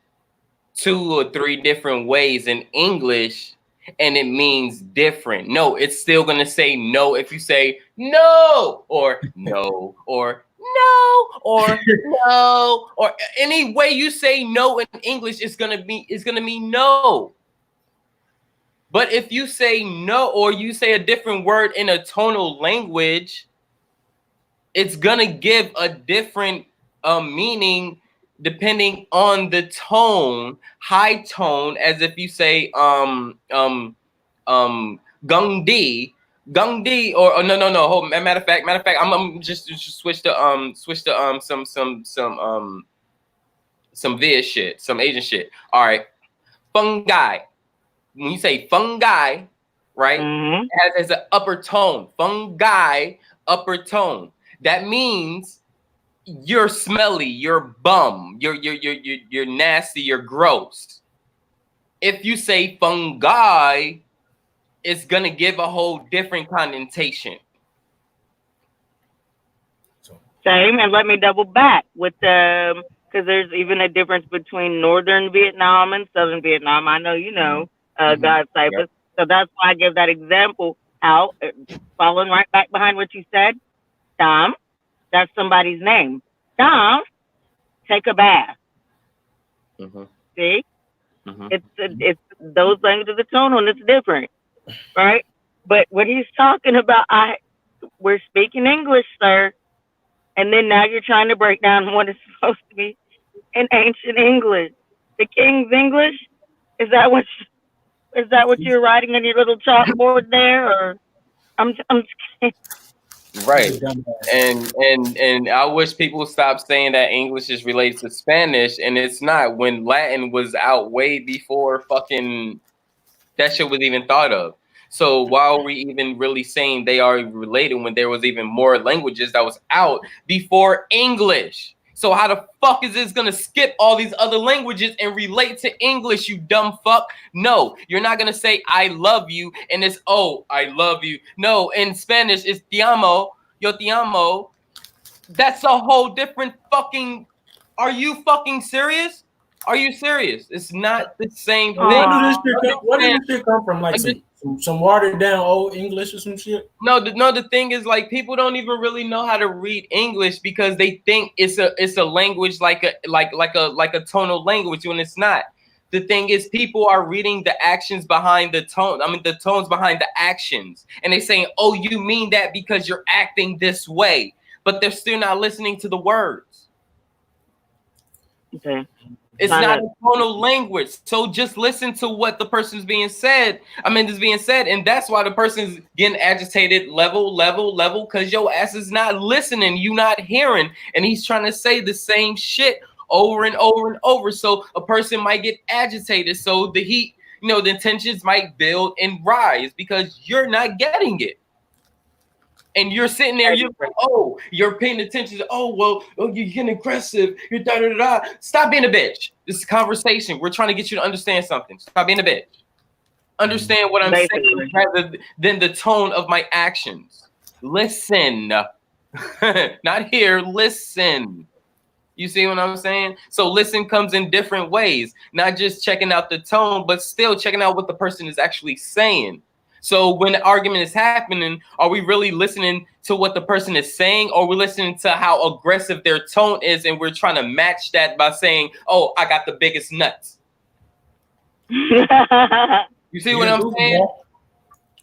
2 or 3 different ways in English and it means different. No, it's still going to say no if you say no or no or no or no or any way you say no in English is going to mean no. But if you say no or you say a different word in a tonal language, it's going to give a different meaning depending on the tone. High tone, as if you say gung di, or no. Hold, matter of fact, I'm just switch to some Viet shit, some Asian shit. All right, fungi. When you say fungi, right, Mm-hmm. it has an upper tone. Fungi, upper tone. That means you're smelly, you're bum, you're nasty, you're gross. If you say fungi, it's gonna give a whole different connotation. Same, and let me double back with because there's even a difference between Northern Vietnam and Southern Vietnam. I know you know, God Cypress. Yep. So that's why I give that example out, following right back behind what you said. Dom, that's somebody's name. Dom, take a bath. Mm-hmm. See, it's those languages are tonal and it's different, right? But what he's talking about, we're speaking English, sir. And then now you're trying to break down what is supposed to be in ancient English. The King's English? Is that what you're writing on your little chalkboard there? Or I'm right. And I wish people would stop saying that English is related to Spanish, and it's not. When Latin was out way before fucking that shit was even thought of. So why are we even really saying they are related when there was even more languages that was out before English? So how the fuck is this gonna skip all these other languages and relate to English, you dumb fuck? No, you're not gonna say I love you and it's I love you. No, in Spanish it's te amo, yo te amo. That's a whole different fucking. Are you fucking serious? Are you serious? It's not the same thing. Where did this shit come from? Like some watered down old English or some shit? No, the thing is, like, people don't even really know how to read English because they think it's a language like a tonal language when it's not. The thing is, people are reading the actions behind the tone. I mean, the tones behind the actions, and they're saying, "Oh, you mean that because you're acting this way," but they're still not listening to the words. Okay. It's not a tonal language. So just listen to what the person's being said. Is being said. And that's why the person's getting agitated level, because your ass is not listening. You not hearing. And he's trying to say the same shit over and over and over. So a person might get agitated. So the heat, the tensions might build and rise because you're not getting it. And you're sitting there, you're paying attention to, you're getting aggressive. You're da-da-da-da. Stop being a bitch. This is a conversation. We're trying to get you to understand something. Stop being a bitch. Understand what I'm saying rather than the tone of my actions. Listen. Not hear, listen. You see what I'm saying? So listen comes in different ways. Not just checking out the tone, but still checking out what the person is actually saying. So when the argument is happening, are we really listening to what the person is saying, or are we listening to how aggressive their tone is, and we're trying to match that by saying, "Oh, I got the biggest nuts"? You see what I'm saying?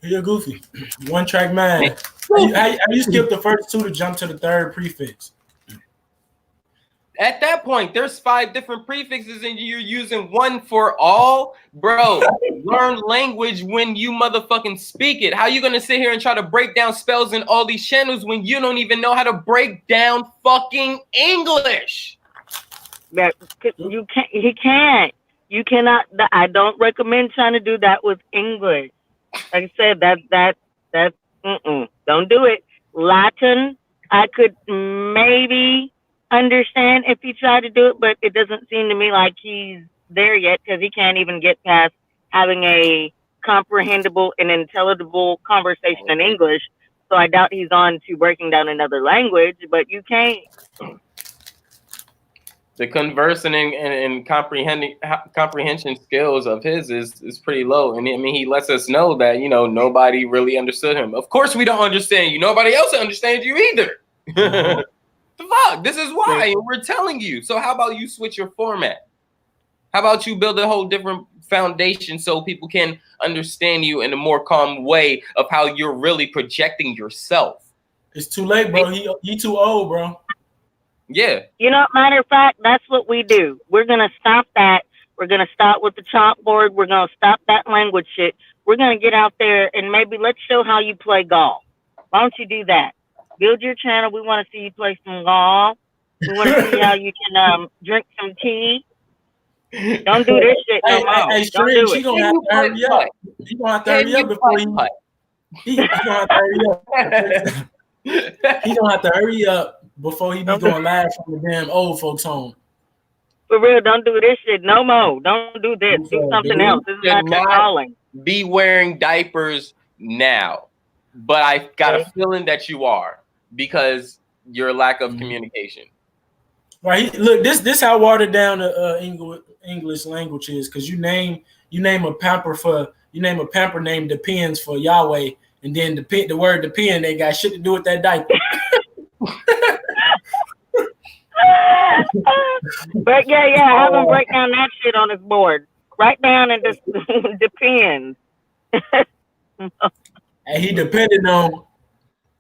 You're goofy. One track man. How you skip the first two to jump to the third prefix? At that point, there's 5 different prefixes and you're using one for all. Bro, learn language when you motherfucking speak it. How you gonna sit here and try to break down spells in all these channels when you don't even know how to break down fucking English? That you can't. He can't. You cannot. I don't recommend trying to do that with English. Like I said, that's don't do it. Latin, I could maybe understand if he tried to do it, but it doesn't seem to me like he's there yet because he can't even get past having a comprehensible and intelligible conversation in English. So I doubt he's on to breaking down another language, but you can't. The conversing and comprehension skills of his is pretty low. And I mean, he lets us know that, you know, nobody really understood him. Of course, we don't understand you. Nobody else understands you either. The fuck? This is why. And we're telling you. So how about you switch your format? How about you build a whole different foundation so people can understand you in a more calm way of how you're really projecting yourself? It's too late, bro. He too old, bro. Yeah. You know, matter of fact, that's what we do. We're going to stop that. We're going to stop with the chalkboard. We're going to stop that language shit. We're going to get out there and maybe let's show how you play golf. Why don't you do that? Build your channel. We want to see you play some golf. We want to see how you can drink some tea. Don't do this shit no more. Hey, don't do it. Gonna have to hurry up. He gonna have to hurry up before he gonna have to hurry up. He gonna have to hurry up before he be going live from the damn old folks home. For real, don't do this shit no more. Don't do this. Do something else. This is not your calling. Be wearing diapers now, but I got a feeling that you are because your lack of communication. Right. Look, this how watered down the English language is because you name a pamper name depends for Yahweh, and then the word depend ain't got shit to do with that diaper. But yeah, have him break down that shit on his board. Write down and just depends. And he depended on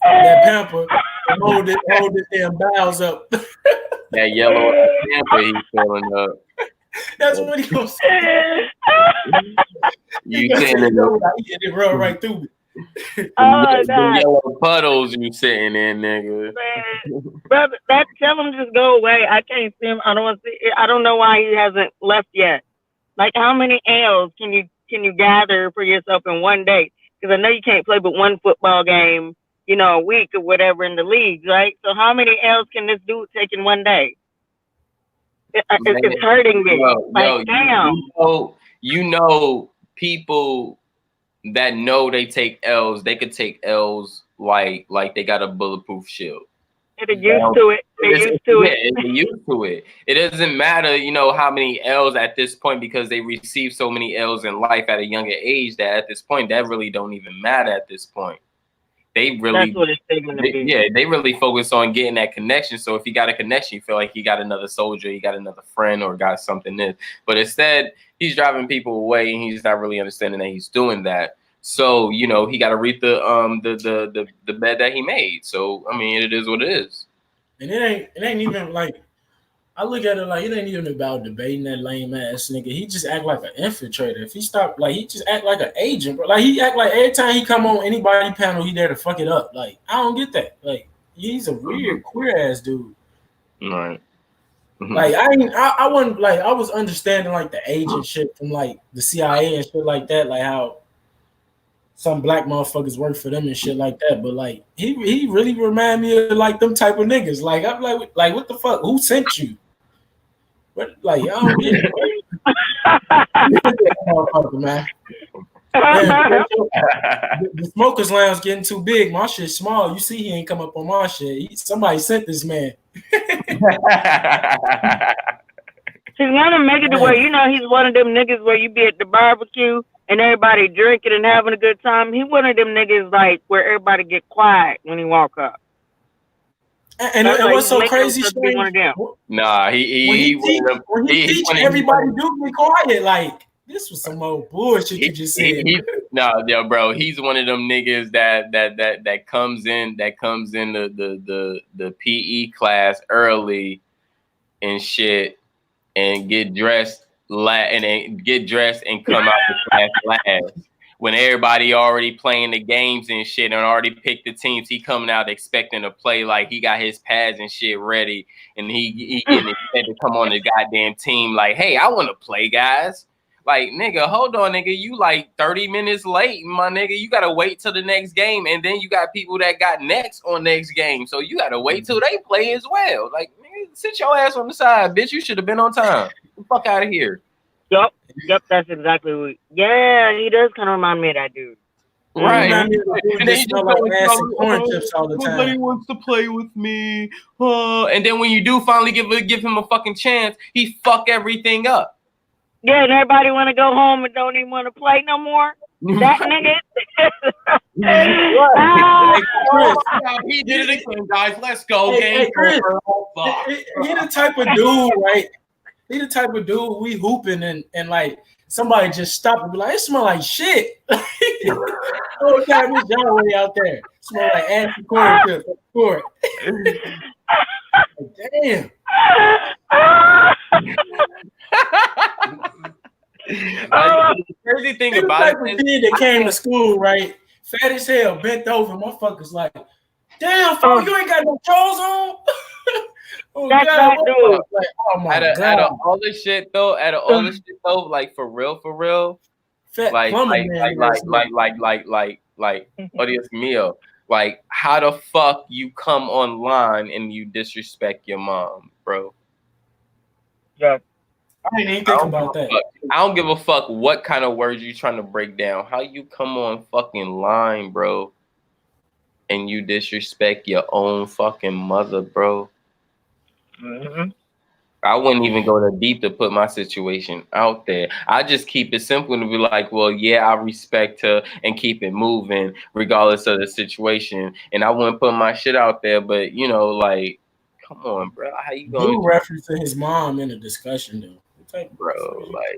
that pamper to hold this damn bowels up. That yellow pamper he's filling up. That's what he gonna say. You saying it roll right through me. The yellow puddles you sitting in, nigga. Brother, tell him just go away. I can't see him. I don't want to see. I don't know why he hasn't left yet. Like, how many L's can you gather for yourself in one day? Because I know you can't play but one football game, you know, a week or whatever in the league, right? So how many L's can this dude take in one day? It's hurting me. Damn. You know, people that know they take L's, they could take L's like they got a bulletproof shield. They're used to it. They're used to it. They're used to it. It doesn't matter, you know, how many L's at this point because they receive so many L's in life at a younger age that at this point that really don't even matter at this point. They really, that's what it's taking to be. Yeah, they really focus on getting that connection. So if you got a connection, you feel like you got another soldier, you got another friend, or got something this. But instead, he's driving people away, and he's not really understanding that he's doing that. So you know, he got to reap the bed that he made. So I mean, it is what it is. And it ain't even like I look at it like it ain't even about debating that lame ass nigga. He just act like an infiltrator. If he stopped, like he just act like an agent, bro. Like he act like every time he come on anybody panel, he there to fuck it up. Like I don't get that. Like he's a weird queer ass dude. Right. Like I wasn't like I was understanding like the agent shit from like the CIA and shit like that. Like how some black motherfuckers work for them and shit like that. But like he really remind me of like them type of niggas. Like I'm like what the fuck? Who sent you? But like I don't get it. Man. The smokers lounge getting too big. My shit's small. You see, he ain't come up on my shit. Somebody sent this man. He's gonna make it to where you know he's one of them niggas where you be at the barbecue and everybody drinking and having a good time. He one of them niggas like where everybody get quiet when he walk up. And what's so crazy? Nah, he teach everybody do be quiet. Like This was some old bullshit you just said. No, bro. He's one of them niggas that comes in the PE class early and shit and get dressed and come out the class last. When everybody already playing the games and shit and already picked the teams, he coming out expecting to play like he got his pads and shit ready, and he getting expected to come on the goddamn team like, hey, I want to play, guys. Like, nigga, hold on, nigga. You like 30 minutes late, my nigga. You gotta wait till the next game, and then you got people that got next on next game, so you gotta wait till they play as well. Like, nigga, sit your ass on the side, bitch. You should have been on time. Get the fuck out of here. Yep, that's exactly what. Yeah, he does kind of remind me of that dude. Right. And then you smell like ass and corn chips all the time. Nobody wants to play with me. And then when you do finally give him a fucking chance, he fuck everything up. Yeah, and everybody want to go home and don't even want to play no more. That nigga. He did it again, guys. Let's go. Hey, Chris, he the type of dude, right? He the type of dude we hooping and like somebody just stop and be like, it smell like shit. Whole time he's way out there. Smell like ass and corn chips. Court. Damn. The crazy thing about it, the kid that came to school, right? Fat as hell, bent over, motherfuckers like, damn, fuck, you ain't got no clothes on. Oh, that's God, dude. Like, oh my God. Out of all this shit though, like for real, fat like, oh, Dios mío. Like, how the fuck you come online and you disrespect your mom, bro? Yeah. I didn't even think about that. I don't give a fuck what kind of words you trying to break down. How you come on fucking line, bro, and you disrespect your own fucking mother, bro? Mm-hmm. I wouldn't even go that deep to put my situation out there. I just keep it simple and be like, well, yeah, I respect her and keep it moving regardless of the situation. And I wouldn't put my shit out there, but you know, like, come on, bro. How you going? You referencing his mom in a discussion though. Bro, like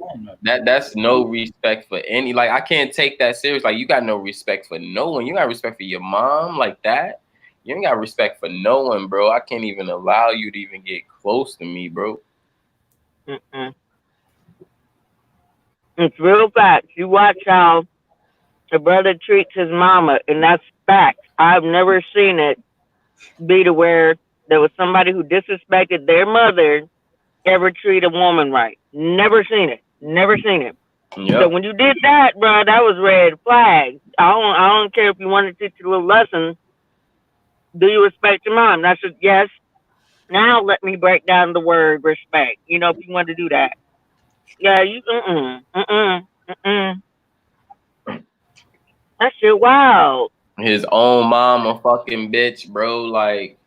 that's no respect for any. Like, I can't take that serious. Like, you got no respect for no one. You got respect for your mom like that. You ain't got respect for no one, bro. I can't even allow you to even get close to me, bro. It's real facts. You watch how the brother treats his mama, and that's facts. I've never seen it be to where there was somebody who disrespected their mother ever treat a woman right. Never seen it. Never seen it. Yep. So when you did that, bro, that was red flag. I don't care if you want to teach you a little lesson. Do you respect your mom? That's a yes. Now let me break down the word respect. You know, if you want to do that. Yeah, you that shit wild. His own mom a fucking bitch, bro. Like,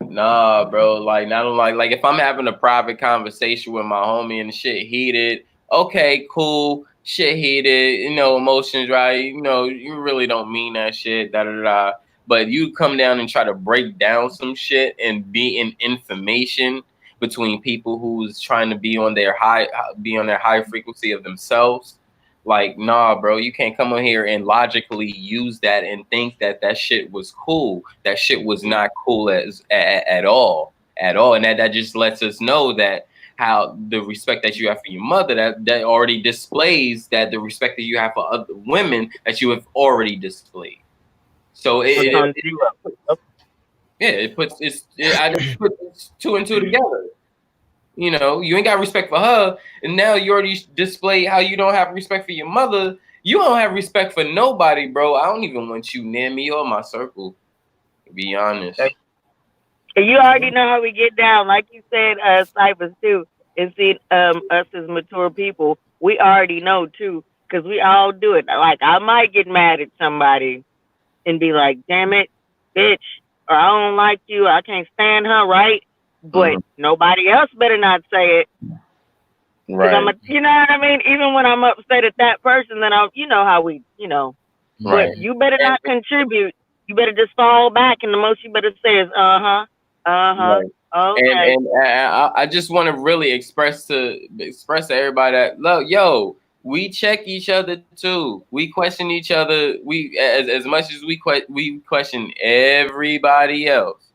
nah, bro. Like, not like if I'm having a private conversation with my homie and shit heated, okay, cool. Shit heated, you know, emotions, right? You know, you really don't mean that shit, da-da-da. But you come down and try to break down some shit and be in information between people who's trying to be on their high frequency of themselves. Like, nah, bro, you can't come on here and logically use that and think that shit was cool. That shit was not cool at all. And that just lets us know that how the respect that you have for your mother, that already displays that the respect that you have for other women that you have already displayed. So I just put two and two together. You know, you ain't got respect for her, and now you already displayed how you don't have respect for your mother. You don't have respect for nobody, bro. I don't even want you near me or my circle, to be honest. You already know how we get down. Like you said, Cyphers too, and see us as mature people, we already know too, because we all do it. Like, I might get mad at somebody and be like, damn it, bitch, or I don't like you, I can't stand her, right? But nobody else better not say it. Right. You know what I mean? Even when I'm upset at that person, then you know how we, you know. Right. But you better not contribute. You better just fall back, and the most you better say is, right. Okay. And I just want to really express to everybody that, look, yo, we check each other too. We question each other. We as much as we question everybody else.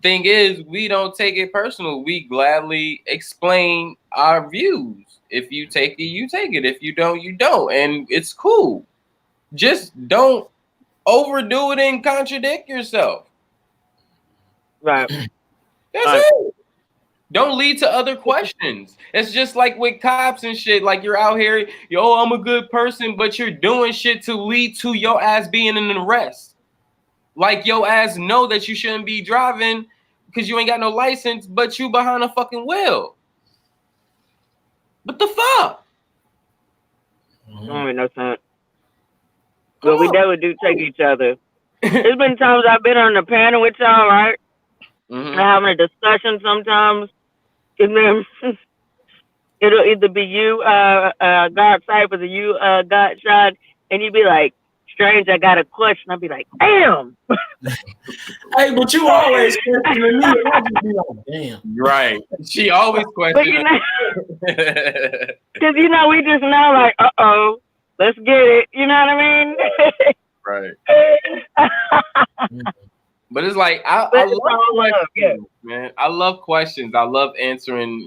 Thing is, we don't take it personal. We gladly explain our views. If you take it, you take it. If you don't, you don't, and it's cool. Just don't overdo it and contradict yourself. Right. That's it. Don't lead to other questions. It's just like with cops and shit. Like you're out here, yo, I'm a good person, but you're doing shit to lead to your ass being in an arrest. Like your ass know that you shouldn't be driving because you ain't got no license, but you behind a fucking wheel. What the fuck? Don't make no sense. But we definitely do take each other. There's been times I've been on the panel with y'all, right? Mm-hmm. Having a discussion sometimes, and then it'll either be you, God Cyphers, or you, God Shot, and you be like, Strange, I got a question. I'll be like, damn. Hey, but you always questioning me, and I just be like, damn. Right. She always questions. Because, we just know, like, uh-oh, let's get it. You know what I mean? Right. But it's like, I love questions, man. I love questions. I love answering,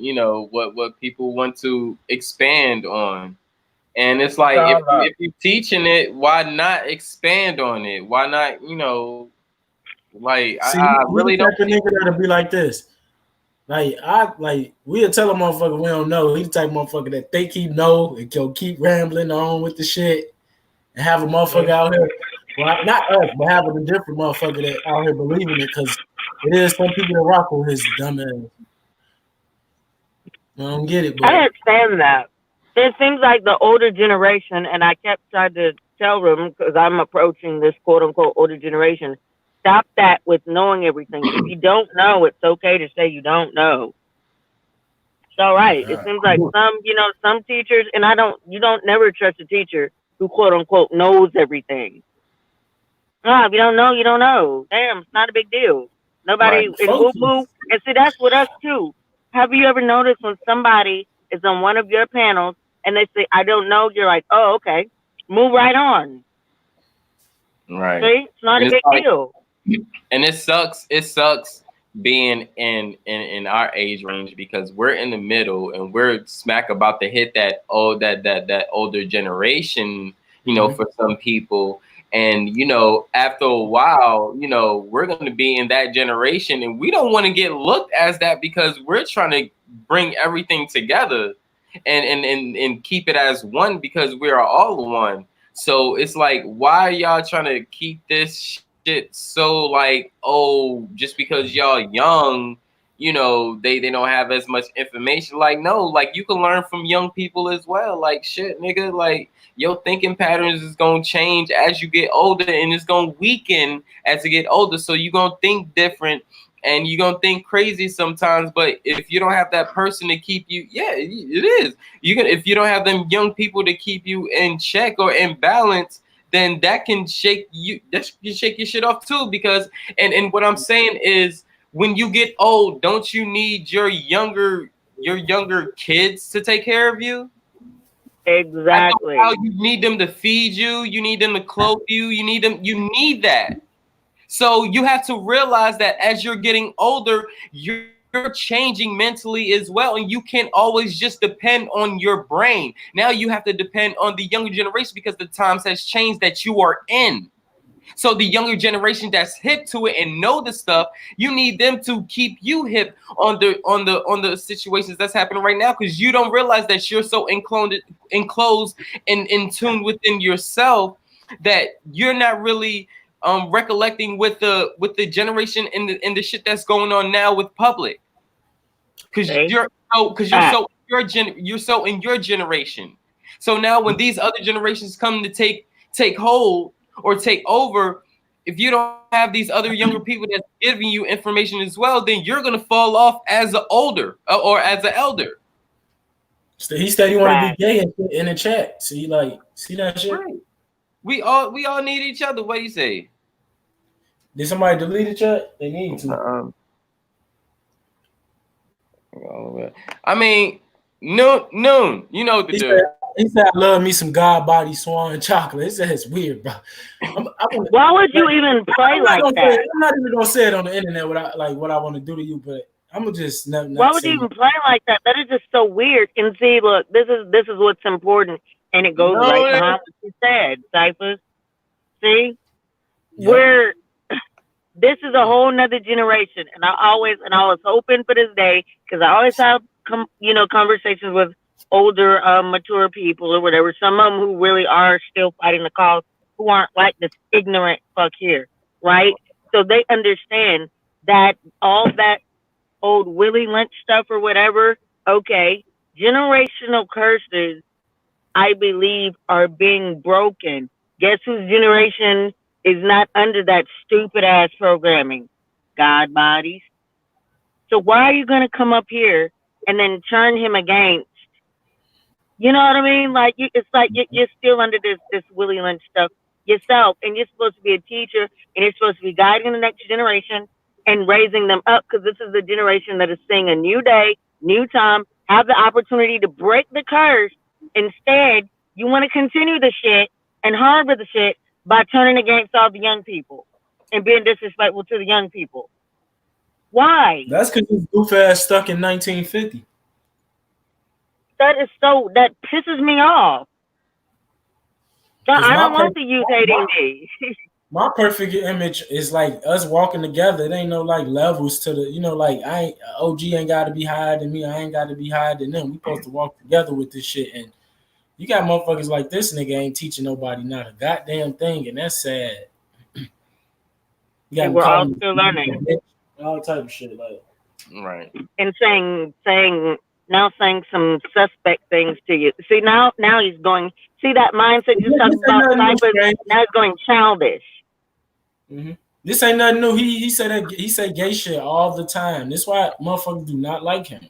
what people want to expand on. And it's like, if you're teaching it, why not expand on it? Why not, like, see, I really don't. The nigga that'll be like this. We'll tell a motherfucker we don't know. He's the type of motherfucker that think he know and can keep rambling on with the shit and have a motherfucker out here. Well, not us, but having a different motherfucker that out here believing it, because it is some people that rock with his dumb ass. I don't get it, but I understand that. It seems like the older generation, and I kept trying to tell them, because I'm approaching this quote-unquote older generation, stop that with knowing everything. If you don't know, it's okay to say you don't know. It's all right. It seems like some teachers, and you don't never trust a teacher who quote-unquote knows everything. No, if you don't know, you don't know. Damn, it's not a big deal. Nobody in boo-boo. And see, that's with us, too. Have you ever noticed when somebody is on one of your panels and they say, I don't know, you're like, oh, okay. Move right on. Right. See? It's not a big deal. And it sucks. It sucks being in our age range because we're in the middle and we're smack about to hit that older generation, for some people. And, after a while, we're going to be in that generation and we don't want to get looked as that because we're trying to bring everything together and keep it as one because we are all one. So it's like, why are y'all trying to keep this shit so like, oh, just because y'all young, they don't have as much information. Like, no, like you can learn from young people as well. Like shit, nigga, like your thinking patterns is gonna change as you get older and it's gonna weaken as you get older. So you're gonna think different and you're gonna think crazy sometimes. But if you don't have that person to keep you, yeah, it is. If you don't have them young people to keep you in check or in balance, then that can shake you. That can shake your shit off too. Because and what I'm saying is, when you get old, don't you need your younger kids to take care of you? Exactly. You need them to feed you. You need them to clothe you. You need that. So you have to realize that as you're getting older, you're changing mentally as well. And you can't always just depend on your brain. Now you have to depend on the younger generation because the times has changed that you are in. So the younger generation that's hip to it and know the stuff, you need them to keep you hip on the situations that's happening right now, because you don't realize that you're so enclosed and in tune within yourself that you're not really recollecting with the generation and the shit that's going on now with public, because you're so in your generation. So now when these other generations come to take hold or take over, if you don't have these other younger people that's giving you information as well, then you're gonna fall off as an older or as an elder. He said he want to be gay in the chat. See that shit? Right. We all need each other. What do you say? Did somebody delete the chat? They need to. I mean, noon. You know what to do. He said, I love me some God body swan chocolate. He said it's weird, bro. Why would you even play like that? I'm not even gonna say it on the internet what I want to do to you, but I'm gonna just not Why would say you even nothing. play like that? That is just so weird. And see, look, this is what's important, and it goes right No, behind what you said, Cyphers. See, Yep. we're this is a whole nother generation, and I was hoping for this day because I always have conversations with older, mature people or whatever. Some of them who really are still fighting the cause, who aren't like this ignorant fuck here, right? So they understand that all that old Willie Lynch stuff or whatever. Okay, generational curses, I believe, are being broken. Guess whose generation is not under that stupid ass programming? God bodies. So why are you going to come up here and then turn him against? You know what I mean? Like it's like you're still under this Willie Lynch stuff yourself, and you're supposed to be a teacher, and you're supposed to be guiding the next generation and raising them up because this is the generation that is seeing a new day, new time, have the opportunity to break the curse. Instead, you want to continue the shit and harbor the shit by turning against all the young people and being disrespectful to the young people. Why? That's because this goof ass stuck in 1950. That pisses me off. No, Because I don't want the youth hating me. my perfect image is like us walking together. It ain't no like levels to the, like OG ain't got to be higher than me. I ain't got to be higher than them. We supposed to walk together with this shit. And you got motherfuckers like this nigga ain't teaching nobody not a goddamn thing, and that's sad. You got And we're all calling still learning. all type of shit like. right. And saying some suspect things to you. See now he's going. See that mindset you talking about, Cyphers. Now he's going childish. Mm-hmm. This ain't nothing new. He said gay shit all the time. That's why motherfuckers do not like him.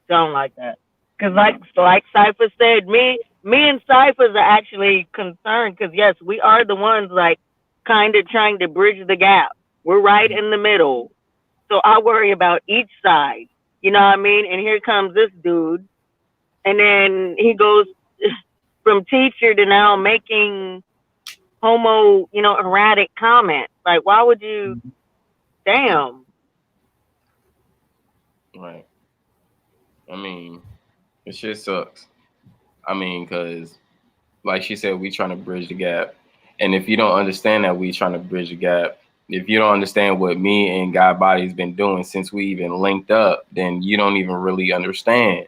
Don't like that. Because like Cypher said, me and Cyphers are actually concerned because yes, we are the ones like kind of trying to bridge the gap. We're right in the middle. So I worry about each side. You know what I mean? And here comes this dude. And then he goes from teacher to now making erratic comments. Like, why would you? Damn. Right. I mean, it shit sucks. I mean, because, like she said, we trying to bridge the gap. And if you don't understand that we trying to bridge the gap, if you don't understand what me and God Body's been doing since we even linked up, then you don't even really understand.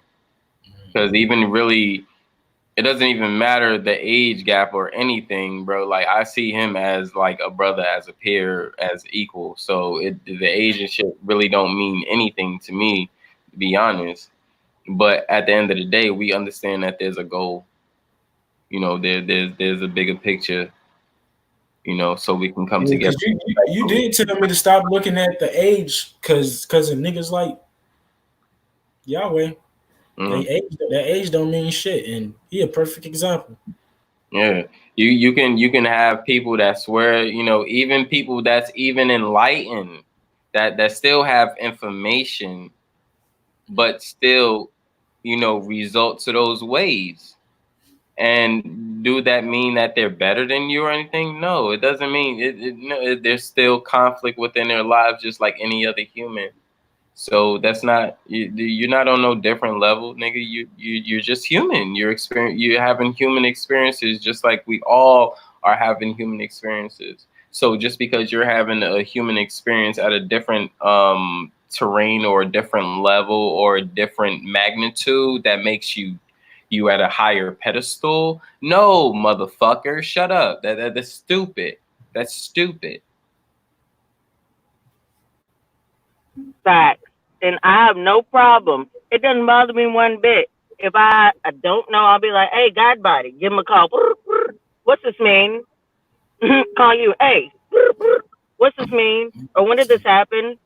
Because even really, it doesn't even matter the age gap or anything, bro. Like I see him as like a brother, as a peer, as equal. So the age and shit really don't mean anything to me, to be honest. But at the end of the day, we understand that there's a goal. There's a bigger picture. So we can come together. You did tell me to stop looking at the age, because of niggas like Yahweh. Mm-hmm. That age don't mean shit, and he a perfect example. Yeah, you can have people that swear, even people that's even enlightened, that still have information, but still, result to those ways. And do that mean that they're better than you or anything? No, it doesn't mean it. No, there's still conflict within their lives, just like any other human. So that's not you're not on no different level, nigga. You're just human. You're having human experiences, just like we all are having human experiences. So just because you're having a human experience at a different terrain or a different level or a different magnitude, that makes you at a higher pedestal. No, motherfucker, shut up. That's stupid. That's stupid. Facts. And I have no problem. It doesn't bother me one bit. If I don't know, I'll be like, hey, God body, give him a call. What's this mean? Call you, hey, what's this mean? Or when did this happen?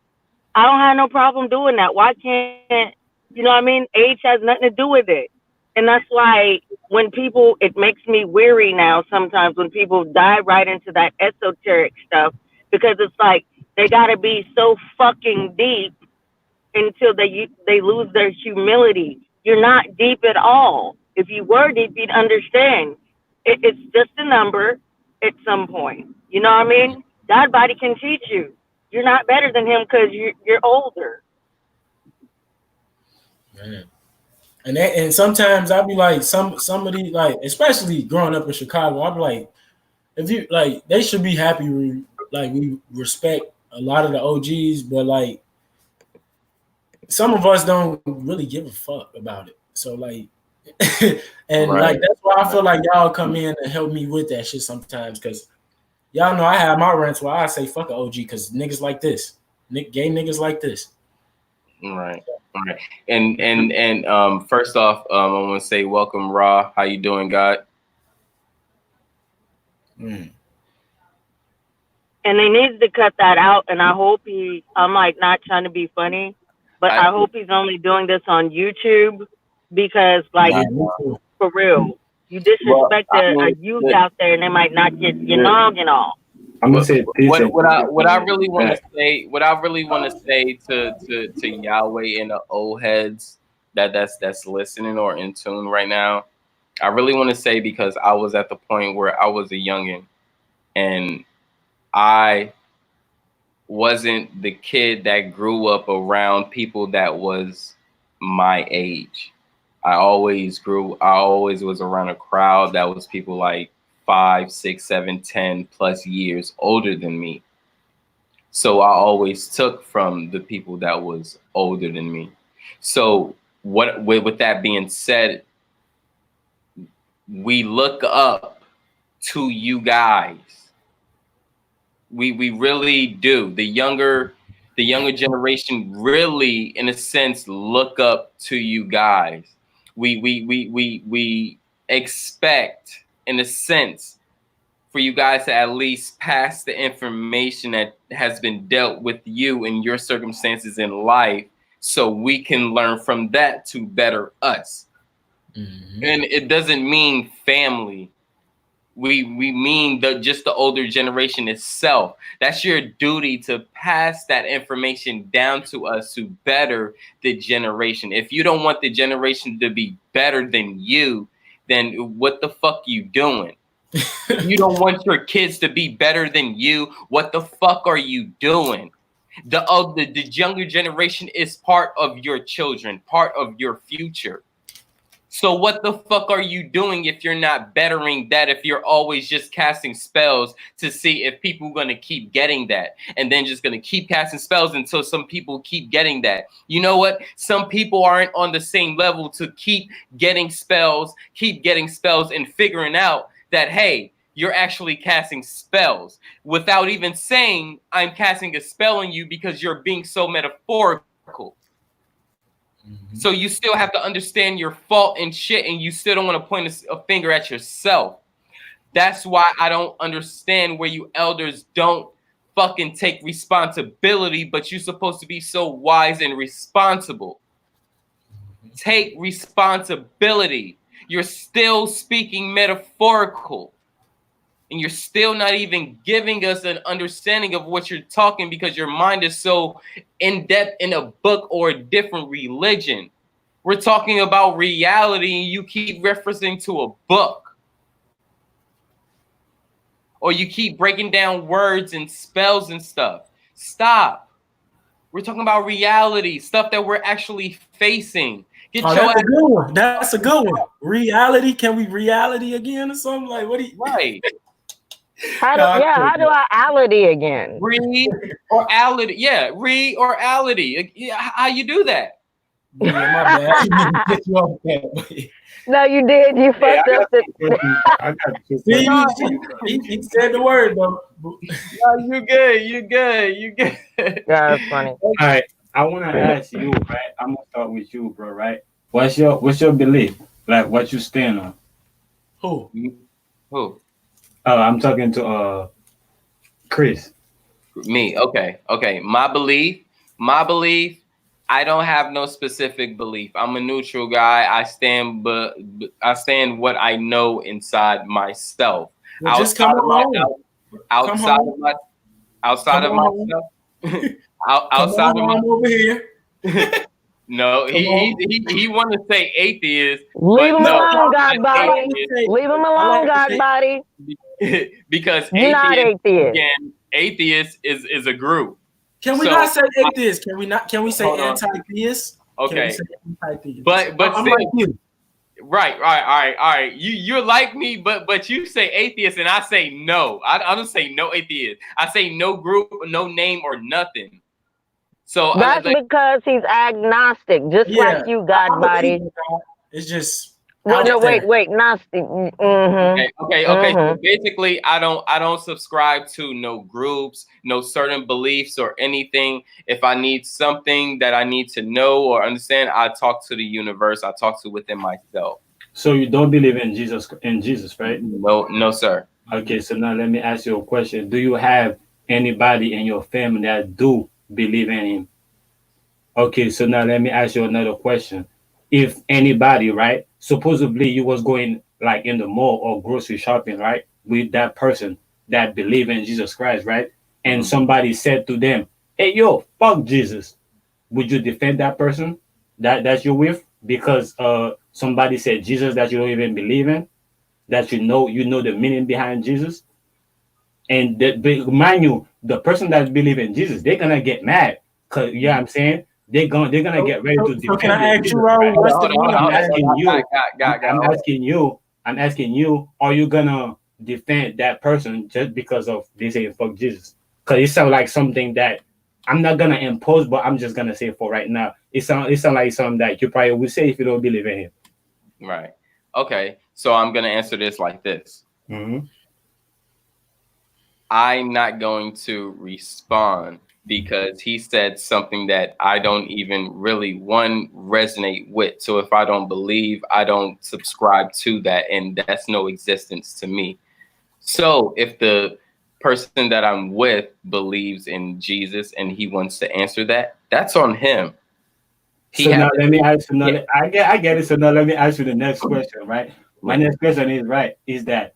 I don't have no problem doing that. Why can't, you know what I mean? Age has nothing to do with it. And that's why when people, it makes me weary now sometimes when people dive right into that esoteric stuff, because it's like they got to be so fucking deep until they lose their humility. You're not deep at all. If you were deep, you'd understand. It's just a number at some point. You know what I mean? God body can teach you. You're not better than him because you're older. Man. And sometimes I'll be like somebody like, especially growing up in Chicago, I'll be like, if you like, they should be happy we respect a lot of the OGs, but like some of us don't really give a fuck about it. So like and Right. like that's why I feel like y'all come in and help me with that shit sometimes, because y'all know I have my rants where I say fuck a OG because niggas like this. Gay niggas like this. Right. All right. And first off, I want to say welcome, Ra. How you doing, God? And they need to cut that out. And I hope I'm like not trying to be funny, but I hope he's only doing this on YouTube because, like, for real, you disrespect a youth out there and they might not get your nog and all. I'm gonna say what I really want to say to Yahweh and the old heads that's listening or in tune right now. I really want to say, because I was at the point where I was a youngin' and I wasn't the kid that grew up around people that was my age. I always was around a crowd that was people like 5, 6, 7, 10 plus years older than me. So I always took from the people that was older than me. So with that being said, we look up to you guys. We really do. The younger generation really, in a sense, look up to you guys. We expect, in a sense, for you guys to at least pass the information that has been dealt with you in your circumstances in life, so we can learn from that to better us. Mm-hmm. And it doesn't mean family. We mean just the older generation itself. That's your duty, to pass that information down to us to better the generation. If you don't want the generation to be better than you, then what the fuck you doing? You don't want your kids to be better than you. What the fuck are you doing? The younger generation is part of your children, part of your future. So what the fuck are you doing if you're not bettering that, if you're always just casting spells to see if people are going to keep getting that, and then just going to keep casting spells until some people keep getting that? You know what? Some people aren't on the same level to keep getting spells and figuring out that, hey, you're actually casting spells without even saying I'm casting a spell on you, because you're being so metaphorical. Mm-hmm. So you still have to understand your fault and shit, and you still don't want to point a finger at yourself. That's why I don't understand where you elders don't fucking take responsibility, but you're supposed to be so wise and responsible. Mm-hmm. Take responsibility. You're still speaking metaphorical. And you're still not even giving us an understanding of what you're talking, because your mind is so in-depth in a book or a different religion. We're talking about reality, and you keep referencing to a book. Or you keep breaking down words and spells and stuff. Stop. We're talking about reality, stuff that we're actually facing. That's a good one. That's a good one. Reality. Can we reality again or something? Like, what do you... Right. How do I ality again? Re or ality. Yeah, re or ality. How you do that? Yeah, my bad. No, you did. You fucked up. I got he said the word, though. No, you good. You good. Yeah, that's funny. All right, I want to ask you, right? I'm gonna start with you, bro. Right? What's your belief? Like, what you stand on? Who? I'm talking to Chris. Me. Okay. My belief. I don't have no specific belief. I'm a neutral guy. I stand what I know inside myself. Well, just come on. Outside of myself. Outside of over here. No, he want to say atheist, Leave but him no, alone, God body. atheist. Leave him I alone, like to God say- body. Because You're not atheist, atheist. again, atheist is a group. Can we So, not say atheist? Can we not? Can we say Hold on. anti-theist? Can we Okay, say anti-theist? but I'm still, like you. right, all right. You're like me, but you say atheist, and I say no. I don't say no atheist. I say no group, no name, or nothing. So That's like, because he's agnostic, just like Yeah, you, I God believe body. in God. It's just Well, out no, there. wait, Gnostic. Mm-hmm. okay. So basically, I don't subscribe to no groups, no certain beliefs or anything. If I need something that I need to know or understand, I talk to the universe. I talk to within myself. So you don't believe in Jesus, right? No, sir. Okay, so now let me ask you a question. Do you have anybody in your family that do believe in him? Okay, so now let me ask you another question. If anybody, right, supposedly you was going like in the mall or grocery shopping, right, with that person that believe in Jesus Christ, right, and somebody said to them, "Hey, yo, fuck Jesus," would you defend that person that you're with because somebody said Jesus that you don't even believe in, that you know the meaning behind Jesus, and mind you, the person that believe in Jesus, they're gonna get mad, cause you know what I'm saying. They're gonna get ready to So can defend I their ask you, Jesus, Raul, right? what's the Hold meaning on. I'm behind asking you. Got. I'm asking you. Are you gonna defend that person just because of they say fuck Jesus? Cause it sounds like something that I'm not gonna impose, but I'm just gonna say for right now. It sound like something that you probably would say if you don't believe in him. Right. Okay. So I'm gonna answer this like this. Mm-hmm. I'm not going to respond because he said something that I don't even really resonate with. So if I don't believe, I don't subscribe to that, and that's no existence to me. So if the person that I'm with believes in Jesus and he wants to answer that, that's on him. So now let me ask you. Now, Yeah. I get it. So now let me ask you the next question. Right. My next question is right. Is that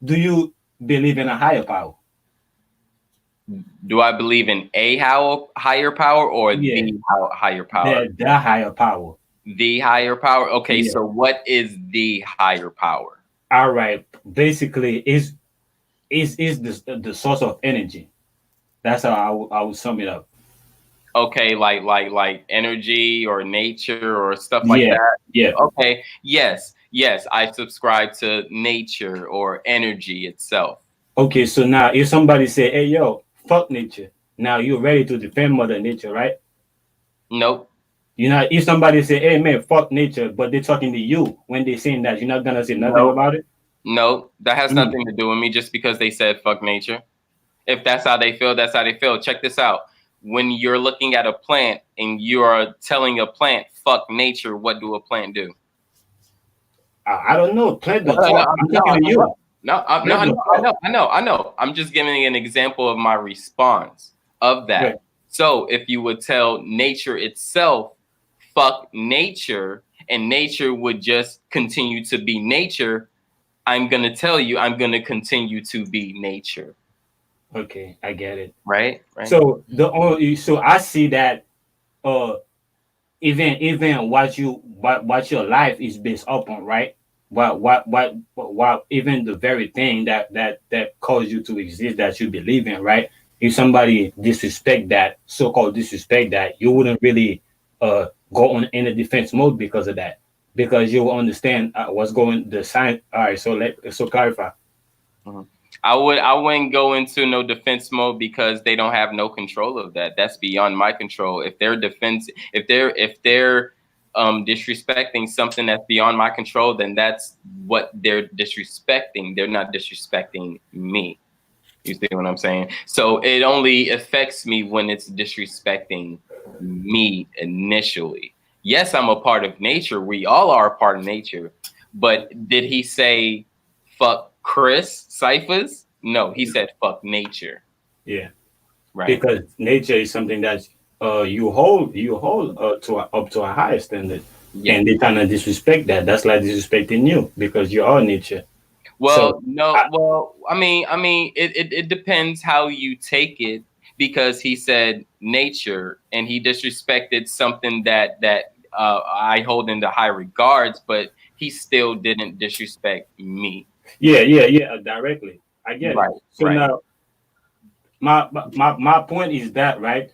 do you believe in a higher power? Do I believe in a higher power or Yeah. the higher power? The higher power. The higher power. Okay, Yeah. so what is the higher power? All right. Basically, is the source of energy. That's how I would sum it up. Okay, like energy or nature or stuff like Yeah. that. Yeah. Okay, yes, I subscribe to nature or energy itself. Okay. So now, if somebody say, "Hey, yo, fuck nature," now you're ready to defend Mother Nature, right? Nope. You know, if somebody say, "Hey, man, fuck nature," but they're talking to you when they're saying that, you're not gonna say nothing about it. Nope. That has Mm. nothing to do with me just because they said fuck nature. If that's how they feel, that's how they feel. Check this out. When you're looking at a plant and you are telling a plant fuck nature, what do a plant do? I don't know. Plant the No, talk. I'm talking to you. I know. I'm just giving an example of my response of that. Right. So if you would tell nature itself, fuck nature, and nature would just continue to be nature, I'm going to tell you, I'm going to continue to be nature. Okay, I get it. Right. So so I see that uh even what your life is based upon, right? What even the very thing that caused you to exist that you believe in, right? If somebody disrespect that, so-called disrespect that, you wouldn't really go on in a defense mode because of that, because you will understand what's going the sign. All right, so clarify. Mm-hmm. I wouldn't go into no defense mode because they don't have no control of that. That's beyond my control. If they're disrespecting something that's beyond my control, then that's what they're disrespecting. They're not disrespecting me. You see what I'm saying? So it only affects me when it's disrespecting me initially. Yes, I'm a part of nature. We all are a part of nature. But did he say fuck Chris Cyphers? No, he said fuck nature. Yeah, right? Because nature is something that you hold up to a higher standard, and they kind of disrespect that. That's like disrespecting you because you are nature. Well, I mean, it depends how you take it. because he said nature and he disrespected something that I hold into high regards, but he still didn't disrespect me. Yeah, directly. I get Right, it. So right. now my point is that, right,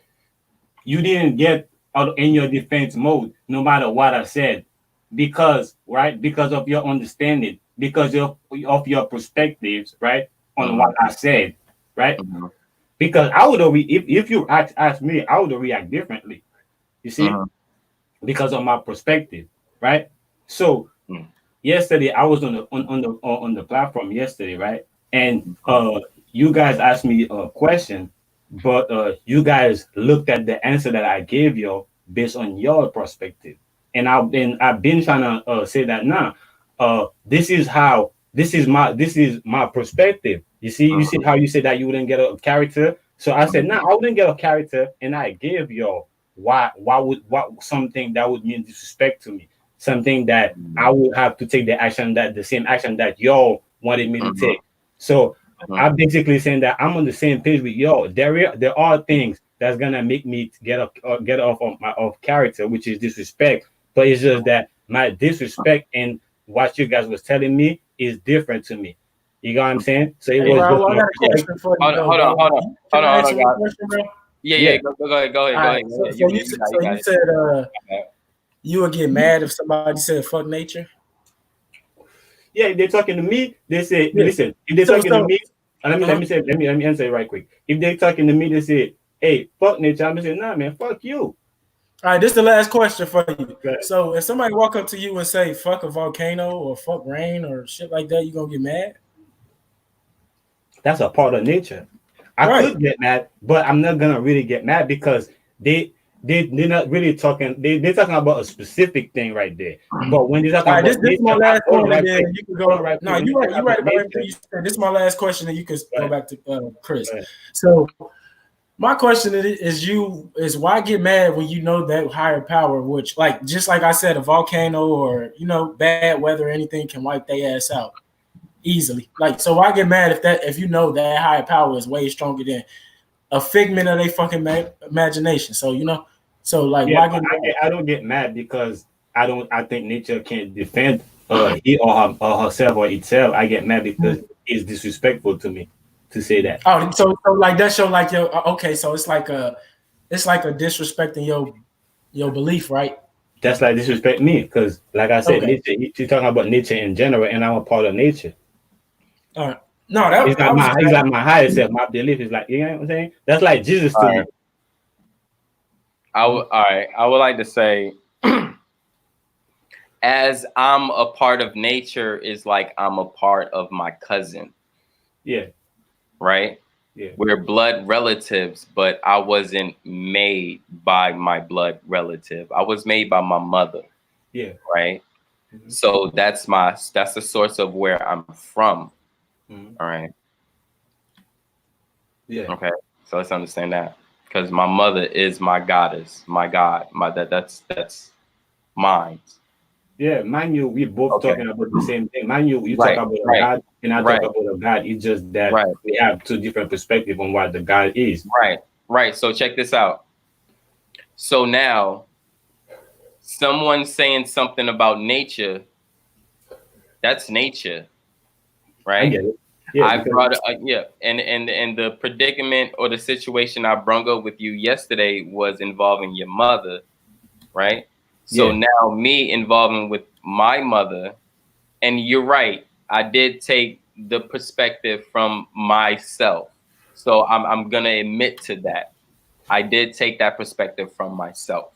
you didn't get out in your defense mode no matter what I said, because of your understanding, because of your perspectives, right, on what I said, right. Because I would have, if you ask me, I would react differently, you see, because of my perspective, right. So yesterday I was on the platform yesterday, right, and you guys asked me a question, but you guys looked at the answer that I gave you based on your perspective, and I've been trying to say that now, this is my perspective. You see how you said that you wouldn't get a character, so I said nah, I wouldn't get a character, and I gave you what something that would mean disrespect to me, something that I would have to take the same action that y'all wanted me to take. So I'm basically saying that I'm on the same page with y'all. There are things that's gonna make me get off of my off character, which is disrespect. But it's just that my disrespect and what you guys was telling me is different to me. You know what I'm saying? So it Hey, was bro, just I my got a question for you, Hold on, hold on, Can I ask you a guys. question, bro? Yeah. Go ahead. Go ahead. So you said you would get mad if somebody said "fuck nature." Yeah, if they're talking to me, they say, Yeah. listen, if they're talking to me, let me answer it right quick. If they're talking to me, they say, hey, fuck nature. I'm gonna say, nah, man, fuck you. All right, this is the last question for you. Right. So if somebody walk up to you and say "fuck a volcano" or "fuck rain" or shit like that, you gonna get mad? That's a part of nature. I could get mad, but I'm not gonna really get mad because they're not really talking. They're talking about a specific thing right there. But when they're talking about this is my last one, and then you can go. Right, No, you right about everything you said. This is my last question, and you can go back to Chris. So my question is why get mad when you know that higher power, which like just like I said, a volcano or bad weather or anything can wipe their ass out easily. Like, so why get mad if you know that higher power is way stronger than a figment of their fucking imagination? So why get mad? I don't get mad because I think nature can't defend he or herself or itself. I get mad because it's disrespectful to me to say that. Oh, so like that show like okay, so it's like a disrespecting your belief, right? That's like disrespect me because, like I said, nature. She's talking about nature in general, and I'm a part of nature. All right. No, that it's like my higher self. My belief is like, you know what I'm saying. That's like Jesus to me. All right. I would like to say, as I'm a part of nature, is like I'm a part of my cousin. Yeah. Right? Yeah. We're blood relatives, but I wasn't made by my blood relative. I was made by my mother. Yeah. Right? So that's the source of where I'm from. All right. Yeah. Okay. So let's understand that. Because my mother is my goddess, my God, that's mine. Yeah, mind you, we both talking about the same thing. Mind you talk about a God, and I talk about a God. It's just that we have two different perspectives on what the God is. Right. So check this out. So now, someone saying something about nature, that's nature, right? I get it. Yeah, I brought it, and the predicament or the situation I brung up with you yesterday was involving your mother, right? So now me involving with my mother, and you're right, I did take the perspective from myself. So I'm gonna admit to that. I did take that perspective from myself.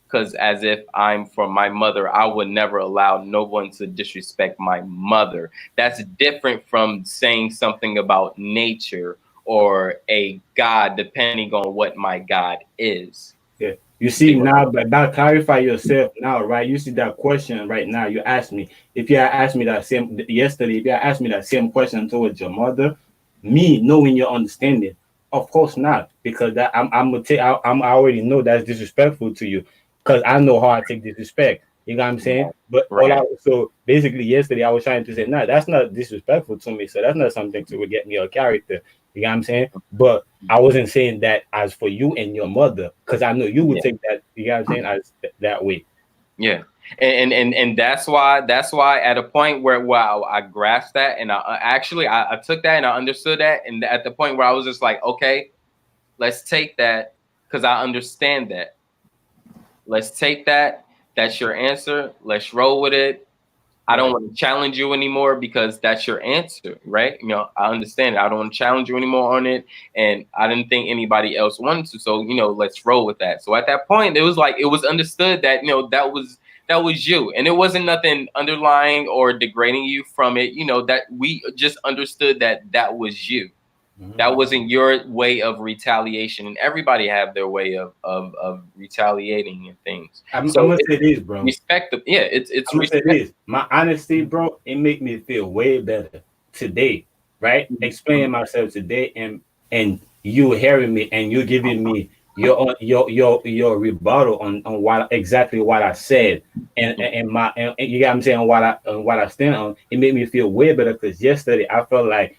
Because as if I'm from my mother, I would never allow no one to disrespect my mother. That's different from saying something about nature or a God, depending on what my God is. Yeah. You see now, but that clarify yourself now, right? You see that question right now. You asked me if you had asked me that same yesterday. If you had asked me that same question towards your mother, me knowing your understanding, of course not, because that I already know that's disrespectful to you, because I know how I take disrespect. You know what I'm saying? But so basically yesterday I was trying to say, no, that's not disrespectful to me. So that's not something to get me a character. You know what I'm saying? But I wasn't saying that as for you and your mother, because I know you would take that. You know what I'm saying? As that way. Yeah, and that's why at a point where I grasped that, and I took that and I understood that, and at the point where I was just like, okay, let's take that because I understand that. Let's take that. That's your answer. Let's roll with it. I don't want to challenge you anymore because that's your answer, right? You know, I understand it. I don't want to challenge you anymore on it, and I didn't think anybody else wanted to. So, you know, let's roll with that. So at that point, it was like it was understood that, you know, that was you, and it wasn't nothing underlying or degrading you from it. You know, that we just understood that that was you. That wasn't your way of retaliation, and everybody have their way of retaliating and things. I'm gonna say this, bro. Respect the it's I'm gonna say this. My honesty, bro, it make me feel way better today, right? Explaining myself today, and you hearing me, and you giving me your rebuttal on what exactly what I said, and you got what I'm saying what I stand on. It made me feel way better because yesterday I felt like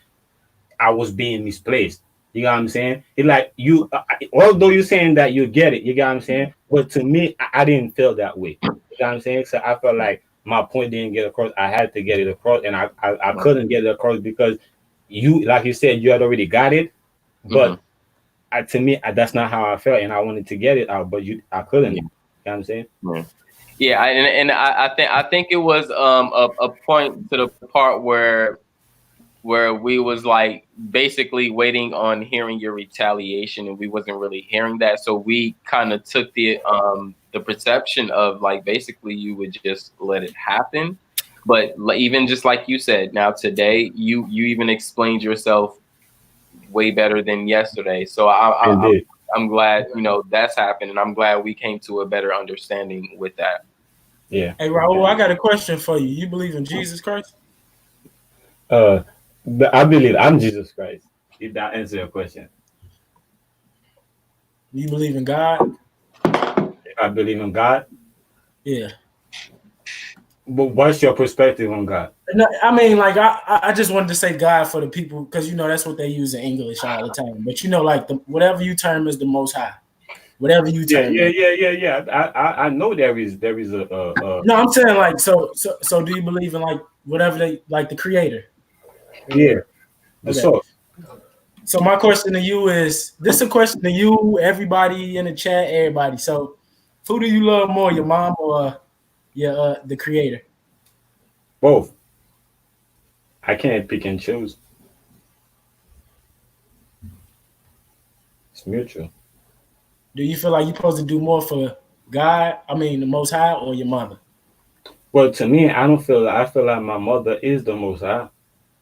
I was being misplaced. You know what I'm saying? It's like you, although you're saying that you get it, you got what I'm saying? But to me, I didn't feel that way. You know what I'm saying? So I felt like my point didn't get across. I had to get it across, and I couldn't get it across because you, like you said, you had already got it. But to me, that's not how I felt, and I wanted to get it out, but I couldn't. You know what I'm saying? Yeah, and I think it was a point to the part where we was like basically waiting on hearing your retaliation, and we wasn't really hearing that, so we kind of took the perception of like basically you would just let it happen. But even just like you said, now today you even explained yourself way better than yesterday, so I'm glad, you know, that's happened, and I'm glad we came to a better understanding with that. Yeah. Hey, Raul, I got a question for you. You believe in Jesus Christ? I believe I'm Jesus Christ. If that answers your question. You believe in God? If I believe in God? Yeah. But what's your perspective on God? No, I mean, like, I just wanted to say God for the people because, you know, that's what they use in English all the time. But, you know, like, whatever you term is the Most High. Whatever you term. Yeah. I know there is a. No, I'm saying, like, so do you believe in, like, whatever they, like, the Creator? Yeah. The source. So my question to you is, this is a question to you, everybody in the chat, everybody. So who do you love more, your mom or your the Creator? Both. I can't pick and choose. It's mutual. Do you feel like you're supposed to do more for God? I mean, the Most High or your mother? Well, to me, I feel like my mother is the Most High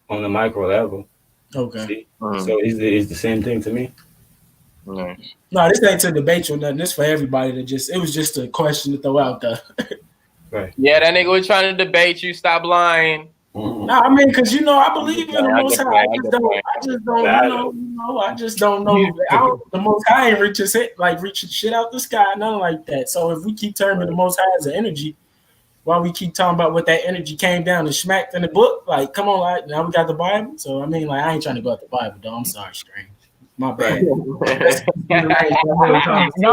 on the micro level. Okay. See? So it's the same thing to me. No, this ain't to debate you or nothing. This for everybody it was just a question to throw out there. Right. Yeah, that nigga was trying to debate you. Stop lying. No, I mean, because, you know, I believe in the Most High. I just don't know. The Most High ain't reaching shit out the sky, nothing like that. So if we keep terming the Most High as an energy, while we keep talking about what that energy came down and smacked in the book, like, come on, like, now we got the Bible. So I mean, like, I ain't trying to go at the Bible, though. I'm sorry, Strange. My bad. No,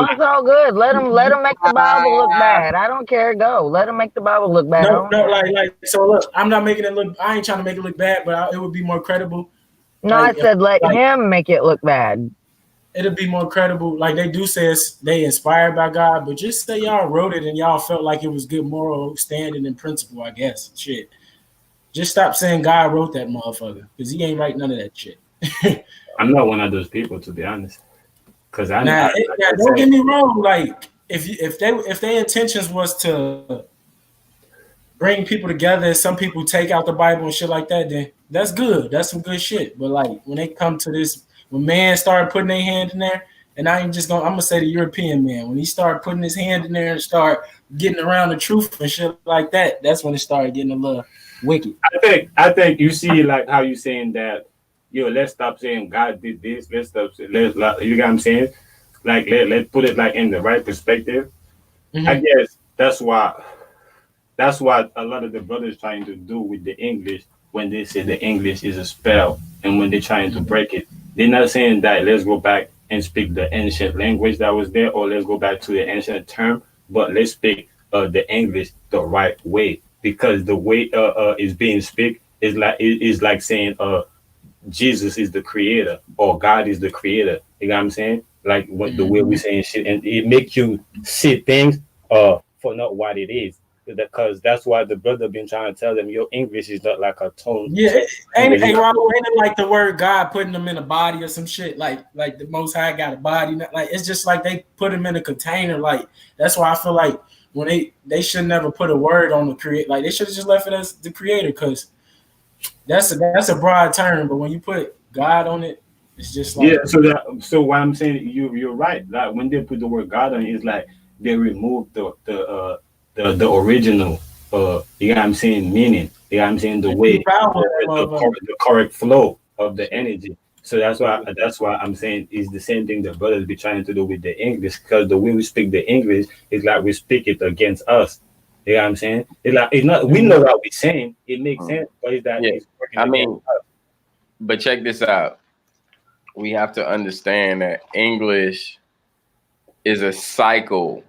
it's all good. Let them make the Bible look bad. I don't care. Go. Let them make the Bible look bad. No, like. So look, I'm not making it look. I ain't trying to make it look bad, but it would be more credible. No, like, I said let him make it look bad. It'll be more credible. Like they do say they inspired by God, but just say y'all wrote it and y'all felt like it was good moral standing and principle. I guess shit. Just stop saying God wrote that motherfucker because he ain't write none of that shit. I'm not one of those people, to be honest. Because don't get me wrong. Like if their intentions was to bring people together, some people take out the Bible and shit like that, then that's good. That's some good shit. But like when they come to this, when man started putting their hand in there, and I'm gonna say the European man, when he started putting his hand in there and start getting around the truth and shit like that, that's when it started getting a little wicked. I think you see like how you saying that, let's stop saying God did this, let's stop you know what I'm saying? Like let's put it like in the right perspective. Mm-hmm. I guess that's what a lot of the brothers trying to do with the English when they say the English is a spell and when they're trying to break it. They're not saying that let's go back and speak the ancient language that was there, or let's go back to the ancient term, but let's speak the English the right way, because the way is being speak is like saying Jesus is the creator or God is the creator. You know what I'm saying? Like what the way we saying shit, and it make you see things for not what it is. Because that's why the brother been trying to tell them your English is not like a tone. Yeah, English. hey, Raul, ain't it like the word God putting them in a body or some shit? Like the Most High got a body. Like it's just like they put him in a container. Like that's why I feel like when they should never put a word on the create. Like they should have just left it as the creator, because that's a broad term. But when you put God on it, it's just like So what I'm saying, you're right. Like when they put the word God on it, it's like they remove the original you know what I'm saying, meaning. You know what I'm saying, the way the correct flow of the energy. So that's why I'm saying it's the same thing the brothers be trying to do with the English, because the way we speak the English is like we speak it against us. You know what I'm saying? It's like it's not, we know what we're saying. It makes sense, but it's that it's working against us. But check this out. We have to understand that English is a cycle,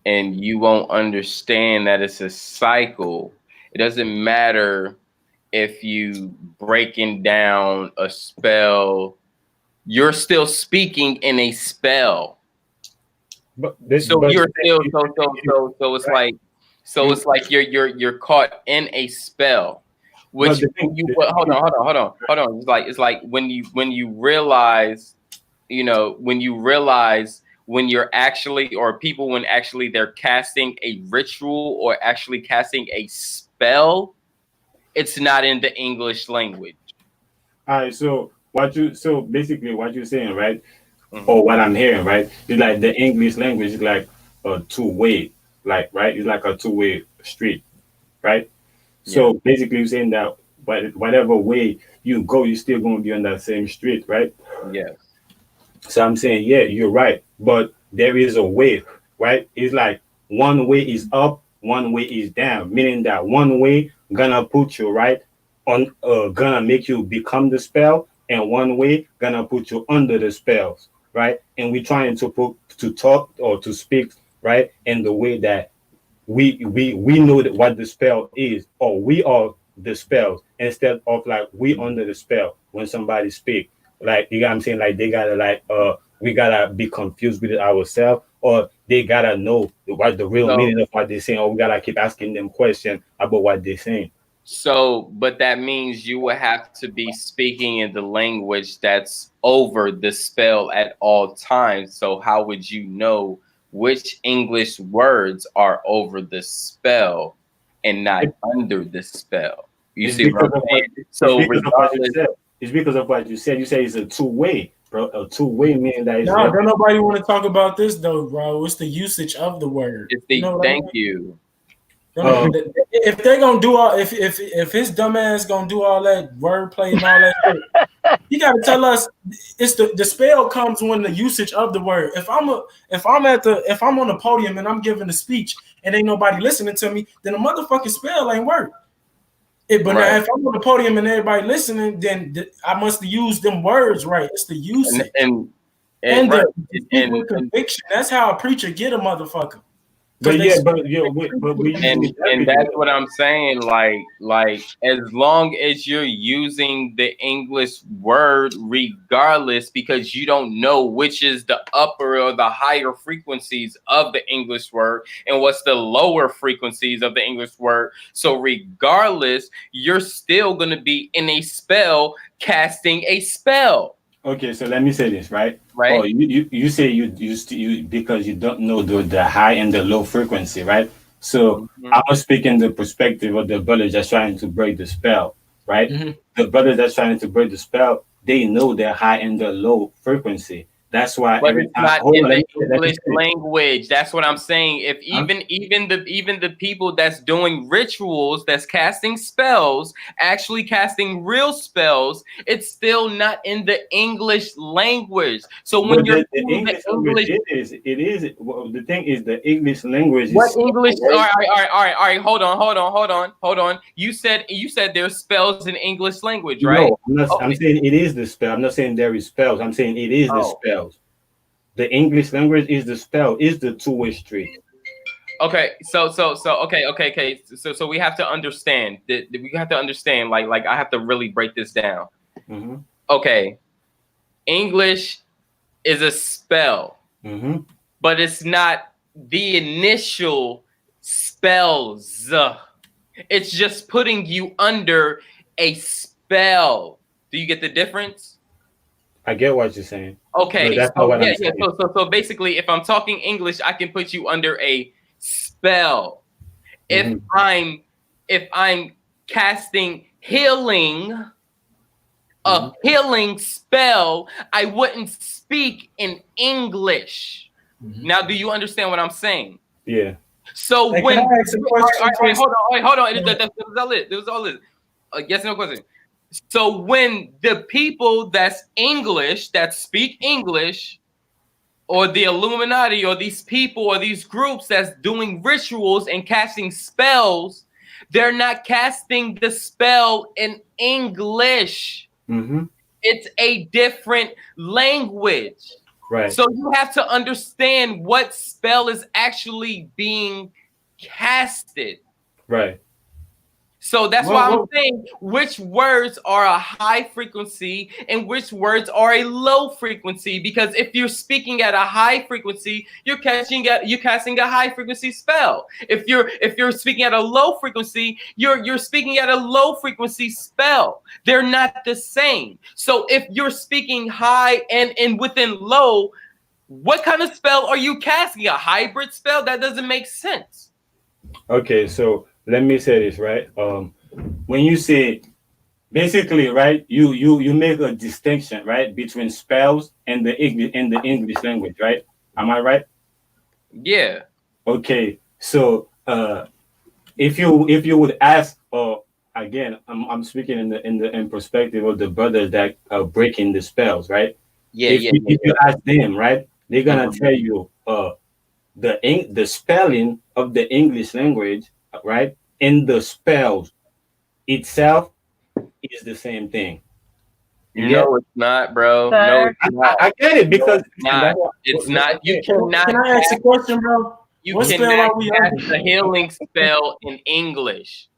and you won't understand that it's a cycle. It doesn't matter if you breaking down a spell, you're still speaking in a spell. So it's like you're caught in a spell. Which hold on. It's like when you realize, when you're actually, or people when actually they're casting a ritual or actually casting a spell, it's not in the English language. All right, so basically what you're saying, right? Or what I'm hearing, right? It's like the English language is like a two-way, right? It's like a two-way street, right? So basically you're saying that whatever way you go, you're still gonna be on that same street, right? Yes. So I'm saying, yeah, you're right, but there is a way, right? It's like one way is up, one way is down, meaning that one way gonna put you right on, gonna make you become the spell, and one way gonna put you under the spells, right? And we're trying to talk or to speak, right, in the way that we know that what the spell is, or we are the spells, instead of like we under the spell when somebody speak. Like, you know what I'm saying? Like they gotta we gotta be confused with it ourselves, or they gotta know what the real meaning of what they're saying, or we gotta keep asking them questions about what they're saying. So, but that means you would have to be speaking in the language that's over the spell at all times. So how would you know which English words are over the spell and not under the spell? You see what I'm saying? So it's because of what you said. You say it's a two-way, bro. A two-way meaning that is. No, don't nobody want to talk about this though, bro. It's the usage of the word. It's the thank you. If they're gonna do all, if his dumb ass gonna do all that wordplay and all that shit, you gotta tell us it's the spell comes when the usage of the word. If I'm on the podium and I'm giving a speech and ain't nobody listening to me, then the motherfucking spell ain't work. But now if I'm on the podium and everybody listening, then I must use them words right. It's the usage and the conviction. That's how a preacher get a motherfucker. And that's what I'm saying. Like as long as you're using the English word, regardless, because you don't know which is the upper or the higher frequencies of the English word and what's the lower frequencies of the English word. So regardless, you're still gonna be in a spell, casting a spell. Okay, so let me say this, right? Right. Oh, you say you because you don't know the high and the low frequency, right? So I'm gonna speak in the perspective of the brother that's trying to break the spell, right? The brother that's trying to break the spell, they know their high and the low frequency. That's why But every it's time. not Hold in on, the let me English say. language. That's what I'm saying. If I'm- even the people that's doing rituals, that's casting spells, actually casting real spells, it's still not in the English language. So when But you're the doing the English language English, it is. Well, the thing is, the English language what is English? All words. right, all right, all right, all right. Hold on. You said there's spells in English language, right? No, I'm not. I'm Okay. saying it is the spell. I'm not saying there is spells. I'm saying it is the Oh. spells. The English language is the spell. Is the two-way street. Okay, okay. So we have to understand that we have to understand. Like I have to really break this down. Mm-hmm. Okay, English is a spell, Mm-hmm. but it's not the initial spells. It's just putting you under a spell. Do you get the difference? I get what you're saying, but Okay, that's not so what yeah, I'm yeah. saying. So basically, if I'm talking English, I can put you under a spell. If Mm-hmm. I'm casting healing, Mm-hmm. a healing spell, I wouldn't speak in English. Mhm. Now, do you understand what I'm saying? Yeah. So Hey, when can I ask a question, all right, Chris? hold on. That was all it. That was all it. Yes, no question. So when the people that's English, that speak English, or the Illuminati, or these people, or these groups that's doing rituals and casting spells, they're not casting the spell in English. Mm-hmm. It's a different language. Right. So you have to understand what spell is actually being casted. Right. So that's why I'm saying which words are a high frequency and which words are a low frequency. Because if you're speaking at a high frequency, you're casting a high frequency spell. If you're speaking at a low frequency, you're speaking at a low frequency spell. They're not the same. So if you're speaking high and within low, what kind of spell are you casting? A hybrid spell? That doesn't make sense. Okay. So let me say this, right. When you say basically, right, you make a distinction, right, between spells and the English language, right? Am I right? Yeah. Okay. So if you would ask, again, I'm speaking in perspective of the brothers that are breaking the spells, right? Yeah, If you ask them, right, they're gonna Mhm. tell you the spelling of the English language, right, and the spells itself is the same thing. You get? No, it's not, bro. No, Sir, it's not. I get it No, because it's not. It's not. You okay. cannot Can I ask a cast. question, bro? You What spell cannot are we cast under? a healing spell in English.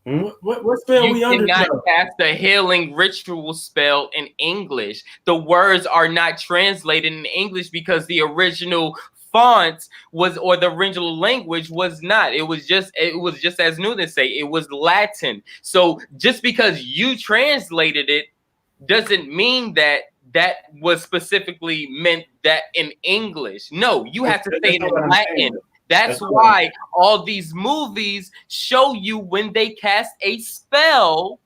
Hmm? What spell You we under, cannot though? cast a healing ritual spell in English. The words are not translated in English because the original font was, or the original language was not. It was just as Newton say, it was Latin. So just because you translated it doesn't mean that that was specifically meant that in English. No, you have to say That's it not in what I'm saying. Latin. That's That's not what I'm why all these movies show you when they cast a spell,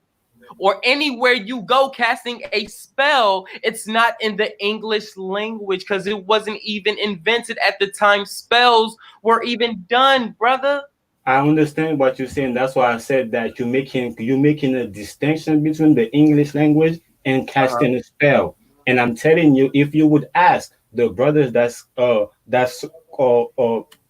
or anywhere you go casting a spell, it's not in the English language because it wasn't even invented at the time spells were even done, brother. I understand what you're saying. That's why I said that you're making a distinction between the English language and Uh-huh. casting a spell. And I'm telling you, if you would ask the brothers that's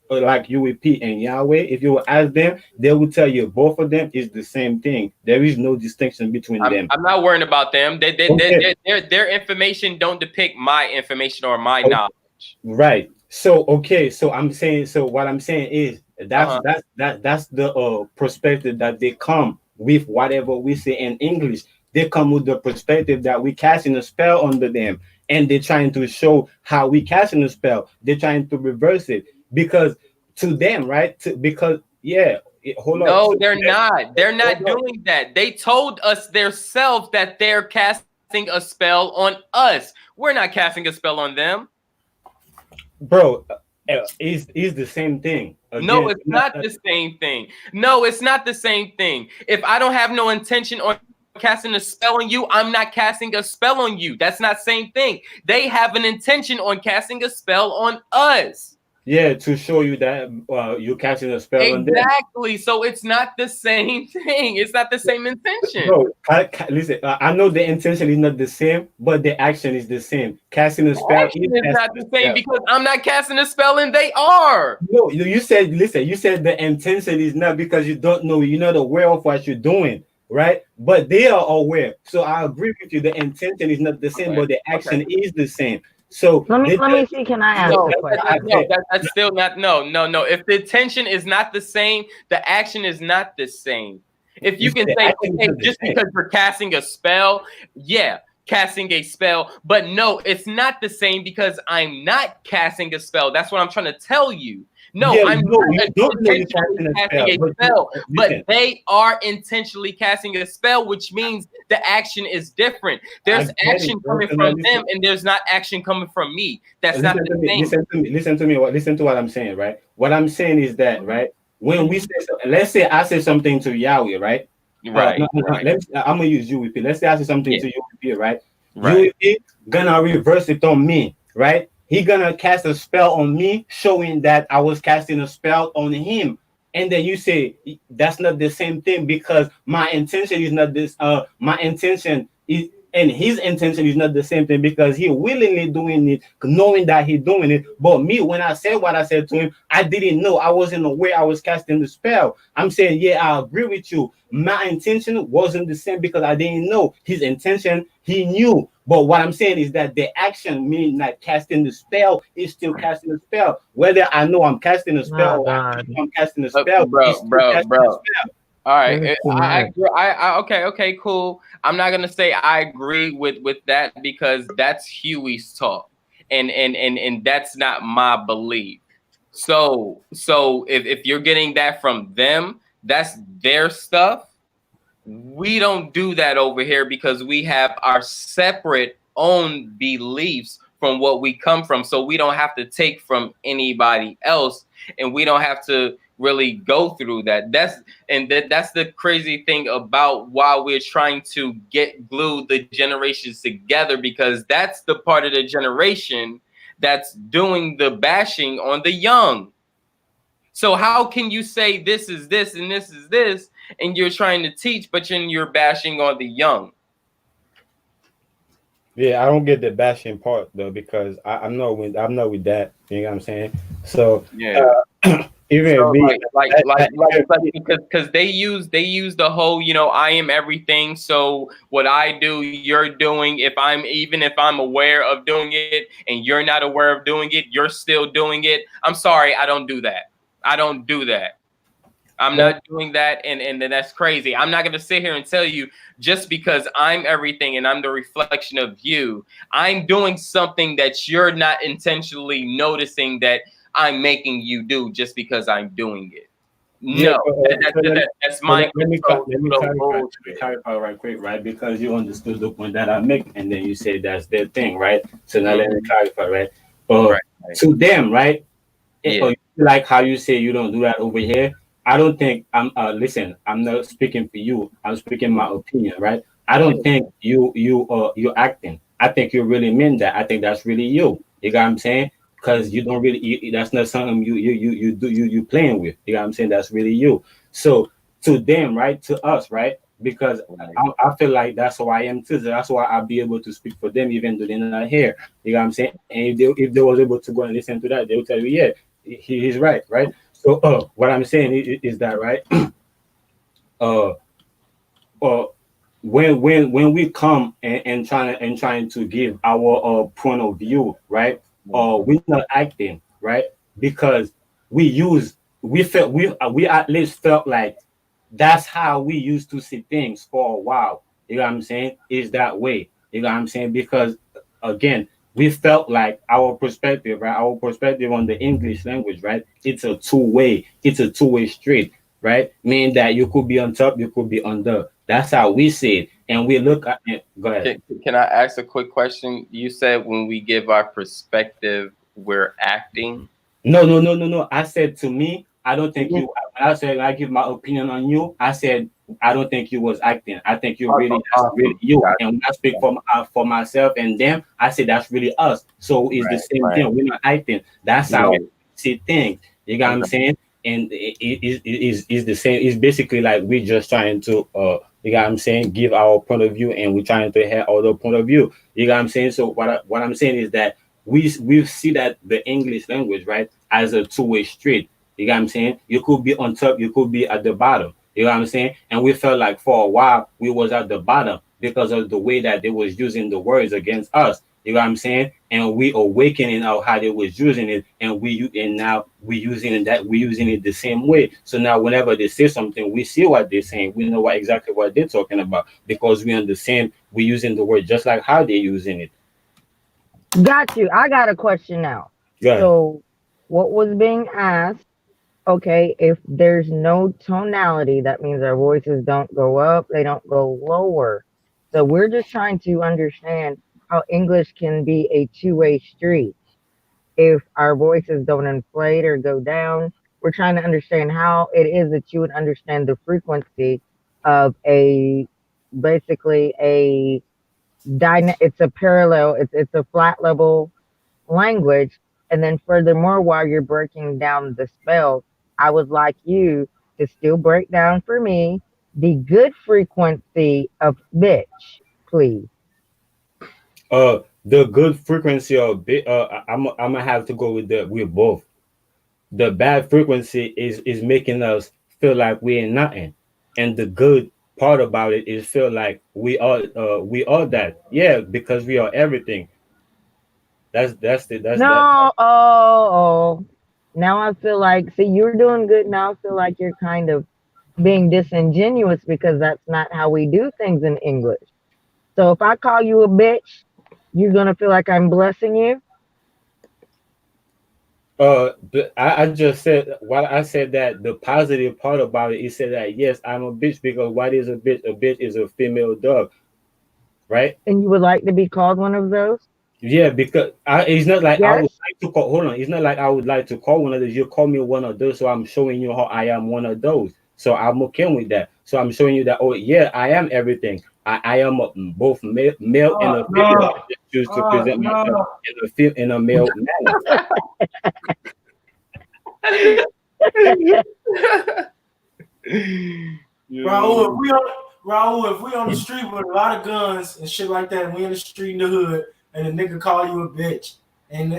like UAP and Yahweh, if you would ask them, they will tell you both of them is the same thing. There is no distinction between them. I'm not worrying about them. Okay. Their information don't depict my information or my Okay. knowledge. Right. So okay. So I'm saying. So what I'm saying is that's Uh-huh. that's the perspective that they come with. Whatever we say in English, they come with the perspective that we casting a spell under them, and they're trying to show how we casting a spell. They're trying to reverse it because to them, right? Because yeah. Hold up. No, To they're them, not. They're hold not up. doing that. They told us themselves that they're casting a spell on us. We're not casting a spell on them. Bro. Is the same thing No, again. it's not the same thing. No, it's not the same thing. If I don't have no intention on casting a spell on you, I'm not casting a spell on you. That's not same thing. They have an intention on casting a spell on us. Yeah, to show you that you're casting a spell on them. Exactly. So it's not the same thing. It's not the same intention. Bro, listen, I know the intention is not the same, but the action is the same. Casting a spell is not the same because I'm not casting a spell and they are. No, you said, listen, you said the intention is not because you don't know, you're not aware of what you're doing, right? But they are aware. So I agree with you. The intention is not the same, but the action is the same. So let me see. Can I ask a question? No, that's still not. No. If the intention is not the same, the action is not the same. If you can say, okay, just because you're casting a spell, yeah, casting a spell, but no, it's not the same because I'm not casting a spell. That's what I'm trying to tell you. No, yeah, I'm not intentionally casting a spell, but they are intentionally casting a spell, which means the action is different. There's action coming from them, and there's not action coming from me. That's not the same. Listen to what I'm saying, right? What I'm saying is that, right? When we say, let's say I say something to Yahweh, right? Right. I'm gonna use UWP. Let's say I say something to UWP, right? UWP gonna reverse it on me, right? He gonna cast a spell on me, showing that I was casting a spell on him. And then you say that's not the same thing because my intention is not this. My intention is, and his intention is not the same thing because he willingly doing it, knowing that he's doing it. But me, when I said what I said to him, I didn't know. I wasn't aware I was casting the spell. I'm saying, yeah, I agree with you. My intention wasn't the same because I didn't know. His intention, he knew. But what I'm saying is that the action, me not casting the spell, is still casting the spell. Whether I know I'm casting a spell or I'm casting a spell, bro. All right, okay, cool. I'm not gonna say I agree with that because that's Huey's talk, and that's not my belief. So if you're getting that from them, that's their stuff. We don't do that over here because we have our separate own beliefs from what we come from. So we don't have to take from anybody else, and we don't have to really go through that. That's the crazy thing about why we're trying to glue the generations together, because that's the part of the generation that's doing the bashing on the young. So how can you say this is this and this is this, and you're trying to teach, but you're bashing on the young? Yeah, I don't get the bashing part though, because I'm not with that. You know what I'm saying? So yeah. Even so because they use the whole, I am everything. So what I do, you're doing. If I'm aware of doing it and you're not aware of doing it, you're still doing it. I'm sorry, I don't do that. I'm not doing that, and that's crazy. I'm not going to sit here and tell you just because I'm everything and I'm the reflection of you, I'm doing something that you're not intentionally noticing that I'm making you do just because I'm doing it. No, that's my. Let me clarify right quick, right? Because you understood the point that I make, and then you say that's their thing, right? So now let me clarify, right? To them, right? Yeah. Like how you say you don't do that over here. I don't think listen, I'm not speaking for you. I'm speaking my opinion, right? I don't think you're acting. I think you really mean that. I think that's really you. You got what I'm saying? Because you don't really. That's not something you playing with. You got what I'm saying? That's really you. So to them, right? To us, right? Because I feel like that's who I am too. So that's why I'll be able to speak for them, even though they're not here. You got what I'm saying? And if they was able to go and listen to that, they will tell you, yeah, he's right, right? So what I'm saying is that, right? When we come and trying to give our point of view, right? We're not acting, right? Because we at least felt like that's how we used to see things for a while. You know what I'm saying? Is that way. You know what I'm saying? Because again, we felt like our perspective, right? Our perspective on the English language, right? It's a two-way street, right? Meaning that you could be on top, you could be under. That's how we see it. And we look at it. Go ahead. Can I ask a quick question? You said when we give our perspective, we're acting. No. I said to me, I don't think you. I said I give my opinion on you. I said I don't think you was acting. I think you really, Awesome, that's really awesome. you. Got And when I speak for myself and them, I say that's really us. So it's the right, same right, thing. We're not acting. That's how we right, see things. You got what I'm right. saying? And is the same. It's basically like we just trying to you got what I'm saying, give our point of view, and we're trying to hear other point of view. You got what I'm saying? So what I'm saying is that we see that the English language, right, as a two-way street. You got what I'm saying? You could be on top, you could be at the bottom. You know what I'm saying? And we felt like for a while we was at the bottom because of the way that they was using the words against us. You know what I'm saying? And we awakening out how they was using it, and now we using it the same way. So now whenever they say something, we see what they're saying. We know exactly what they're talking about because we understand we using the word just like how they're using it. Got you. I got a question now. Yeah. So, what was being asked? Okay, if there's no tonality, that means our voices don't go up, they don't go lower. So we're just trying to understand how English can be a two-way street. If our voices don't inflate or go down, we're trying to understand how it is that you would understand the frequency of a basically a it's a parallel, it's a flat level language. And then furthermore, while you're breaking down the spells, I would like you to still break down for me the good frequency of bitch, please. The good frequency of bit. I'm gonna have to go with both. The bad frequency is making us feel like we ain't nothing, and the good part about it is feel like we are that. Yeah, because we are everything. That's that. No, oh. Now I feel like, see, you're doing good. Now I feel like you're kind of being disingenuous because that's not how we do things in English. So if I call you a bitch, you're going to feel like I'm blessing you. I just said what I said, that the positive part about it is said that yes, I'm a bitch because what is a bitch? A bitch is a female dog, right? And you would like to be called one of those? Yeah, because it's not like I would Yes. like to call. Hold on, it's not like I would like to call one of those. You call me one of those, so I'm showing you how I am one of those. So I'm okay with that. So I'm showing you that. Oh yeah, I am everything. I am both male and a female. No, I just choose to present myself no. in a male manner. Raul, Yo. If we on the street with a lot of guns and shit like that, we in the street in the hood, and a nigga call you a bitch, and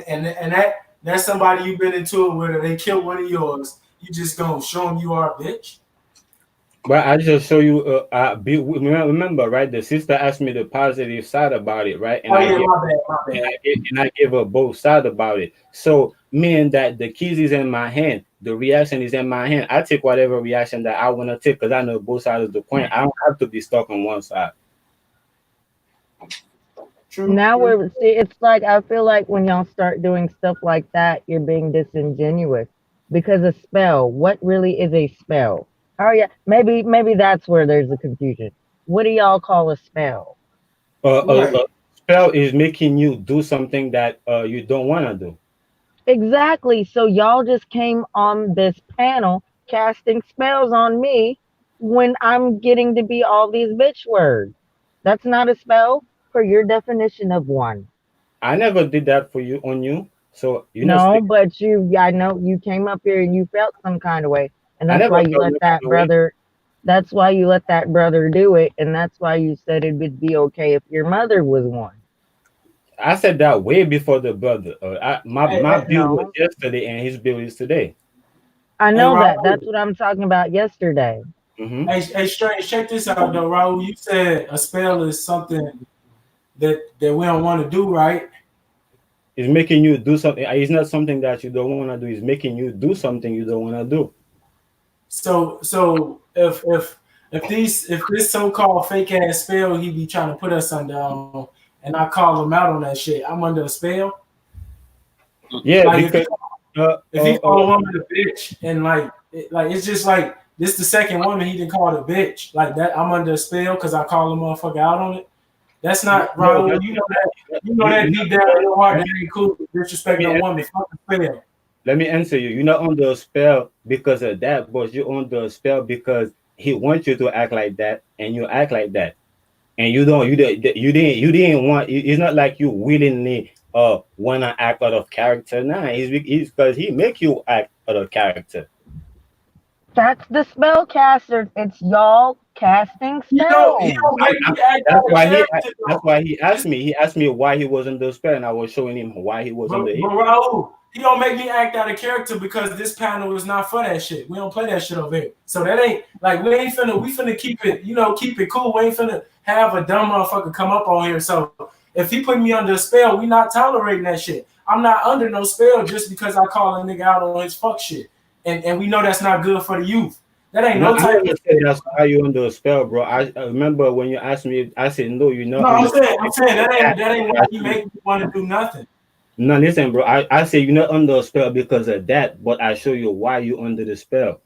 that's somebody you've been into it with, or they killed one of yours, you just gonna show them you are a bitch? But I just show you. Remember, right? The sister asked me the positive side about it, right? Oh yeah, my bad, my bad. And I give her both sides about it. So meaning that the keys is in my hand, the reaction is in my hand. I take whatever reaction that I want to take because I know both sides of the coin. I don't have to be stuck on one side. True, Now true. we're see, it's like I feel like when y'all start doing stuff like that, you're being disingenuous because a spell. What really is a spell? Oh yeah, maybe that's where there's a confusion. What do y'all call a spell? Right. A spell is making you do something that you don't want to do. Exactly. So y'all just came on this panel casting spells on me when I'm getting to be all these bitch words. That's not a spell for your definition of one. I never did that for you on you. So you know, No, but I know you came up here and you felt some kind of way. And I that's never why you felt let no kind that of way. brother, that's why you let that brother do it. And that's why you said it would be okay if your mother was one. I said that way before the brother. Hey, My hey, bill was No, yesterday and his bill is today. I hey, know that. Raul. That's what I'm talking about yesterday. Hmm. Hey, Strange, check this out though, Raul. You said a spell is something that we don't want to do, right? It's making you do something. It's not something that you don't want to do. It's making you do something you don't want to do. So if this so-called fake ass spell he be trying to put us under and I call him out on that shit, I'm under a spell. Yeah, Like because uh, if he uh, call a uh, woman a bitch and like it's just like this the second woman he didn't call a bitch like that. I'm under a spell because I call a motherfucker out on it. That's not no, Raul. that's You know that you deep not down in your heart let that ain't cool to let disrespect me no answer woman. Fuck a spell. let me answer you. You're not under a spell because of that, but you're under a spell because he wants you to act like that, and you act like that, and you didn't want. It's not like you willingly wanna act out of character. Nah, he's because he make you act out of character. That's the spellcaster. It's y'all casting He spells. don't make me act That's out of why character that's though. why he asked me. He asked me why he was under the spell, and I was showing him why he was under But it. Raul, he don't make me act out of character because this panel is not for that shit. We don't play that shit over here. So that ain't like we finna keep it, keep it cool. We ain't finna have a dumb motherfucker come up on here. So if he put me under a spell, we not tolerating that shit. I'm not under no spell just because I call a nigga out on his fuck shit. And we know that's not good for the youth. That ain't No, no I type never of said that's why you under a spell, bro. I remember when you asked me, I said no, you're not no, under. I'm saying that ain't why he make me want to do nothing. No, listen, bro. I say you're not under a spell because of that, but I show you why you under the spell.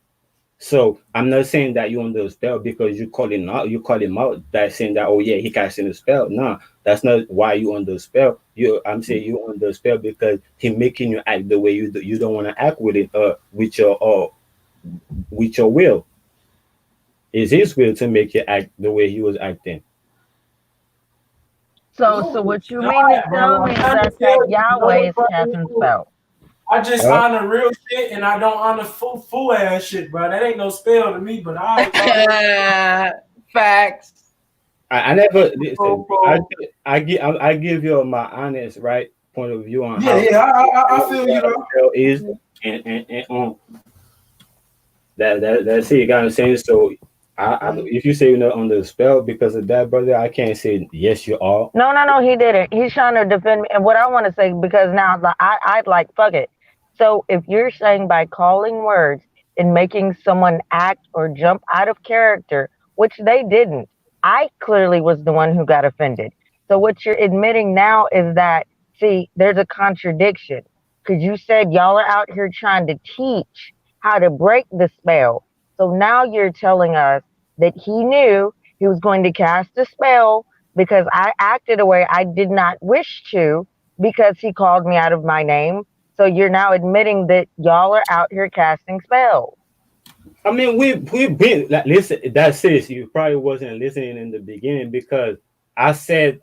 So I'm not saying that you under a spell because you call him out. You call him out that saying that oh yeah he casting a spell. No, that's not why you under a spell. I'm saying you under a spell because he making you act the way you don't want to act with it with your will. It's his will to make you act the way he was acting. So what you No, mean to bro, tell I'm me is trying to that tell you, Yahweh is casting spells? I just Huh? honor real shit and I don't honor fool ass shit, bro. That ain't no spell to me, but I Facts. I never listen. I give you my honest right point of view on how I feel you though. spell is and that's it. You got what I'm saying? So if you say you're not under the spell because of that, brother, I can't say yes you are. No, he didn't. He's trying to defend me. And what I want to say, because now I'd like, fuck it. So if you're saying by calling words and making someone act or jump out of character, which they didn't, I clearly was the one who got offended. So what you're admitting now is that, see, there's a contradiction. Because you said y'all are out here trying to teach how to break the spell. So now you're telling us that he knew he was going to cast a spell because I acted a way I did not wish to because he called me out of my name. So you're now admitting that y'all are out here casting spells. I mean, we've been like listen. That's it. You probably wasn't listening in the beginning because I said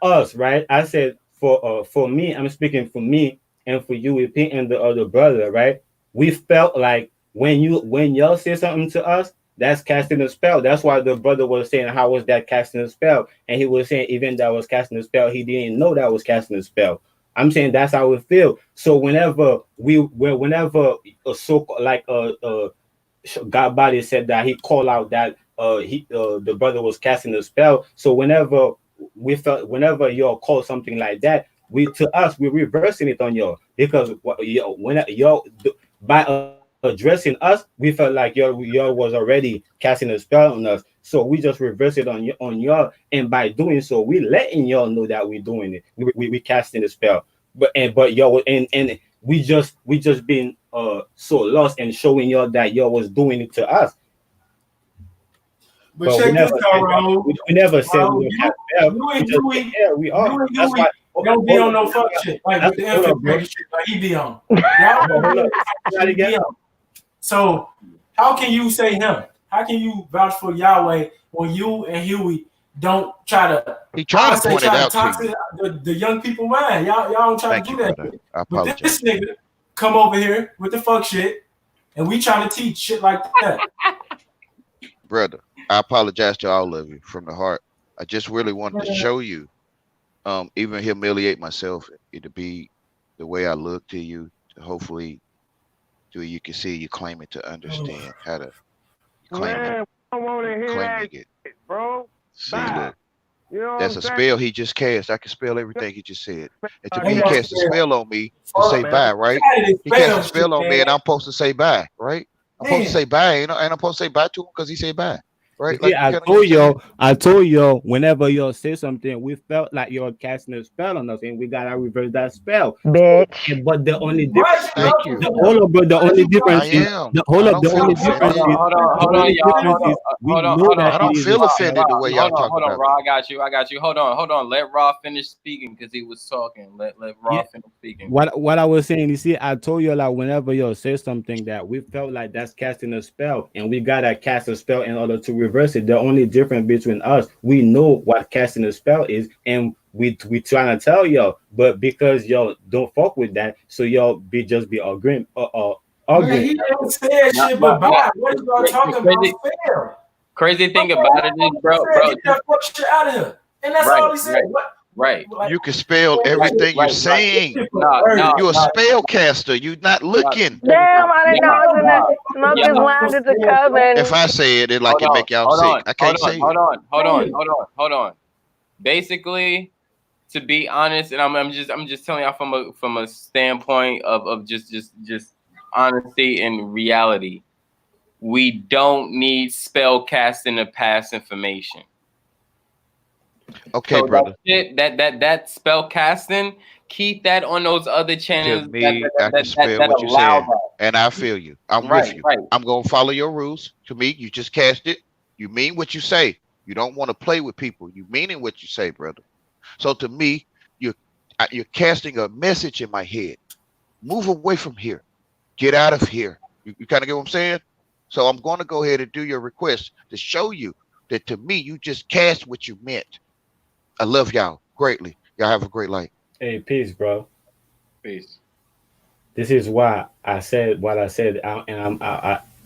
us right. I said for me. I'm speaking for me and for you, with Pete and the other brother, right? We felt like when y'all say something to us, that's casting a spell. That's why the brother was saying, "How was that casting a spell?" And he was saying, even that was casting a spell, he didn't know that was casting a spell. I'm saying that's how we feel. So whenever a so like God body said that he called out that the brother was casting a spell. So whenever y'all call something like that, we're reversing it on y'all because when y'all by addressing us, we felt like y'all was already casting a spell on us. So we just reverse it on y'all, and by doing so, we letting y'all know that we're doing it. We casting a spell, but y'all and we just been so lost and showing y'all that y'all was doing it to us. But But check this out, Raul. we never said Raul, we don't have spell. you We and just said, Huey, yeah, we are. you and That's Huey why. don't be Hold on no on, fuck shit like with the hold on, bro. infiltrator shit like he be on. Y'all don't Hold be on. on the type of Say that shit he again. be on. So how can you say him? How can you vouch for Yahweh when you and Huey don't try to? He I trying to say point it try to out to toxic you. the young people mind. Y'all don't try to Thank do you, that brother. shit. I But apologize. this nigga come over here with the fuck shit, and we trying to teach shit like that. Brother, I apologize to all of you from the heart. I just really wanted to show you, even humiliate myself to be the way I look to you. To hopefully, to you can see you claiming to understand how to claiming Man, I don't want to hear claiming that it. shit, bro. See, Bye. look, You know what that's I'm a saying? spell he just cast. I can spell everything he just said. And to me, Ain't he no cast a spell. spell on me to Fuck, say Man, bye, right? tired of this He cast a spell shit, spell on me, man. and I'm supposed to say bye, right? I'm supposed to Man, say bye, and I'm supposed to say bye to him because he said bye. right? See, Like kind of what you're saying. I told you, whenever you say something, we felt like you're casting a spell on us, and we gotta reverse that spell. Bitch. But the only Why difference is you is Thank talking you. the to hold him? up, but the Why is only you I difference talking to is him? am. the I hold up. don't The feel only Hold difference offended. on, is hold on, the hold on, only y'all. difference Hold on, is we hold on, know hold that on. I it don't is a feel Raw, spell. offended the Raw, way y'all hold on, talk hold on, about Raw. me. I got you. Hold on. Let Raw finish speaking because he was talking. Let Yeah. Raw finish speaking. What I was saying, you see, I told you like whenever you say something that we felt like that's casting a spell, and we gotta cast a spell in order to reverse it. The only difference between us, we know what casting a spell is, and we trying to tell y'all, but because y'all don't fuck with that, so y'all be arguing, Man, arguing. he ain't said Not, shit not, but not, bye. What is y'all talking about? crazy, Fail. crazy thing Okay, about that's it all is, he said. bro. Get that fuck shit out of here. And that's Right, all he said. right, What right, like, You can spell right, everything you're right, right. saying. No, no, You're a no, spell caster. You're not no, looking. Damn, I didn't know I was in the no. smoker's Y'all, lounge at the If coven. I say it, like hold it on, make y'all hold sick. on, I hold can't on, say hold it. on, hold on, hold on. Basically, to be honest, and I'm just telling y'all from a standpoint of just honesty and reality. We don't need spell casting to pass information. Okay, So that brother. shit, that spell casting, keep that on those other To channels me, I can spell that what you're allow saying, that. and I feel you. I'm Right, with you. right. I'm gonna follow your rules. To me, you just cast it. You mean what you say. You don't want to play with people. You meaning what you say, brother. So to me, you're you're casting a message in my head. Move away from here. Get out of here. You kind of get what I'm saying? So I'm going to go ahead and do your request to show you that to me, you just cast what you meant. I love y'all greatly. Y'all have a great night. Hey, peace, bro. Peace. This is why I said what I said, I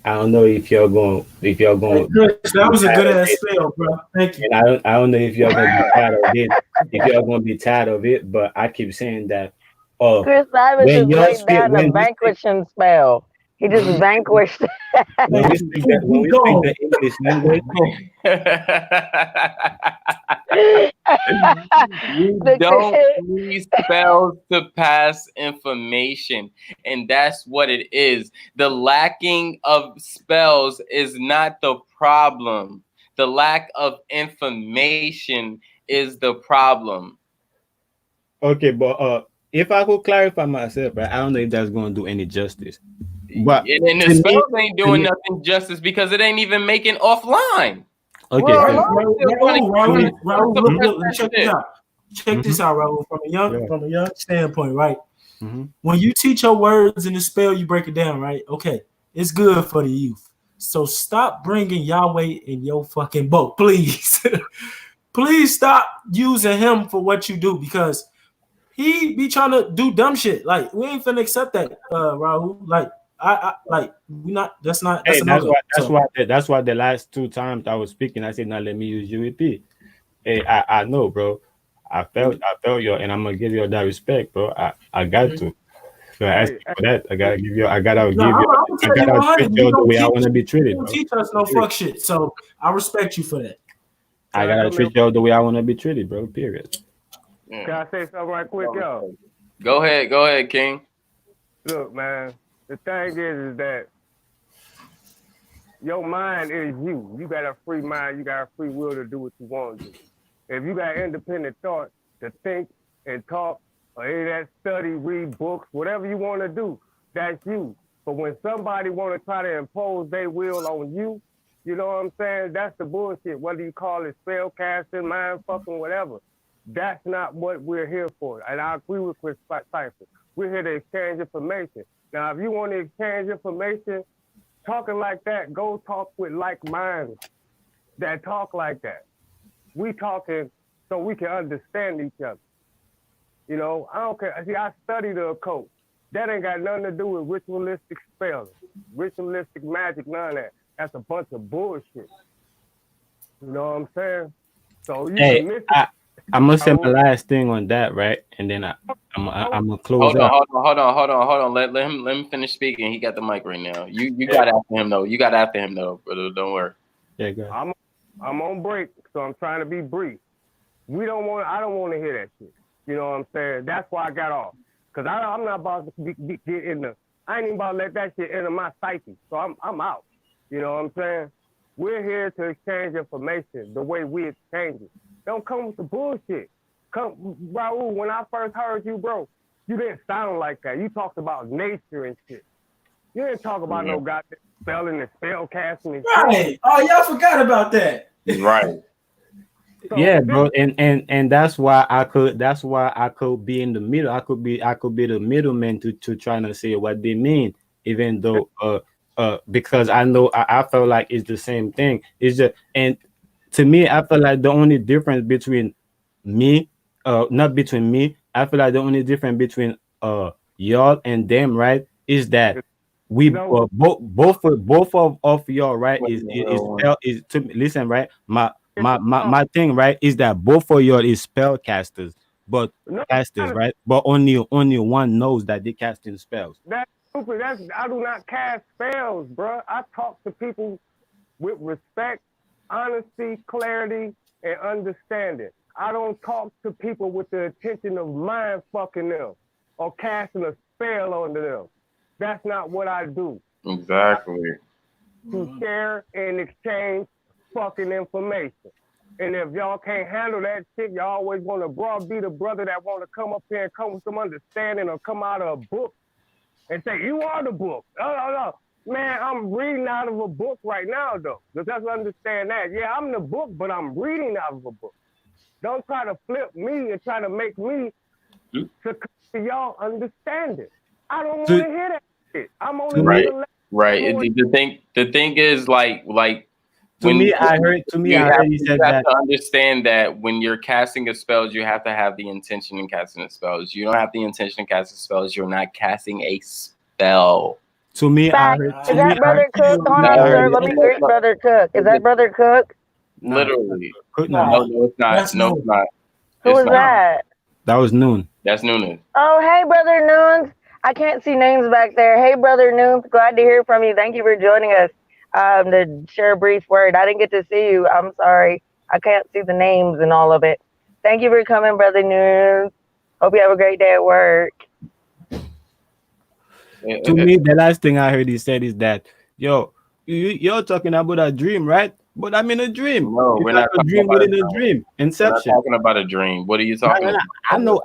don't know if you're hey, going Chris, that be was a tired good of ass it, spell, bro. Thank you. and I don't know if you're going to be tired of it. If you're going to be tired of it, but I keep saying that. Oh, Chris Simon when just you laid speak, down the vanquishing spell. He just vanquished. Thank you. when We we speak gone. the English language, We don't need spells to pass information, and that's what it is. The lacking of spells is not the problem. The lack of information is the problem. okay, but if I could clarify myself, right, I don't know if that's going to do any justice. But And the to me, spells ain't doing nothing justice because it ain't even making offline. okay, We're Right, so online still trying to me, Raul, to look, suppress look, that check this shit. out. Check this out, Raul. yeah. From a young standpoint, right? Mm-hmm. When you teach your words in the spell, you break it down, right? Okay, it's good for the youth. So stop bringing Yahweh in your fucking boat, please. Please stop using him for what you do because he be trying to do dumb shit. Like we ain't finna accept that, Raul. Like I like we not. That's Hey, a no go. So that's why the last two times I was speaking, I said, "Now let me use UEP." Hey, I know, bro. I felt you, and I'm gonna give you that respect, bro. I got to. So I asked Hey, you for that. no, I'm gonna I tell you gotta treat 100. you the way I want to be treated, You don't bro. teach us no Period. fuck shit. So I respect you for that. I can I gotta come in? treat you the way I want to be treated, bro. Period. Yeah. Can I say something right quick, y'all? Go ahead, King. Look, man. The thing is that your mind is you. You got a free mind. You got a free will to do what you want to do. If you got independent thought to think and talk, or any of that study, read books, whatever you want to do, that's you. But when somebody want to try to impose their will on you, you know what I'm saying? That's the bullshit. Whether you call it spell casting, mind fucking, whatever. That's not what we're here for. And I agree with Chris Cypher. We're here to exchange information. Now, if you want to exchange information, talking like that, go talk with like minds that talk like that. We talking so we can understand each other. You know, I don't care. See, I studied the occult. That ain't got nothing to do with ritualistic spelling, ritualistic magic, none of that. That's a bunch of bullshit. You know what I'm saying? So you Hey, can miss I'm gonna say my it. last thing on that, right? And then I'm gonna close Hold on, out. hold on. Let him finish speaking. He got the mic right now. You got after him though. You got after him though, brother. Don't worry. Yeah, go ahead. I'm on break, so I'm trying to be brief. I don't want to hear that shit. You know what I'm saying? That's why I got off. Cause I'm not about to get in the. I ain't even about to let that shit enter my psyche. So I'm out. You know what I'm saying? We're here to exchange information the way we exchange it. Don't come with the bullshit. Come, Raul, when I first heard you, bro, you didn't sound like that. You talked about nature and shit. You didn't talk about no goddamn spelling and spell casting and Right. shit. Oh, y'all forgot about that. Right. So Yeah, bro, and that's why I could be in the middle. I could be the middleman to trying to say what they mean, even though because I know I felt like it's the same thing. It's just, and to me, I feel like the only difference between me, not between me, I feel like the only difference between y'all and them, right, is that we both of y'all, right, is spell is to listen, right, my thing, right, is that both of y'all is spell casters, but no, casters, right, but only one knows that they casting spells. that's stupid. I do not cast spells, bro. I talk to people with respect, honesty, clarity, and understanding. I don't talk to people with the intention of mind fucking them or casting a spell onto them. That's not what I do. Exactly. To share and exchange fucking information. And if y'all can't handle that shit, y'all always want to be the brother that want to come up here and come with some understanding or come out of a book and say, you are the book. No. Man, I'm reading out of a book right now, though. Just have to understand that. Yeah, I'm the book, but I'm reading out of a book. Don't try to flip me and try to make me to y'all understand it. I don't want to hear that shit. I'm only right. The thing is like To when me, I heard you said have that. to understand that when you're casting a spells, you have to have the intention in casting a spells. You don't have the intention in casting spells, you're not casting a spell. To me, I Fact. heard. Is that Brother Cook? Hold on, sir. Let me greet Brother Cook. Is that Brother Cook? Literally. No, it's not. No, it's not. Who is that? That was Noon. That's Noonan. Oh, hey, Brother Noons. I can't see names back there. Hey, Brother Noons. Glad to hear from you. Thank you for joining us to share a brief word. I didn't get to see you. I'm sorry. I can't see the names and all of it. Thank you for coming, Brother Noons. Hope you have a great day at work. To me, the last thing I heard he said is that, yo, you're talking about a dream, right? But I'm in a dream. No, we're not a dream about within a dream. Inception. We're not talking about a dream. What are you talking about? I know.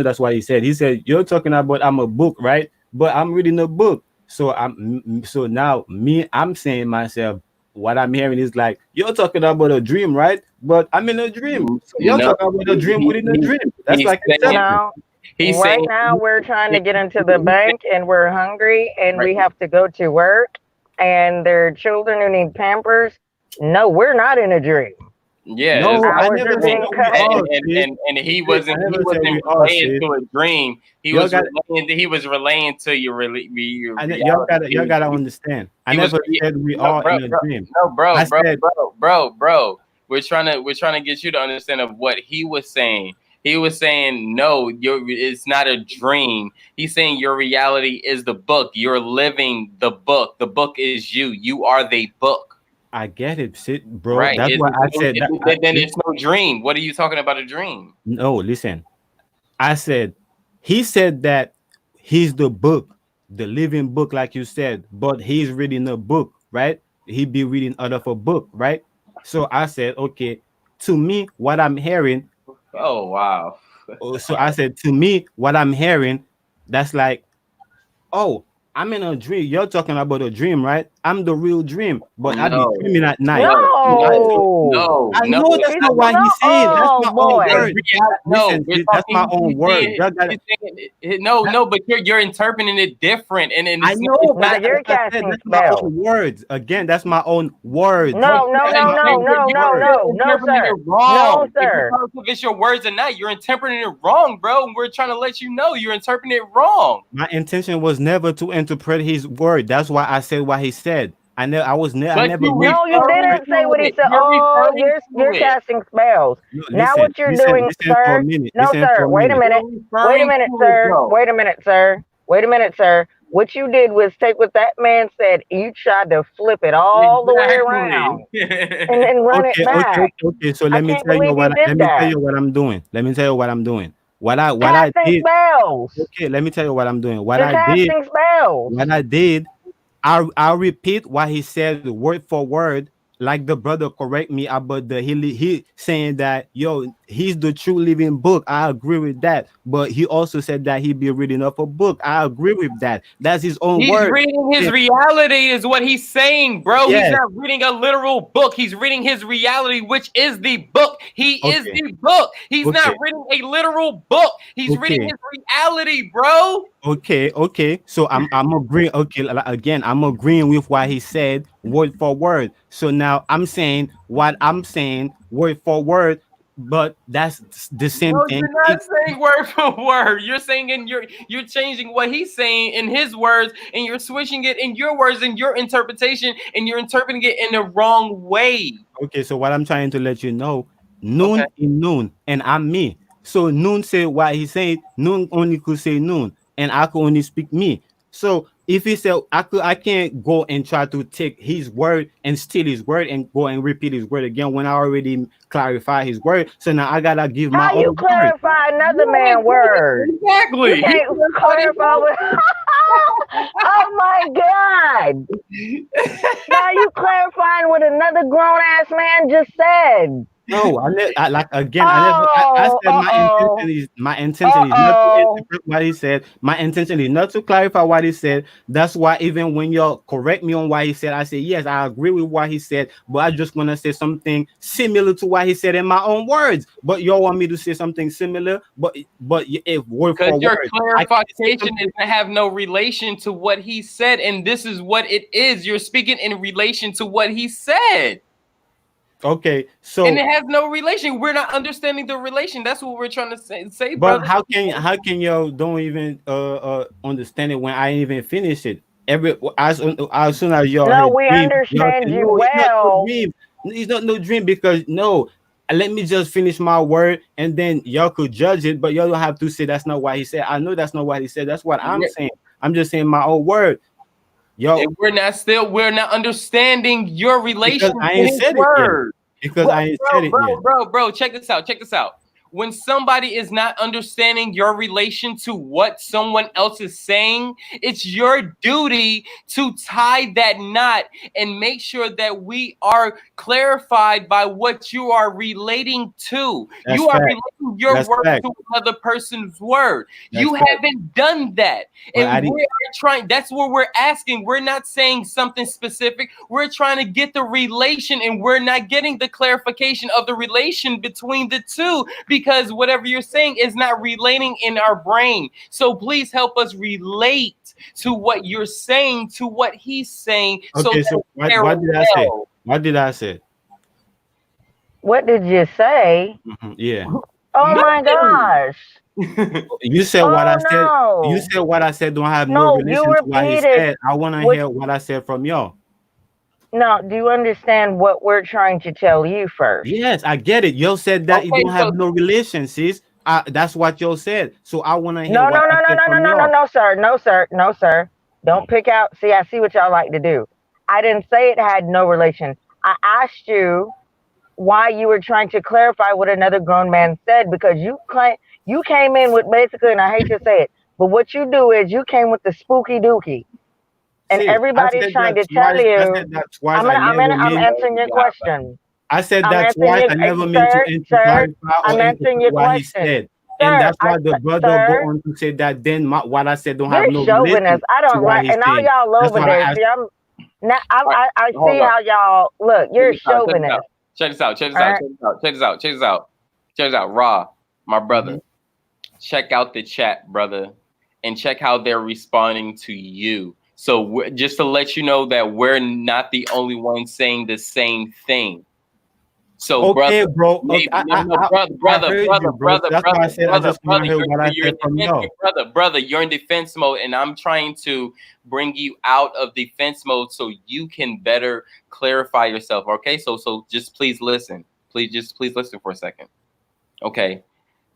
That's why he said. He said you're talking about I'm a book, right? But I'm reading a book. So now I'm saying myself. What I'm hearing is like you're talking about a dream, right? But I'm in a dream. So you're talking about a dream within a dream. That's like now. Right now, we're trying to get into the bank, and we're hungry, and we have to go to work, and there are children who need Pampers. No, we're not in a dream. Yeah, no, I hours never are being cut. and he wasn't relaying to a dream. He was relaying to your reality. Y'all gotta understand. I never said we are in a dream. No, bro. We're trying to get you to understand of what he was saying. He was saying, no, it's not a dream. He's saying your reality is the book. You're living the book. The book is you. You are the book. I get it, bro. Right. That's why I said that. Then it's no dream. What are you talking about a dream? No, listen. I said, he said that he's the book, the living book, like you said, but he's reading a book, right? He be reading out of a book, right? So I said, okay, to me, what I'm hearing. Oh, wow. So I said, to me, what I'm hearing, that's like, oh, I'm in a dream. You're talking about a dream, right? I'm the real dream, but I be dreaming at night. No, I know that's not what he's saying. That's my own word. Listen, that's my own word. No, but you're interpreting it different, and I know, but you're casting spells. My own words again. That's my own words. No, sir. No, sir. If it's your words or not, you're interpreting it wrong, bro. And we're trying to let you know you're interpreting it wrong. My intention was never to interpret his word. That's why I said what he said. I never. No, you didn't say what he said. Oh, you're casting spells. No, now what you're doing, sir? No, sir. Wait a minute, sir. What you did was take what that man said. You tried to flip it all the way around and then run it back. Okay. So let me tell you what I'm doing. What I did. Spells. Okay, let me tell you what I'm doing. What I did, I'll repeat what he said word for word, like the brother correct me about the he saying that he's the true living book. I agree with that, but he also said that he be reading up a book. I agree with that. That's his own He's word. reading his reality, is what he's saying, bro. Yes. He's not reading a literal book. He's reading his reality, which is the book. He is the book. He's not reading a literal book. He's reading his reality, bro. Okay. So I'm agreeing. Okay, again, I'm agreeing with what he said word for word. So now I'm saying what I'm saying word for word, but that's the same No, thing. you're not saying word for word. You're saying you're changing what he's saying in his words, and you're switching it in your words and your interpretation, and you're interpreting it in the wrong way. Okay, so what I'm trying to let you know, Noon is Noon, and I'm me. So Noon say what he said. Noon only could say Noon, and I could only speak me. So if he said I can't go and try to take his word and steal his word and go and repeat his word again when I already clarified his word. So now I gotta give my How you own word. clarify another man's word? Exactly. You can't clarify with. Oh my God! Now you clarifying what another grown ass man just said. No, I like again. I Oh, said my intention is not to interpret what he said. My intention is not to clarify what he said. That's why even when you correct me on what he said, I say yes, I agree with what he said, but I just want to say something similar to what he said in my own words. But you want me to say something similar, but if word for Because your word, clarification is to have no relation to what he said, and this is what it is. You're speaking in relation to what he said. Okay, so and it has no relation. We're not understanding the relation. That's what we're trying to say, but brother. how can y'all don't even understand it when I ain't even finish it? As soon as y'all No, heard we dream, y'all say understand you no, it's not no well. dream. It's not no dream because no. Let me just finish my word and then y'all could judge it, but y'all don't have to say that's not what he said. I know that's not what he said. That's what I'm saying. I'm just saying my own word. Yo, and we're not understanding your relation because I to ain't his said it yet. word. Because I ain't said it yet. Bro, check this out. When somebody is not understanding your relation to what someone else is saying, it's your duty to tie that knot and make sure that we are clarified by what you are relating to. You are relating your word to another person's word. You haven't done that. And we are trying, that's what we're asking. We're not saying something specific. We're trying to get the relation, and we're not getting the clarification of the relation between the two, because whatever you're saying is not relating in our brain. So please help us relate to what you're saying to what he's saying. Okay, so what did I say? What did I say? What did you say? Yeah. Oh my gosh. You said what I said. No. You said what I said don't have No, no relation you to what he repeated said. I want to hear what I said from y'all. No, do you understand what we're trying to tell you first? Yes, I get it. Y'all said that it don't have no relation, sis. That's what y'all said. So I want to hear what I said from y'all. No, sir. Don't pick out. See, I see what y'all like to do. I didn't say it had no relation. I asked you why you were trying to clarify what another grown man said, because you came in with basically, and I hate to say it, but what you do is you came with the spooky dookie. And everybody's trying to tell you. I said that twice. I'm answering your question. I said that twice. I never meant to clarify or interpret what he said. And that's why the brother go on to say that then what I said don't have no relation. I don't like, and all y'all over there. See, I see how y'all look. You're a chauvinist. Check this out. Raw, my brother. Check out the chat, brother, and check how they're responding to you. So just to let you know that we're not the only ones saying the same thing. So, okay, bro. Brother. That's why I said I just want to hear what I said from y'all. Brother, you're in defense mode, and I'm trying to bring you out of defense mode so you can better clarify yourself. Okay, so just please listen. Please listen for a second. Okay.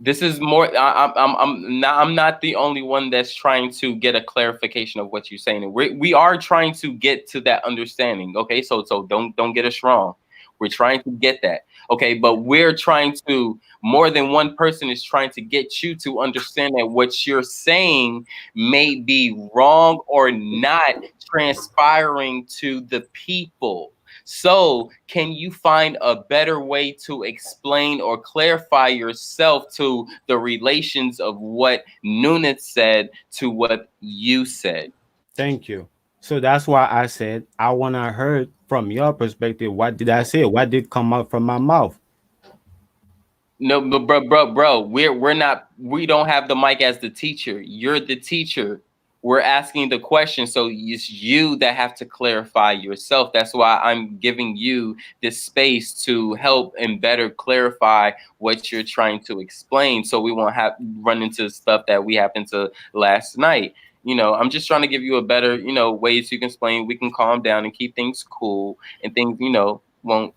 This is more. I'm not the only one that's trying to get a clarification of what you're saying. We are trying to get to that understanding. Okay, so don't get us wrong. We're trying to get that. Okay, but we're trying to. More than one person is trying to get you to understand that what you're saying may be wrong or not transpiring to the people. So, can you find a better way to explain or clarify yourself to the relations of what Nunez said to what you said? Thank you. So that's why I said I wanna hear from your perspective. What did I say? What did come out from my mouth? No, but bro, we don't have the mic as the teacher. You're the teacher. We're asking the question, so it's you that have to clarify yourself. That's why I'm giving you this space to help and better clarify what you're trying to explain, so we won't have run into stuff that we happened to last night. I'm just trying to give you a better, ways you can explain. We can calm down and keep things cool, and things, won't,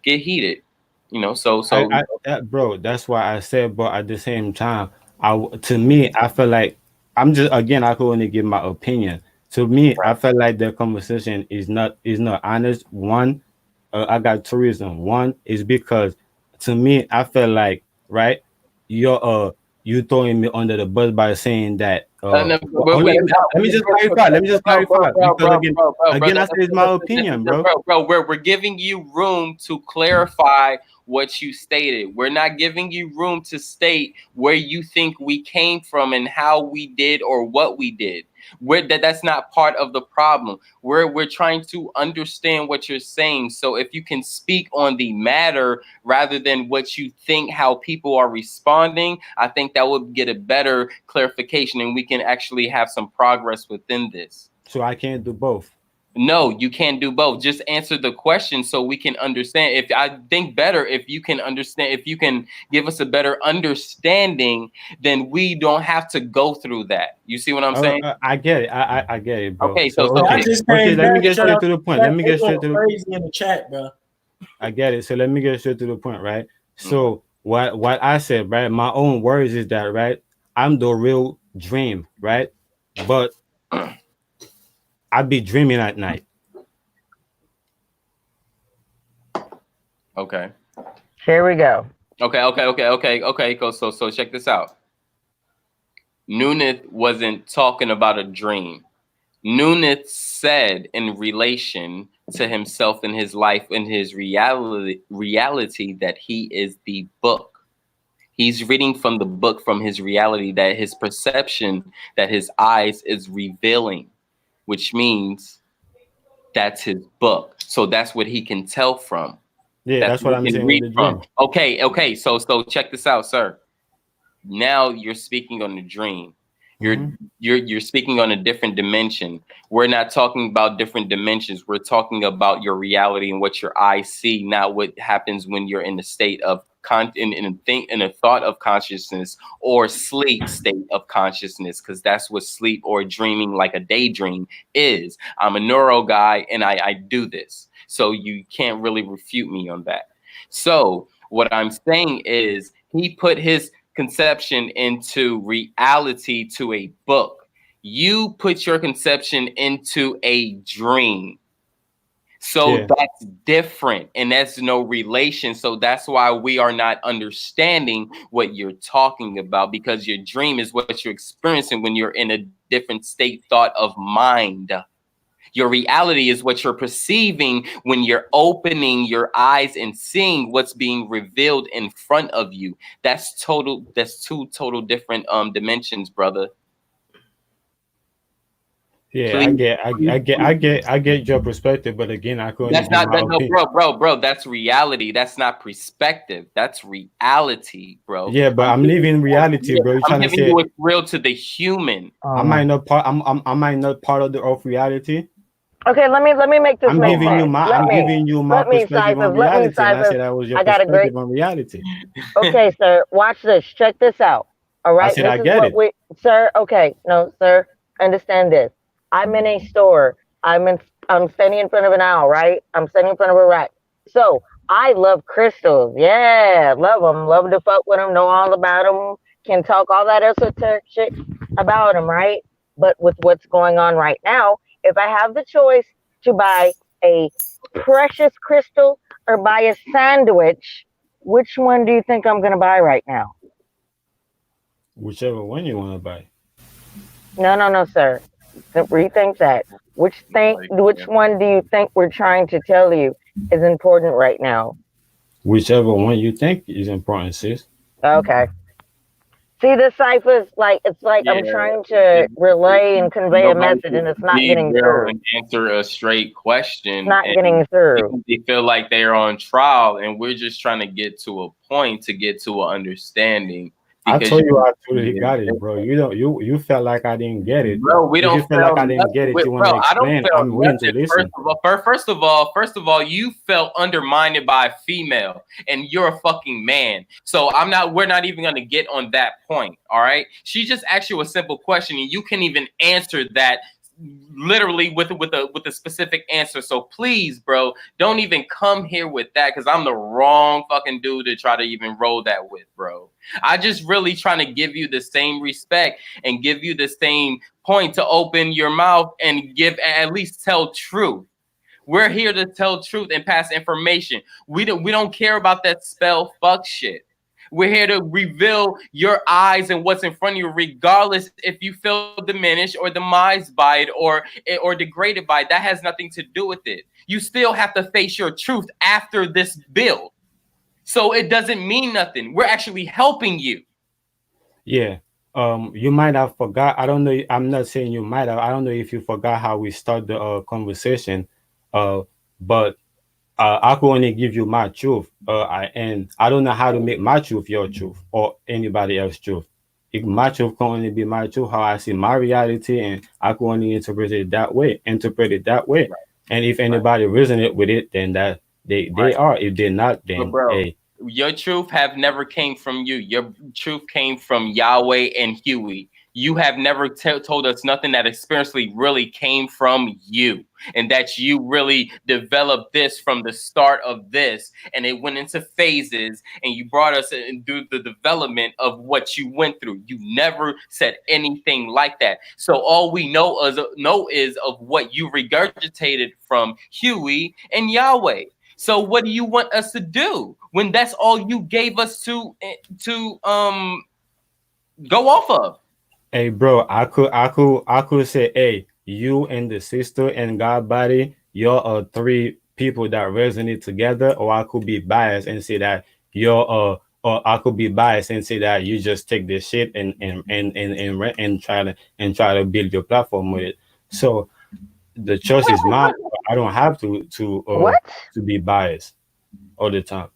get heated. Bro, that's why I said, but at the same time, to me, I feel like I'm just again, I could only give my opinion. To me, I feel like the conversation is not honest. One, I got two reasons. One is because to me, I feel like right, you're you throwing me under the bus by saying that No, let me just clarify. Let me just clarify because again, I said it's my opinion, bro. We're giving you room to clarify what you stated. We're not giving you room to state where you think we came from and how we did or what we did. That's not part of the problem. We're trying to understand what you're saying. So if you can speak on the matter rather than what you think, how people are responding, I think that would get a better clarification, and we can actually have some progress within this. So I can't do both. No, you can't do both. Just answer the question so we can understand. If I think better, if you can understand, if you can give us a better understanding, then we don't have to go through that. You see what I'm saying? I get it. I get it, bro. Okay, I just let me get straight to the point. Let me get straight to the crazy in the chat, bro. I get it. So let me get straight to the point, right? So what I said, right? My own words is that, right? I'm the real dream, right? But I be dreaming at night. Okay. Here we go. Okay. So check this out. Nunez wasn't talking about a dream. Nunez said in relation to himself and his life and his reality that he is the book. He's reading from the book, from his reality, that his perception, that his eyes is revealing, which means that's his book. So that's what he can tell from. Yeah, that's what I'm saying with the dream. Okay. So check this out, sir. Now you're speaking on the dream. You're speaking on a different dimension. We're not talking about different dimensions. We're talking about your reality and what your eyes see, not what happens when you're in the state of in a thought of consciousness or sleep state of consciousness, because that's what sleep or dreaming, like a daydream, is. I'm a neuro guy and I do this, so you can't really refute me on that. So what I'm saying is he put his conception into reality to a book. You put your conception into a dream. So that's different, and that's no relation. So that's why we are not understanding what you're talking about, because your dream is what you're experiencing when you're in a different state thought of mind. Your reality is what you're perceiving when you're opening your eyes and seeing what's being revealed in front of you. That's two total different dimensions, brother. Yeah, I get your perspective, but again, I couldn't. That's not bro. That's reality. That's not perspective. That's reality, bro. Yeah, but I'm living reality, bro. I'm giving you what's real to the human. I might not part. I might not part of reality. Okay, let me make this. I'm giving you my perspective on reality. And I said that was your perspective on reality. Okay, sir, watch this. Check this out. All right. I said I get it. Sir, okay. No, sir, understand this. I'm in a store. I'm standing in front of an aisle, right? I'm standing in front of a rack. So I love crystals. Yeah, love them. Love to fuck with them. Know all about them. Can talk all that esoteric shit about them, right? But with what's going on right now, if I have the choice to buy a precious crystal or buy a sandwich, which one do you think I'm going to buy right now? Whichever one you want to buy. No, sir. Rethink that. Like, Which one do you think we're trying to tell you is important right now? Whichever one you think is important, sis. Okay. See the ciphers, like it's like yeah, I'm trying to relay and convey a nobody message, and can it's not be getting real through. and answer a straight It's question, not and getting through. they feel like they're on trial, and we're just trying to get to a point to get to an understanding I because told you I totally you, got it, bro. You don't you felt like I didn't get it. bro, we If you don't feel like feel I didn't get nothing. it, you want Bro, to I don't explain. feel I'm willing to nothing. listen. First of all, you felt undermined by a female, and you're a fucking man. So I'm not. We're not even gonna get on that point. All right. She just asked you a simple question, and you can even answer that literally with a specific answer. So please, bro, don't even come here with that because I'm the wrong fucking dude to try to even roll that with, bro. I just really trying to give you the same respect and give you the same point to open your mouth and give at least tell truth. We're here to tell truth and pass information. We don't care about that spell fuck shit. We're here to reveal your eyes and what's in front of you, regardless if you feel diminished or demised by it or degraded by it. That has nothing to do with it. You still have to face your truth after this build. So it doesn't mean nothing. We're actually helping you. Yeah. You might have forgot. I don't know. I'm not saying you might have. I don't know if you forgot how we start the conversation. But I could only give you my truth. And I don't know how to make my truth your truth or anybody else's truth. My truth can only be my truth, how I see my reality, and I can only interpret it that way. Right. And if Right. anybody resonate with it, then that they Right. are. If they're not, But then bro, hey, your truth have never came from you. Your truth came from Yahweh and Huey. You have never told us nothing that experientially really came from you, and that you really developed this from the start of this, and it went into phases, and you brought us in through the development of what you went through. You never said anything like that. So all we know is of what you regurgitated from Huey and Yahweh. So what do you want us to do when that's all you gave us to go off of? hey, bro, I could say, hey, you and the sister and God body, you're three people that resonate together, or I could be biased and say that you're or I could be biased and say that you just take this shit and try to build your platform with it. So the choice is mine. I don't have What? to be biased all the time.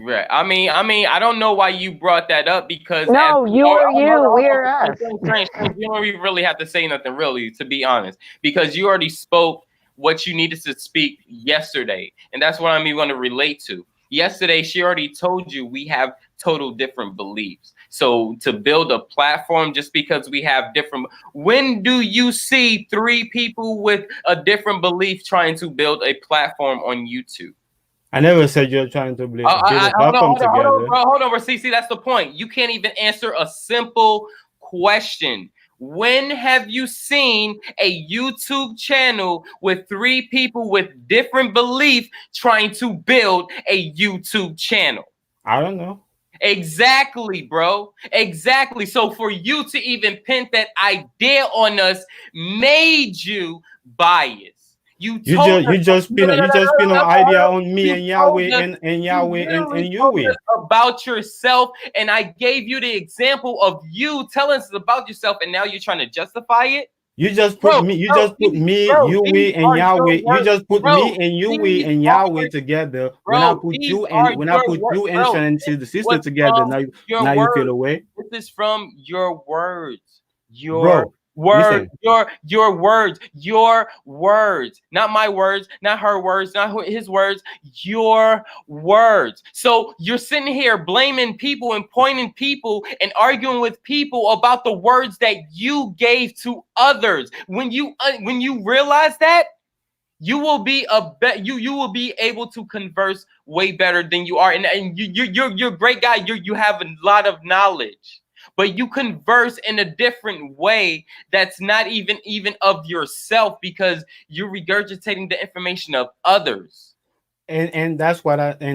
Right. I don't know why you brought that up because as No, you are you. We are us. you don't really have to say nothing really, to be honest, because you already spoke what you needed to speak yesterday, and that's what I'm even going to relate to. Yesterday, she already told you we have total different beliefs. So to build a platform just because we have different, when do you see three people with a different belief trying to build a platform on YouTube? I never said you're trying to build a Hold on, platform bro. together. Hold on, bro. See, that's the point. You can't even answer a simple question. When have you seen a YouTube channel with three people with different belief trying to build a YouTube channel? I don't know. Exactly, bro. Exactly. So for you to even pin that idea on us made you biased. You told us You just spin an idea on me you and told Yahweh us and you Yahweh literally and told Yahweh. us about yourself, and I gave you the example of you telling us about yourself, and now you're trying to justify it. You just put Bro, me, you bro, just put me, these Yahweh and are your Yahweh. You words, just put bro. me and Yahweh These and are Yahweh together. bro. These are When I your put words, you and bro. Shannon to the This sister was together, from your now you feel words. away, This is from your words. Your bro. words. Listen, Your words. Your words. Not my words. Not her words. Not his words. Your words. So you're sitting here blaming people and pointing people and arguing with people about the words that you gave to others. When you realize that, you will be you will be able to converse way better than you are, and you're a great guy. You have a lot of knowledge, but you converse in a different way that's not even of yourself because you're regurgitating the information of others. and that's why I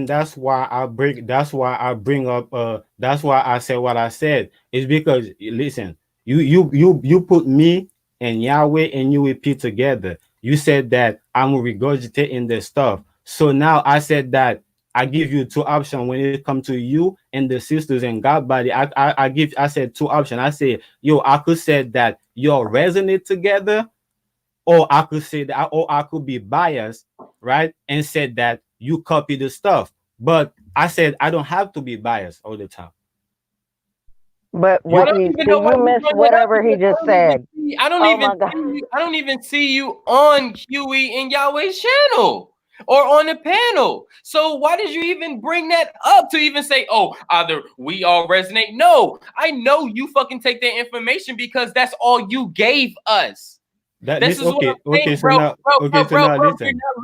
said what I said. Is because listen, you put me and Yahweh and you repeat together. You said that I'm regurgitating the stuff. So now I said that I give you two options when it comes to you and the sisters and God body. I said two options. I said, yo, I could say that you'll resonate together, or I could say that, or I could be biased, right? And said that you copy the stuff. But I said I don't have to be biased all the time. But You I what don't he even see, know why you you missed bring it up whatever he because just said. I don't Oh even my God. see you. I don't even see you on Huey and Yahweh's channel or on the panel. So why did you even bring that up to even say, oh, either we all resonate? No, I know you fucking take that information because that's all you gave us. This is what I'm saying, bro. You're listen. not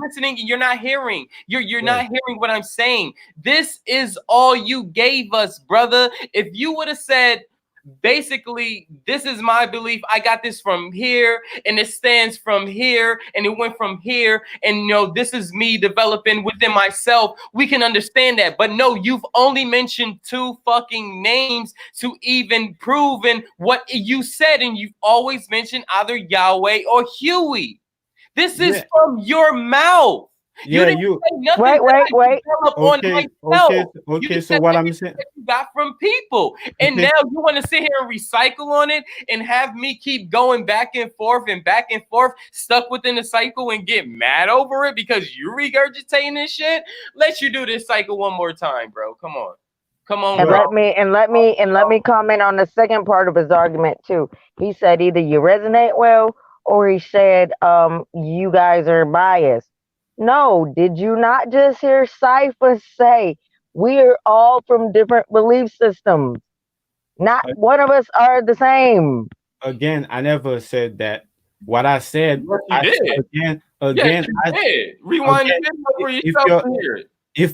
listening. You're not hearing. You're not hearing what I'm saying. This is all you gave us, brother. If you would have said, basically, this is my belief. I got this from here, and it stands from here, and it went from here, and this is me developing within myself. We can understand that, but no, you've only mentioned two fucking names to even proven what you said, and you've always mentioned either Yahweh or Huey. This is from your mouth. You didn't say nothing that I developed on myself. You So said what I'm everything saying, that you got from people. And now you want to sit here and recycle on it and have me keep going back and forth, stuck within the cycle and get mad over it because you regurgitating this shit? Let you do this cycle one more time, bro. Come on. Come on, And bro. let me comment on the second part of his argument too. He said either you resonate well, or he said you guys are biased. No, did you not just hear Cypher say we're all from different belief systems? Not one of us are the same. again, I never said that. What I said, Yes, you did. again, you did. Rewind the video for if yourself and hear it.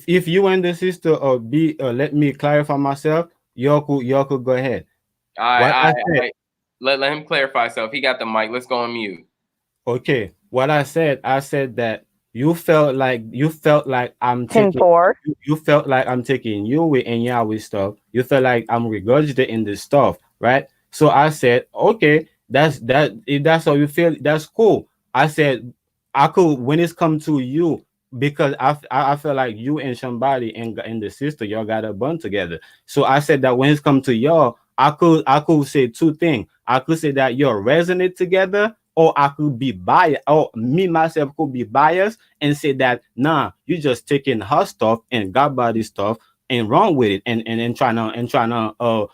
if you and the sister let me clarify myself, y'all could go ahead. What I said, Let him clarify himself. He got the mic. Let's go on mute. okay. What I said that you felt like I'm taking 10-4. you felt like I'm taking you with and Yahweh stuff. You felt like I'm regurgitating this stuff, right? So I said, okay, if that's how you feel, that's cool. I said I could when it's come to you, because I feel like you and somebody and the sister, y'all got a bond together. So I said that when it's come to y'all, I could say two things. I could say that you're resonate together, or I could be biased, or me myself could be biased and say that nah, you just taking her stuff and God body stuff and wrong with it, and trying to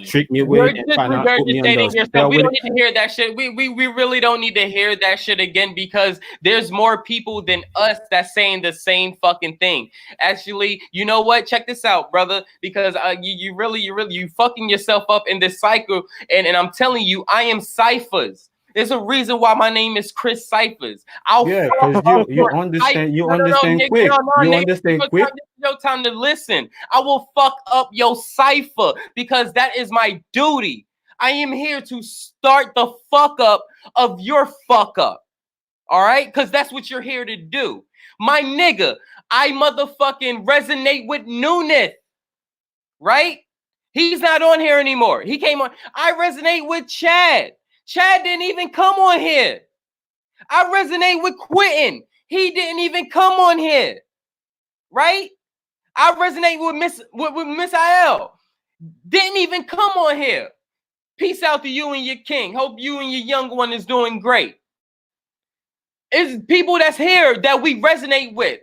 trick me with You're it and just trying to put me on the regurgitating yourself. spell We with don't it. need to hear that shit. We really don't need to hear that shit again because there's more people than us that's saying the same fucking thing. Actually, you know what? Check this out, brother, because you really fucking yourself up in this cycle. And I'm telling you, I am Cyphers. There's a reason why my name is Chris Cyphers. Because you understand quick. You understand quick. This is your time to listen. I will fuck up your cipher because that is my duty. I am here to start the fuck up of your fuck up. All right? Because that's what you're here to do. My nigga, I motherfucking resonate with Nunith. Right? He's not on here anymore. He came on. I resonate with Chad. Chad didn't even come on here. I resonate with Quentin. He didn't even come on here. Right? I resonate with Miss IL. Didn't even come on here. Peace out to you and your king. Hope you and your young one is doing great. It's people that's here that we resonate with.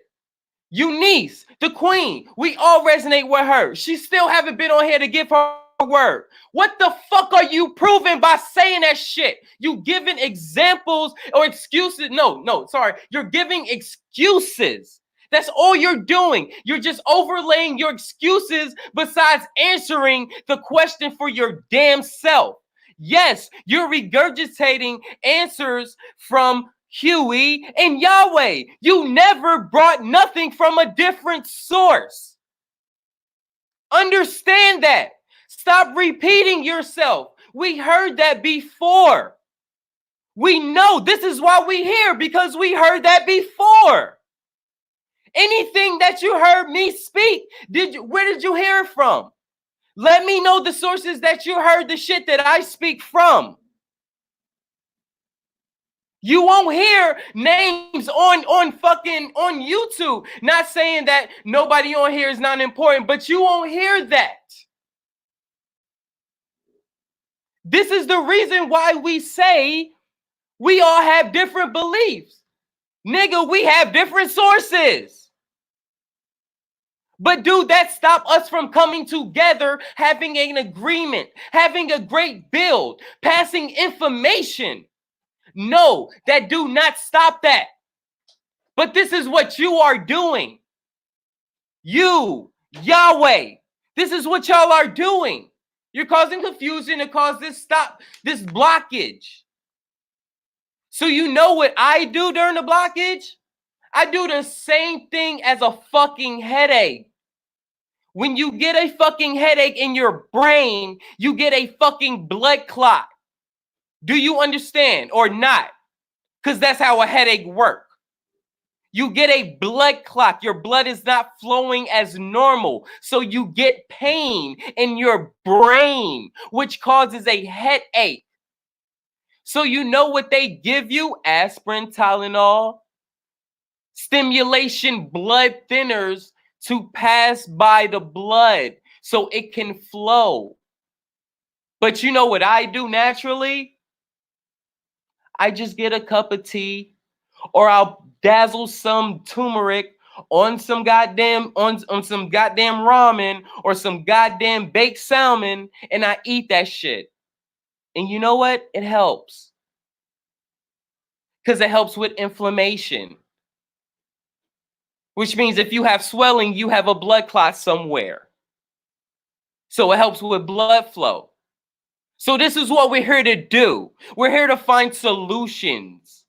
Eunice, the queen, we all resonate with her. She still haven't been on here to give her word. What the fuck are you proving by saying that shit? You giving examples or excuses? No, sorry. You're giving excuses. That's all you're doing. You're just overlaying your excuses besides answering the question for your damn self. Yes, you're regurgitating answers from Huey and Yahweh. You never brought nothing from a different source. Understand that. Stop repeating yourself. We heard that before. We know this is why we here, because we heard that before. Anything that you heard me speak, where did you hear it from? Let me know the sources that you heard the shit that I speak from. You won't hear names on YouTube. Not saying that nobody on here is not important, but you won't hear that. This is the reason why we say we all have different beliefs. Nigga, we have different sources. But do that stop us from coming together, having an agreement, having a great build, passing information? No, that do not stop that. But this is what you are doing. You, Yahweh, this is what y'all are doing. You're causing confusion to cause this blockage. So you know what I do during the blockage? I do the same thing as a fucking headache. When you get a fucking headache in your brain, you get a fucking blood clot. Do you understand or not? Because that's how a headache works. You get a blood clot. Your blood is not flowing as normal. So you get pain in your brain, which causes a headache. So you know what they give you? Aspirin, Tylenol, stimulation blood thinners to pass by the blood so it can flow. But you know what I do naturally? I just get a cup of tea, or I'll dazzle some turmeric on some goddamn on some goddamn ramen or some goddamn baked salmon, and I eat that shit. And you know what? It helps. Because it helps with inflammation. Which means if you have swelling, you have a blood clot somewhere. So it helps with blood flow. So this is what we're here to do. We're here to find solutions.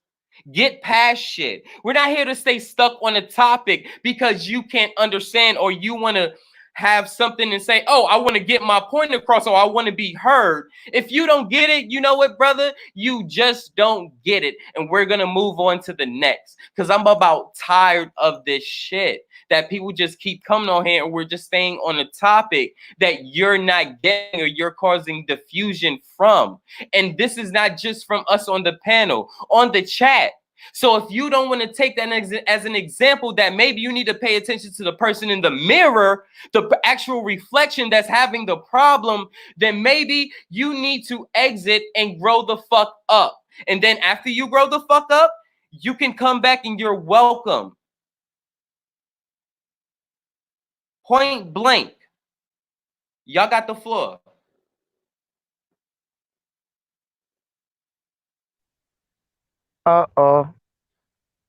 Get past shit. We're not here to stay stuck on a topic because you can't understand or you want to have something and say, oh, I want to get my point across or I want to be heard. If you don't get it, you know what, brother? You just don't get it. And we're going to move on to the next because I'm about tired of this shit that people just keep coming on here and we're just staying on a topic that you're not getting or you're causing diffusion from. And this is not just from us on the panel, on the chat. So if you don't want to take that as an example, that maybe you need to pay attention to the person in the mirror, the actual reflection that's having the problem, then maybe you need to exit and grow the fuck up. And then after you grow the fuck up, you can come back and you're welcome. Point blank. Y'all got the floor.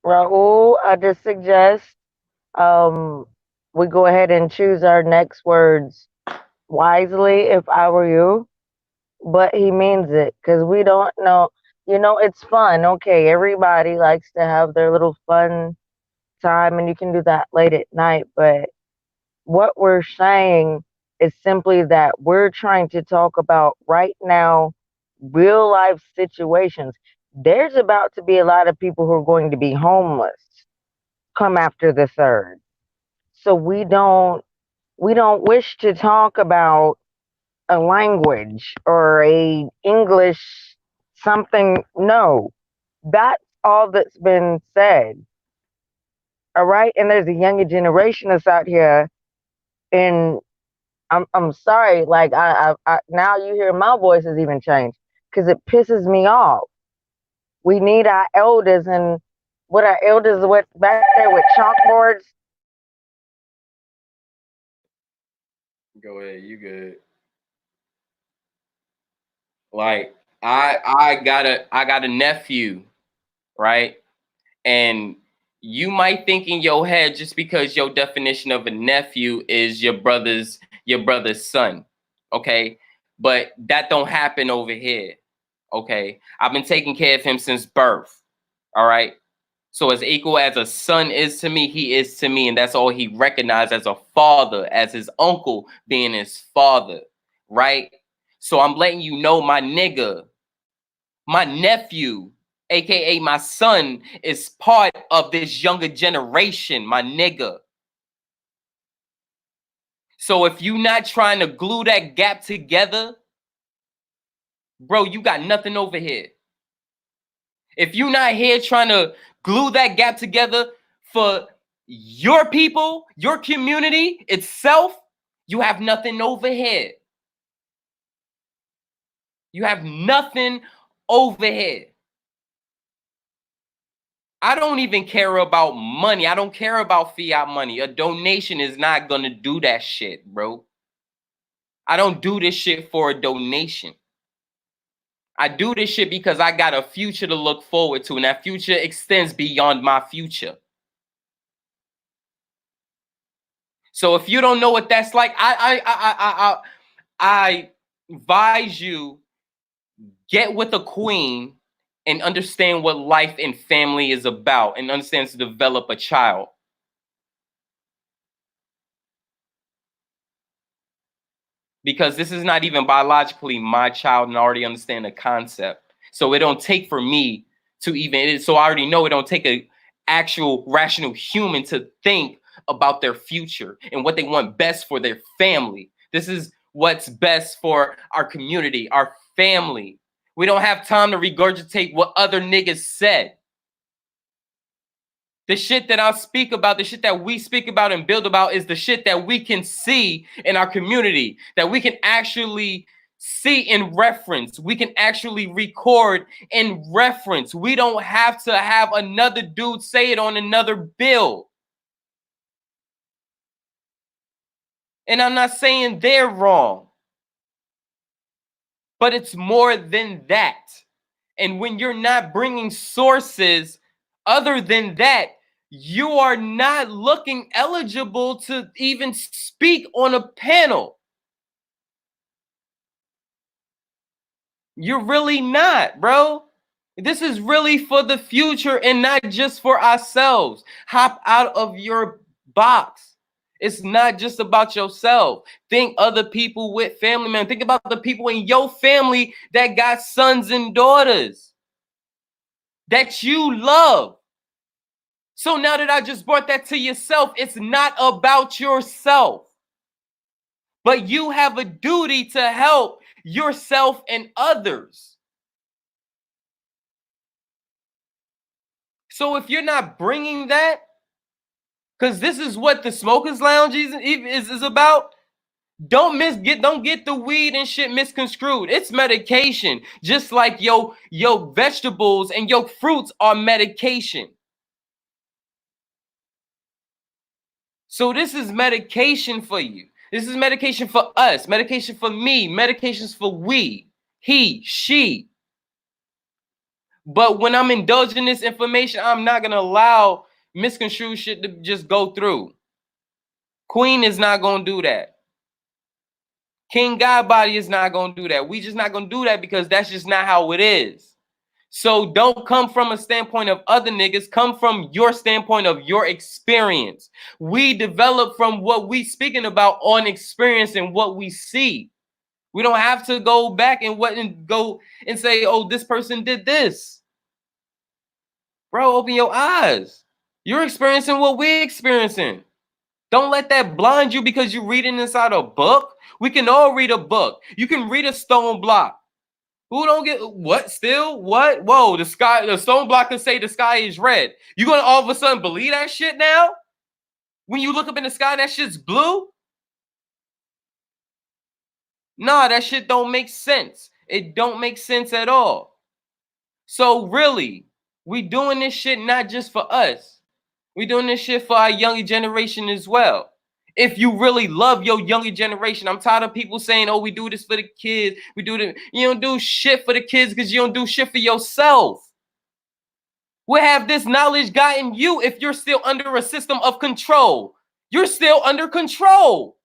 Raul, I just suggest we go ahead and choose our next words wisely if I were you. But he means it because we don't know. You know, it's fun. Okay, everybody likes to have their little fun time, and you can do that late at night. But what we're saying is simply that we're trying to talk about right now real life situations. There's about to be a lot of people who are going to be homeless come after the third. So we don't wish to talk about a language or a English something. No, that's all that's been said. All right, and there's a younger generation that's out here, and I'm sorry, like I now you hear my voice has even changed because it pisses me off. We need our elders, and what our elders went back there with chalkboards. Go ahead, you good. Like I got a nephew, right? And you might think in your head just because your definition of a nephew is your brother's son, okay? But that don't happen over here, okay? I've been taking care of him since birth, all right? So as equal as a son is to me, he is to me, and that's all he recognized as a father, as his uncle being his father, right? So I'm letting you know, my nigga, my nephew, aka my son, is part of this younger generation, my nigga. So if you not trying to glue that gap together, bro, you got nothing over here. If you're not here trying to glue that gap together for your people, your community itself, you have nothing over here. You have nothing over here. I don't even care about money. I don't care about fiat money. A donation is not going to do that shit, bro. I don't do this shit for a donation. I do this shit because I got a future to look forward to, and that future extends beyond my future. So if you don't know what that's like, I advise you get with a queen and understand what life and family is about, and understand to develop a child. Because this is not even biologically my child, and I already understand the concept. So it don't take for me to even, so I already know it don't take a actual rational human to think about their future and what they want best for their family. This is what's best for our community, our family. We don't have time to regurgitate what other niggas said. The shit that I speak about, the shit that we speak about and build about is the shit that we can see in our community, that we can actually see in reference. We can actually record in reference. We don't have to have another dude say it on another bill. And I'm not saying they're wrong, but it's more than that. And when you're not bringing sources other than that, you are not looking eligible to even speak on a panel. You're really not, bro. This is really for the future and not just for ourselves. Hop out of your box. It's not just about yourself. Think other people with family, man. Think about the people in your family that got sons and daughters that you love. So now that I just brought that to yourself, it's not about yourself, but you have a duty to help yourself and others. So if you're not bringing that, because this is what the Smokers Lounge is about, don't get the weed and shit misconstrued. It's medication, just like your vegetables and your fruits are medication. So this is medication for you. This is medication for us, medication for me, medications for we, he, she. But when I'm indulging this information, I'm not going to allow misconstrued shit to just go through. Queen is not going to do that. King Godbody is not going to do that. We just not going to do that because that's just not how it is. So don't come from a standpoint of other niggas. Come from your standpoint of your experience. We develop from what we speaking about on experience and what we see. We don't have to go back and go and say, oh, this person did this. Bro, open your eyes. You're experiencing what we're experiencing. Don't let that blind you because you're reading inside a book. We can all read a book. You can read a stone block. Who don't get what still? What? Whoa, the stone block can say the sky is red. You gonna all of a sudden believe that shit now? When you look up in the sky, that shit's blue? Nah, that shit don't make sense. It don't make sense at all. So really, we doing this shit not just for us. We doing this shit for our younger generation as well. If you really love your younger generation, I'm tired of people saying, oh, we do this for the kids. We do this. You don't do shit for the kids because you don't do shit for yourself. Where have this knowledge gotten you if you're still under a system of control? You're still under control.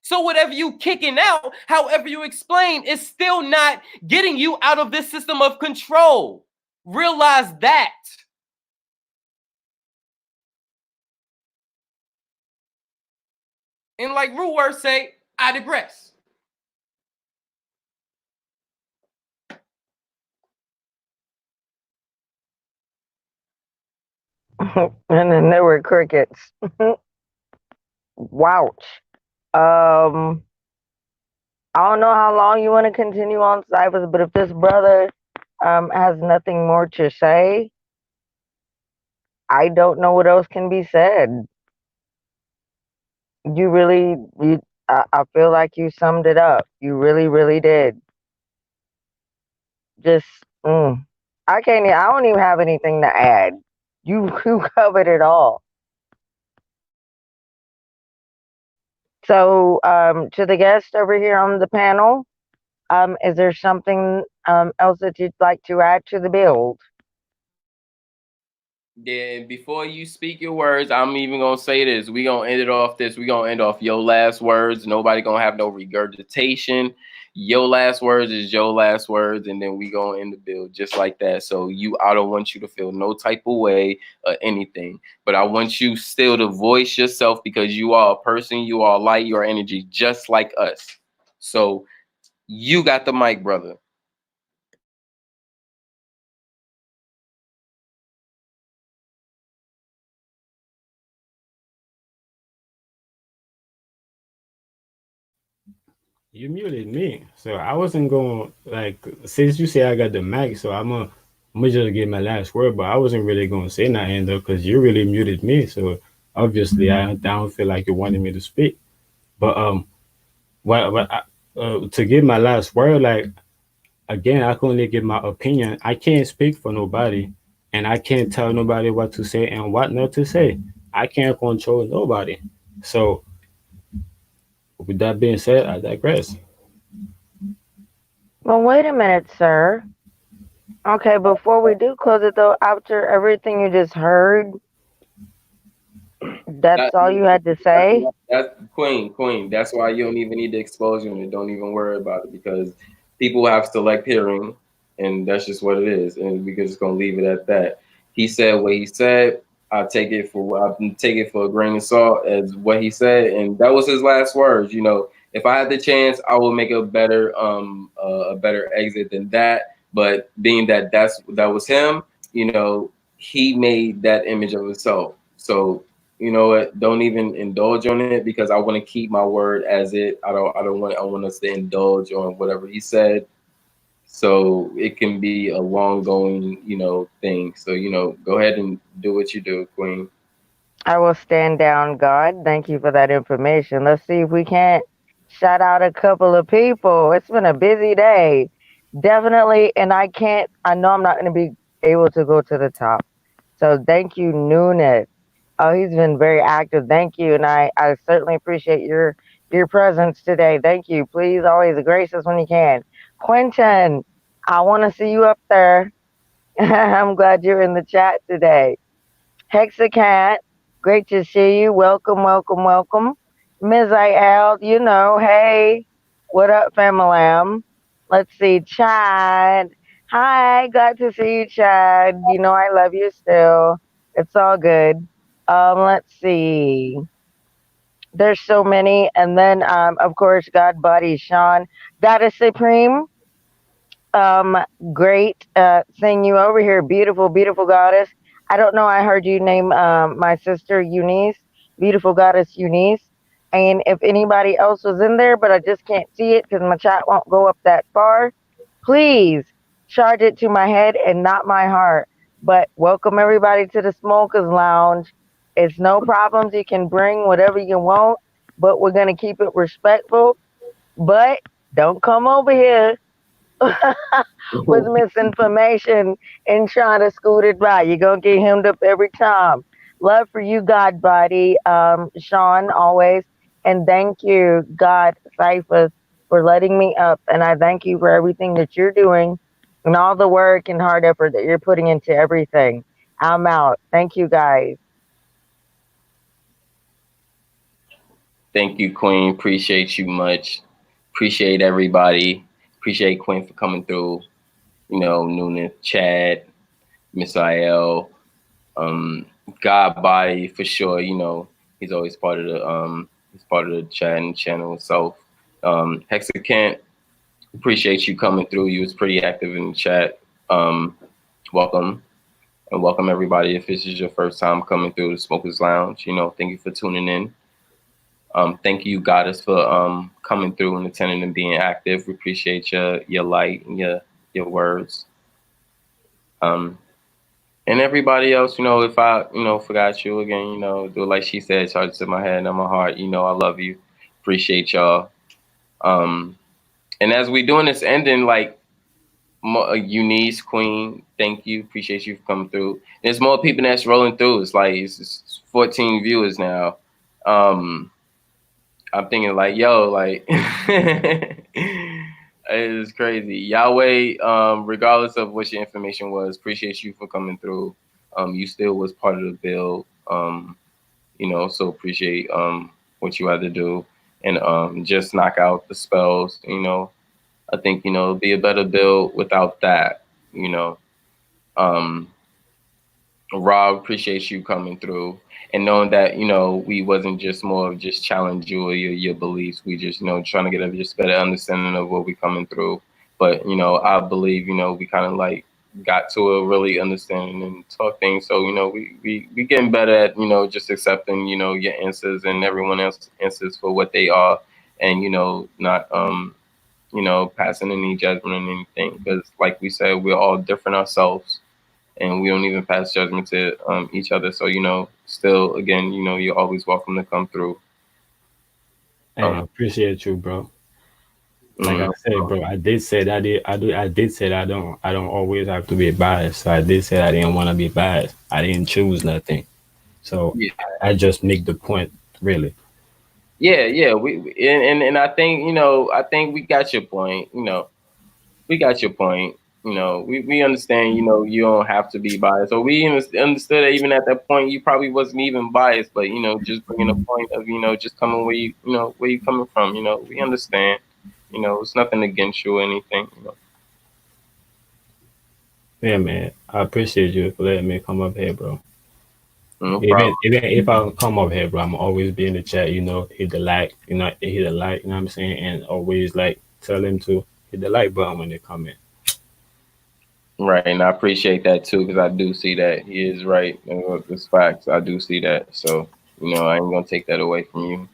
So whatever you kicking out, however you explain, is still not getting you out of this system of control. Realize that. And like Ruwer say, I digress. And then there were crickets. Wouch. I don't know how long you want to continue on Cyphers, but if this brother has nothing more to say, I don't know what else can be said. You really, I feel like you summed it up. You really, really did. Just, I can't. I don't even have anything to add. You covered it all. So, to the guest over here on the panel, is there something else that you'd like to add to the build? Yeah, before you speak your words, I'm even gonna say this. We gonna end it off this. We gonna end off your last words. Nobody gonna have no regurgitation. Your last words is your last words, and then we gonna end the build just like that. So I don't want you to feel no type of way or anything, but I want you still to voice yourself because you are a person. You are light. You are energy, just like us. So you got the mic, brother. You muted me, so I wasn't going like since you say I got the mic, so I'm gonna just get my last word, but I wasn't really gonna say nothing though, cause you really muted me, so obviously I don't feel like you wanted me to speak. But to give my last word, like again, I can only give my opinion. I can't speak for nobody, and I can't tell nobody what to say and what not to say. I can't control nobody. So with that being said, I digress. Well, wait a minute, sir. Okay, before we do close it though, after everything you just heard, that's That, all you had to say? that's Queen. That's why you don't even need the exposure and don't even worry about it because people have select hearing, and that's just what it is. And we're just gonna leave it at that. He said what he said. I take it for a grain of salt as what he said, and that was his last words. If I had the chance, I would make a better exit than that. But being that that was him, he made that image of himself. So you know what? Don't even indulge on it because I want to keep my word as it. I want us to indulge on whatever he said. So it can be a long going, thing. So, go ahead and do what you do, Queen. I will stand down, God. Thank you for that information. Let's see if we can't shout out a couple of people. It's been a busy day. Definitely, and I know I'm not going to be able to go to the top. So thank you, Nunes. Oh, he's been very active. Thank you. And I certainly appreciate your presence today. Thank you. Please always grace us when you can. Quentin, I want to see you up there. I'm glad you're in the chat today. Hexacat, great to see you. Welcome, welcome, welcome. Ms. Al, hey, what up, famalam? Let's see, Chad. Hi, glad to see you, Chad. I love you still. It's all good. Let's see. There's so many. And then, of course, God Buddy, Sean. That is Supreme. Um, Great seeing you over here. Beautiful, beautiful goddess. I don't know. I heard you name my sister Eunice, beautiful goddess Eunice. And if anybody else was in there, but I just can't see it because my chat won't go up that far, please charge it to my head and not my heart. But welcome everybody to the Smokers Lounge. It's no problems. You can bring whatever you want, but we're going to keep it respectful. But don't come over here with misinformation and trying to scoot it by. You're going to get hemmed up every time. Love for you, God body, Sean, always. And thank you, God Cyphers, for letting me up. And I thank you for everything that you're doing and all the work and hard effort that you're putting into everything. I'm out. Thank you, guys. Thank you, Queen. Appreciate you much. Appreciate everybody. Appreciate Queen for coming through. Noonan, Chad, Miss IL, God Body for sure. He's always he's part of the chat and channel. So, Hexacant, appreciate you coming through. You was pretty active in the chat. Welcome and welcome everybody. If this is your first time coming through the Smokers Lounge, thank you for tuning in. Thank you, Goddess, for coming through and attending and being active. We appreciate your light and your words. And everybody else, if I, forgot you again, do like she said, charge it to my head and my heart. I love you. Appreciate y'all. And as we doing this ending, like, Eunice, Queen, thank you. Appreciate you for coming through. There's more people that's rolling through. It's like it's 14 viewers now. I'm thinking like, yo, like it's crazy. Yahweh, regardless of what your information was, appreciate you for coming through. You still was part of the build. So appreciate what you had to do and just knock out the spells, I think, it'll be a better build without that, Rob, appreciate you coming through and knowing that, we wasn't just more of just challenge you or your beliefs. We just, trying to get a just better understanding of what we coming through. But, I believe, we kind of like got to a really understanding and talk things. So, we getting better at, just accepting, your answers and everyone else's answers for what they are and, not, passing any judgment on anything. Because like we said, we're all different ourselves. And we don't even pass judgment to each other. So, still, again, you're always welcome to come through. Hey, I appreciate you, bro. Like I said, bro, I did say that I did say that I don't always have to be biased. So I did say I didn't want to be biased. I didn't choose nothing. So yeah. I just make the point, really. Yeah. And I think, I think we got your point. We got your point. We understand, you don't have to be biased. So we understood that even at that point, you probably wasn't even biased, but, just bringing a point of, just coming where where you coming from, we understand, it's nothing against you or anything, Yeah, man. I appreciate you for letting me come up here, bro. No problem. Even if I come up here, bro, I'm always be in the chat, hit the like, hit the like, you know what I'm saying? And always like tell them to hit the like button when they come in. Right, and I appreciate that too, because I do see that he is right. It's facts. I do see that. So, I ain't gonna take that away from you.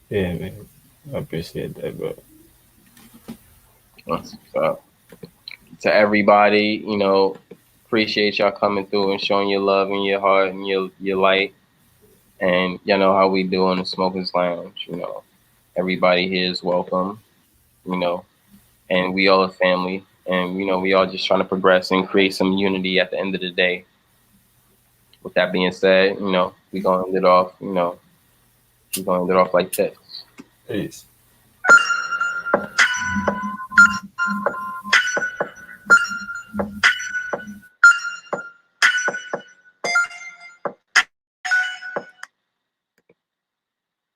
Yeah, man. I appreciate that, bro. So, to everybody, appreciate y'all coming through and showing your love and your heart and your light. And y'all know how we do on the Smokers Lounge. Everybody here is welcome. And we all a family. And we all just trying to progress and create some unity at the end of the day. With that being said, we gonna end it off. We're gonna end it off like this. Peace.